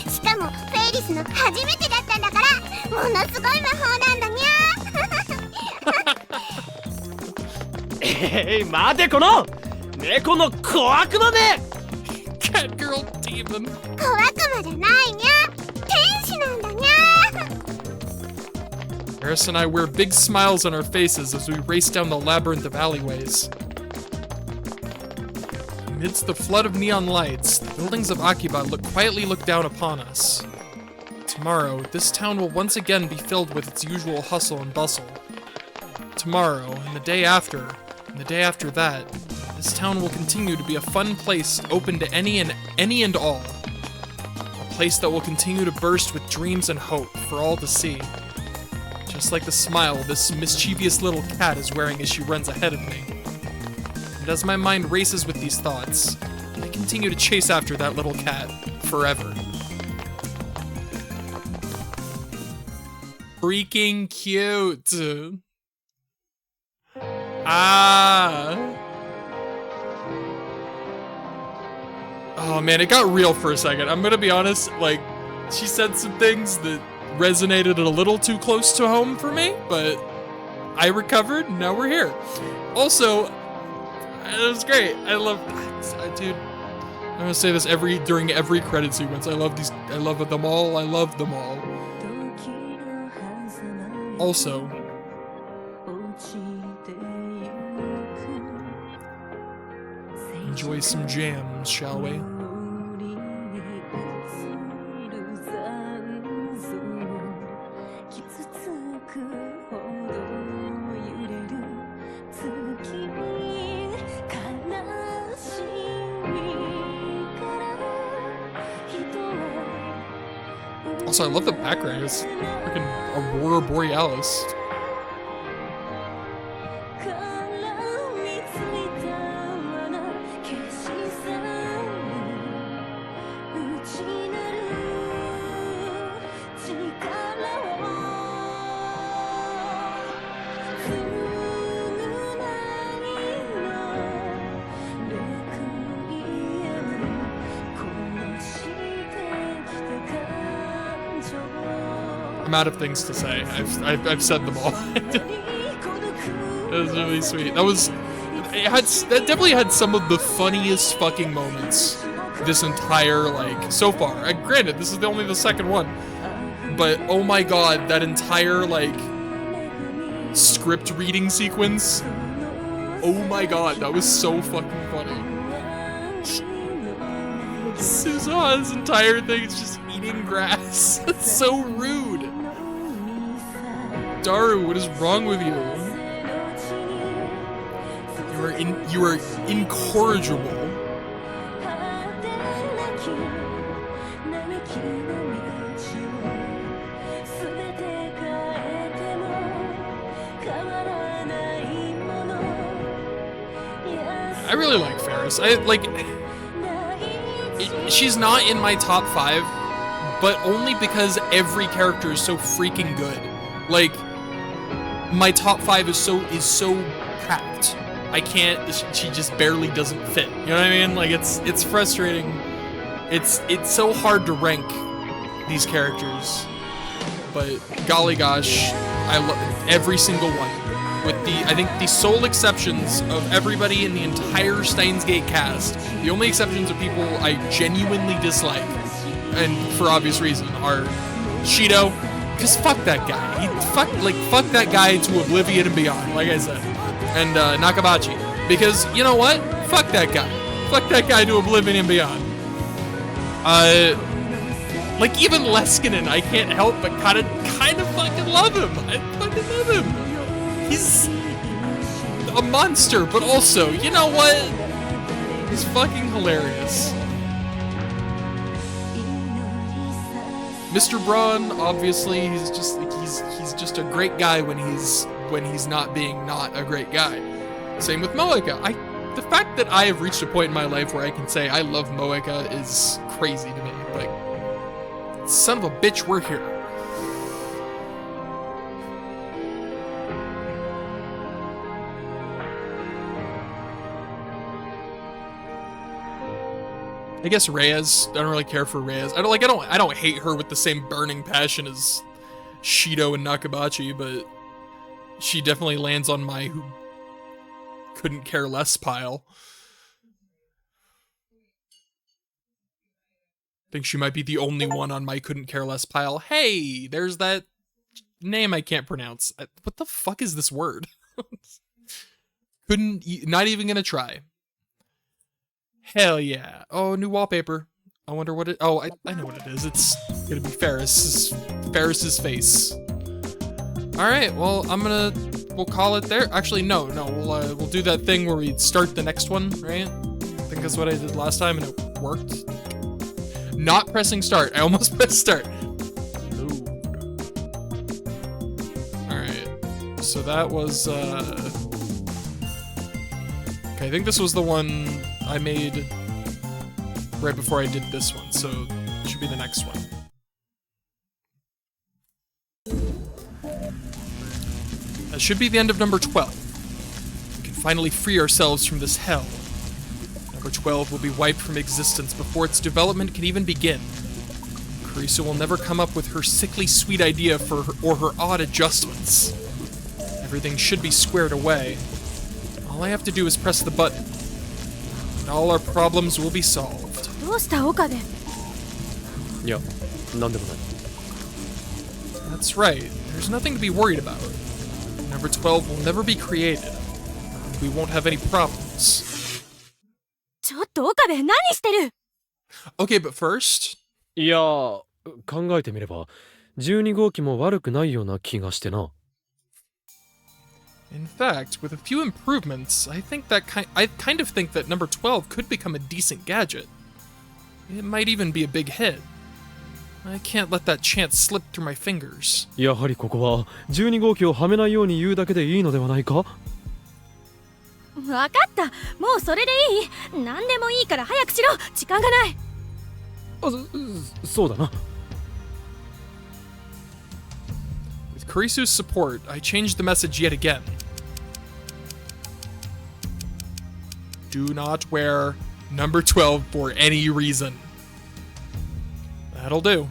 しかもフェイリスの初めてだったんだから、ものすごい魔法なんだにゃ。待てこの猫の小悪魔め。 Cat girl demon. 小悪魔じゃないにゃ。天使なんだにゃ。Faris and I wear big smiles on our faces as we race down the labyrinth of alleyways. Amidst the flood of neon lights, the buildings of Akiba quietly look down upon us. Tomorrow, this town will once again be filled with its usual hustle and bustle. Tomorrow, and the day after that, this town will continue to be a fun place open to any and all. A place that will continue to burst with dreams and hope for all to see. Just like the smile this mischievous little cat is wearing as she runs ahead of me. And as my mind races with these thoughts, I continue to chase after that little cat forever. Freaking cute. Oh man, it got real for a second. I'm gonna be honest, like, she said some things that resonated a little too close to home for me, but I recovered, and now we're here. Also, it was great. Dude, I'm gonna say this during every credit sequence. I love them all. I love them all. Also, enjoy some jams, shall we? Also, I love the background. It's freaking Aurora Borealis. I'm out of things to say. I've said them all. It was really sweet. That definitely had some of the funniest fucking moments this entire, like, so far. Granted, this is only the second one. But, oh my god, that entire, like, script reading sequence. Oh my god, that was so fucking funny. Suzuha's entire thing is just eating grass. That's so rude. Daru, what is wrong with you? You are incorrigible. I really like Faris. She's not in my top 5, but only because every character is so freaking good. Like, my top 5 is so packed. I can't. She just barely doesn't fit. You know what I mean? Like, it's frustrating. It's so hard to rank these characters, but golly gosh, I love every single one. With I think the sole exceptions of everybody in the entire Steins Gate cast, the only exceptions of people I genuinely dislike, and for obvious reason, are Shido, because fuck that guy. Fuck that guy to oblivion and beyond, like I said. And Nakabachi, because you know what? Fuck that guy. Fuck that guy to oblivion and beyond. Like even Leskinen, I can't help but kind of fucking love him. I fucking love him. He's a monster, but also, you know what? He's fucking hilarious. Mr. Braun, obviously, he's just a great guy when he's not being not a great guy. Same with Moeka. The fact that I have reached a point in my life where I can say I love Moeka is crazy to me. Like, son of a bitch, we're here. I guess Reyes. I don't really care for Reyes. I don't hate her with the same burning passion as Shido and Nakabachi, but she definitely lands on my who couldn't care less pile. I think she might be the only one on my couldn't care less pile. Hey, there's that name I can't pronounce. What the fuck is this word? Not even gonna try. Hell yeah. Oh, new wallpaper. I wonder what it... Oh, I know what it is. It's gonna be Faris's face. Alright, well, we'll call it there. Actually, no, we'll do that thing where we start the next one, right? I think that's what I did last time and it worked. Not pressing start. I almost pressed start. Ooh. Alright. So that was, okay, I think this was the one I made right before I did this one, so it should be the next one. That should be the end of number 12. We can finally free ourselves from this hell. Number 12 will be wiped from existence before its development can even begin. Carissa will never come up with her sickly sweet idea or her odd adjustments. Everything should be squared away. All I have to do is press the button. And all our problems will be solved. どうした岡部？いや、なんでもない。 That's right. There's nothing to be worried about. Number 12 will never be created. We won't have any problems. ちょっと岡部、何してる？ Okay, but first... いや、考えてみれば、12号機も悪くないような気がしてな。 In fact, with a few improvements, I kind of think that number 12 could become a decent gadget. It might even be a big hit. I can't let that chance slip through my fingers. やはりここは12号機をはめないように言うだけでいいのではないか？わかった。もうそれでいい。何でもいいから早くしろ。時間がない。そうだな。 With Kurisu's support, I changed the message yet again. Do not wear number 12 for any reason. That'll do.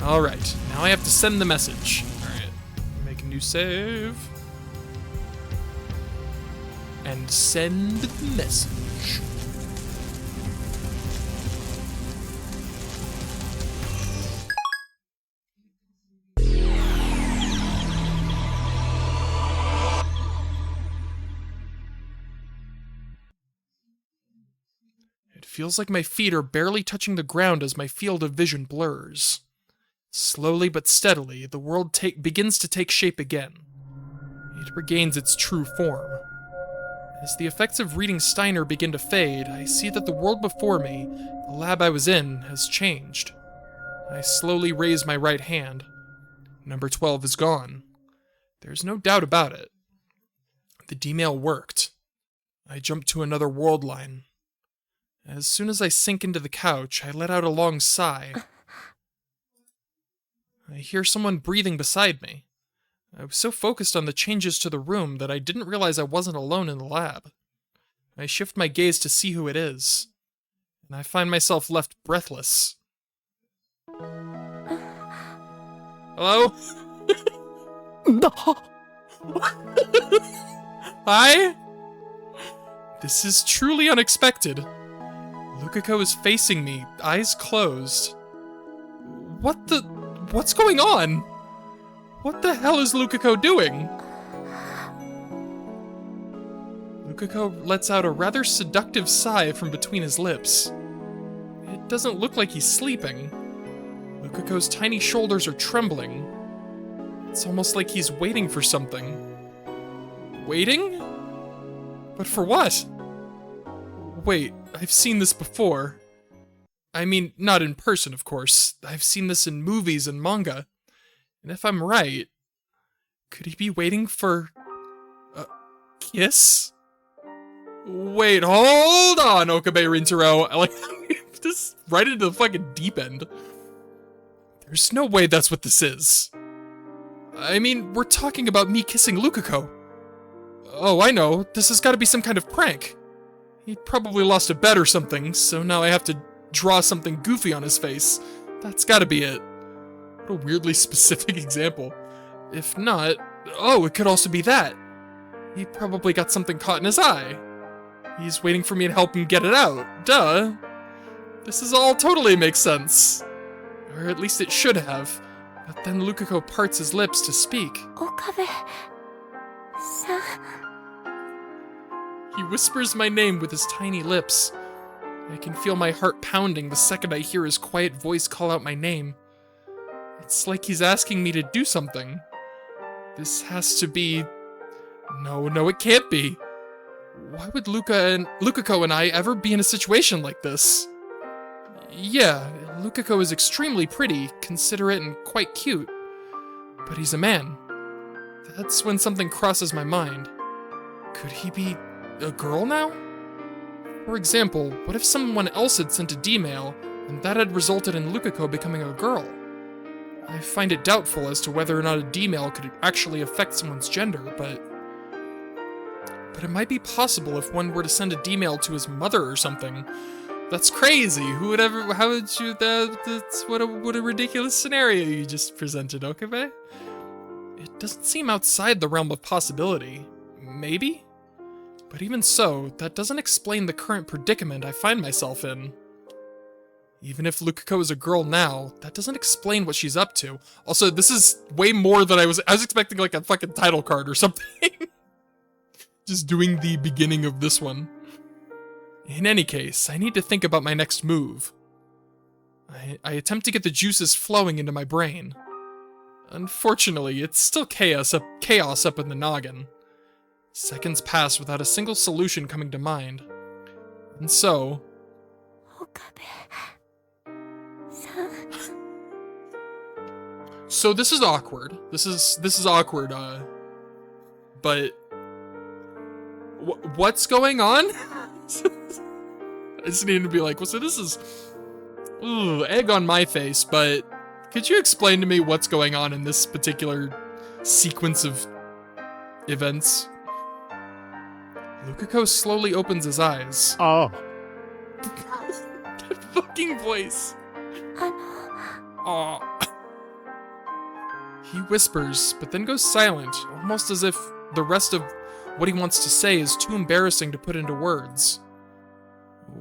Alright, now I have to send the message. Alright, make a new save. And send the message. feels like my feet are barely touching the ground as my field of vision blurs. Slowly but steadily, the world begins to take shape again. It regains its true form. As the effects of reading Steiner begin to fade, I see that the world before me, the lab I was in, has changed. I slowly raise my right hand. Number 12 is gone. There's no doubt about it. The D-mail worked. I jump to another world line. As soon as I sink into the couch, I let out a long sigh. I hear someone breathing beside me. I was so focused on the changes to the room that I didn't realize I wasn't alone in the lab. I shift my gaze to see who it is, and I find myself left breathless. Hello? Hi? This is truly unexpected. Lukako is facing me, eyes closed. What's going on? What the hell is Lukako doing? Lukako lets out a rather seductive sigh from between his lips. It doesn't look like he's sleeping. Lukako's tiny shoulders are trembling. It's almost like he's waiting for something. Waiting? But for what? Wait, I've seen this before. I mean, not in person, of course. I've seen this in movies and manga. And if I'm right, could he be waiting for a kiss? Wait, hold on, Okabe Rintaro. Like, just right into the fucking deep end. There's no way that's what this is. I mean, we're talking about me kissing Lukako. Oh, I know. This has got to be some kind of prank. He probably lost a bet or something, so now I have to draw something goofy on his face. That's got to be it. What a weirdly specific example. If not, oh, it could also be that. He probably got something caught in his eye. He's waiting for me to help him get it out. Duh. This is all totally makes sense. Or at least it should have. But then Lukako parts his lips to speak. Okabe-san. He whispers my name with his tiny lips. I can feel my heart pounding the second I hear his quiet voice call out my name. It's like he's asking me to do something. This has to be... No, it can't be. Why would Lukako and I ever be in a situation like this? Yeah, Lukako is extremely pretty, considerate, and quite cute. But he's a man. That's when something crosses my mind. Could he be a girl now? For example, what if someone else had sent a D-mail, and that had resulted in Lukako becoming a girl? I find it doubtful as to whether or not a D-mail could actually affect someone's gender, but it might be possible if one were to send a D-mail to his mother or something. That's crazy. Who would ever? How would you? That's what a ridiculous scenario you just presented, Okabe. It doesn't seem outside the realm of possibility. Maybe? But even so, that doesn't explain the current predicament I find myself in. Even if Lukako is a girl now, that doesn't explain what she's up to. Also, this is way more than I was expecting, like a fucking title card or something. Just doing the beginning of this one. In any case, I need to think about my next move. I attempt to get the juices flowing into my brain. Unfortunately, it's still chaos up in the noggin. Seconds pass without a single solution coming to mind. And so... Okabe-san. So this is awkward. This is awkward, but... What's going on? I just need to be like, well, so this is... Ooh, egg on my face, but... Could you explain to me what's going on in this particular sequence of events? Lukako slowly opens his eyes. Oh. That fucking voice. Aw. He whispers, but then goes silent, almost as if the rest of what he wants to say is too embarrassing to put into words.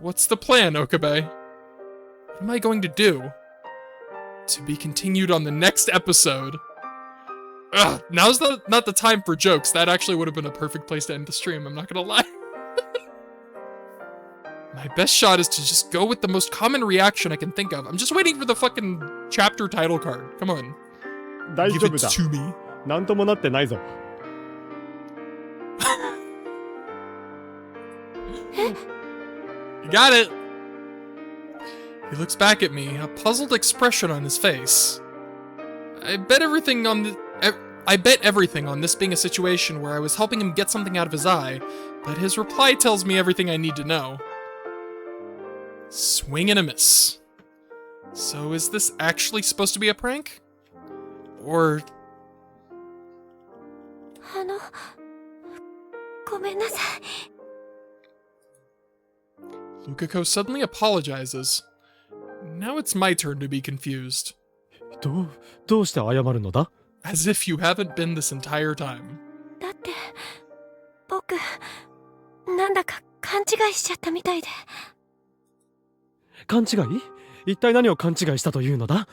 What's the plan, Okabe? What am I going to do? To be continued on the next episode. Ugh, now's not the time for jokes. That actually would have been a perfect place to end the stream, I'm not gonna lie. My best shot is to just go with the most common reaction I can think of. I'm just waiting for the fucking chapter title card. Come on. 大 Give 丈 it 夫だ to me. なんともなってないぞ You got it. He looks back at me, a puzzled expression on his face. I bet everything on this being a situation where I was helping him get something out of his eye, but his reply tells me everything I need to know. Swing and a miss. So is this actually supposed to be a prank? Or... ごめんなさい Lukako suddenly apologizes. Now it's my turn to be confused. どうして謝るのだ As if you haven't been this entire time. だって僕なんだか勘違いしちゃったみたいで勘違い一体何を勘違いしたというのだ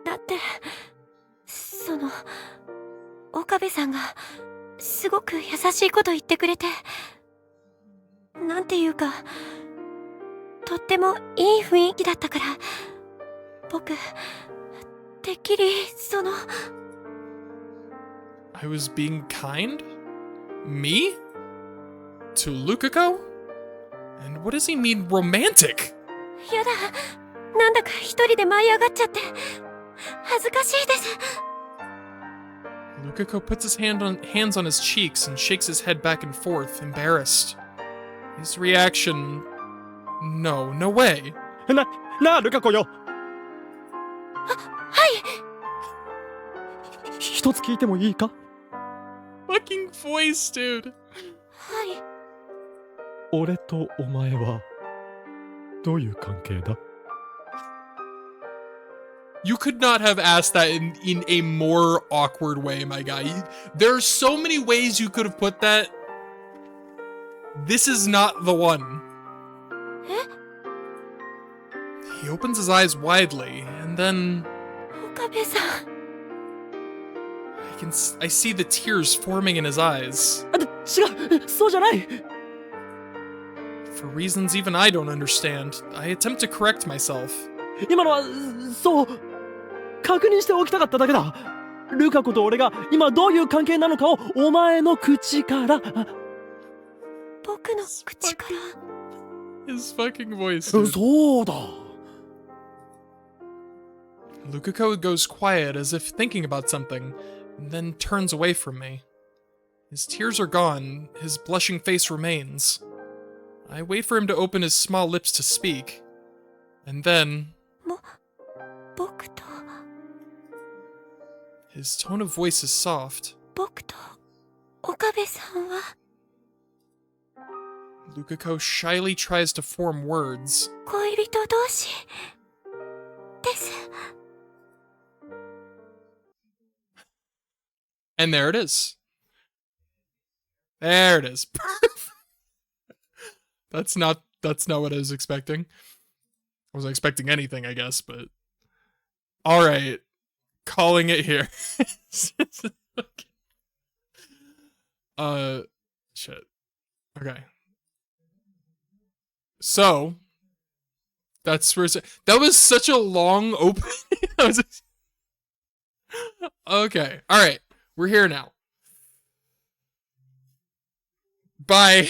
だってその岡部さんがすごく優しいこと言ってくれてなんていうかとってもいい雰囲気だったから僕てっきりその I was being kind? Me? To Lukako? And what does he mean romantic? やだなんだか一人で舞い上がっちゃって恥ずかしいです Lukako puts his hands on his cheeks and shakes his head back and forth, embarrassed. His reaction... No way. なあルカ子よはい一つ聞いてもいいか Fucking voice, dude. はい俺とお前はどういう関係だ You could not have asked that in a more awkward way, my guy. There are so many ways you could have put that. This is not the one. He opens his eyes widely, and then... 岡部さん I see the tears forming in his eyes. 違うそうじゃない For reasons even I don't understand, I attempt to correct myself. 今のはそう確認しておきたかっただけだルカ子と俺が今どういう関係なのかをお前の口から僕の口から His fucking voice. Dude. そうだ Lukako goes quiet as if thinking about something, and then turns away from me. His tears are gone, his blushing face remains. I wait for him to open his small lips to speak, and then... 僕と His tone of voice is soft. 僕と岡部さんは Lukako shyly tries to form words. 恋人同士です And there it is. There it is. That's not what I was expecting. I wasn't expecting anything, I guess, but... Alright. Calling it here. Shit. Okay. So... That's where... That was such a long opening. Okay. Alright. We're here now. Bye.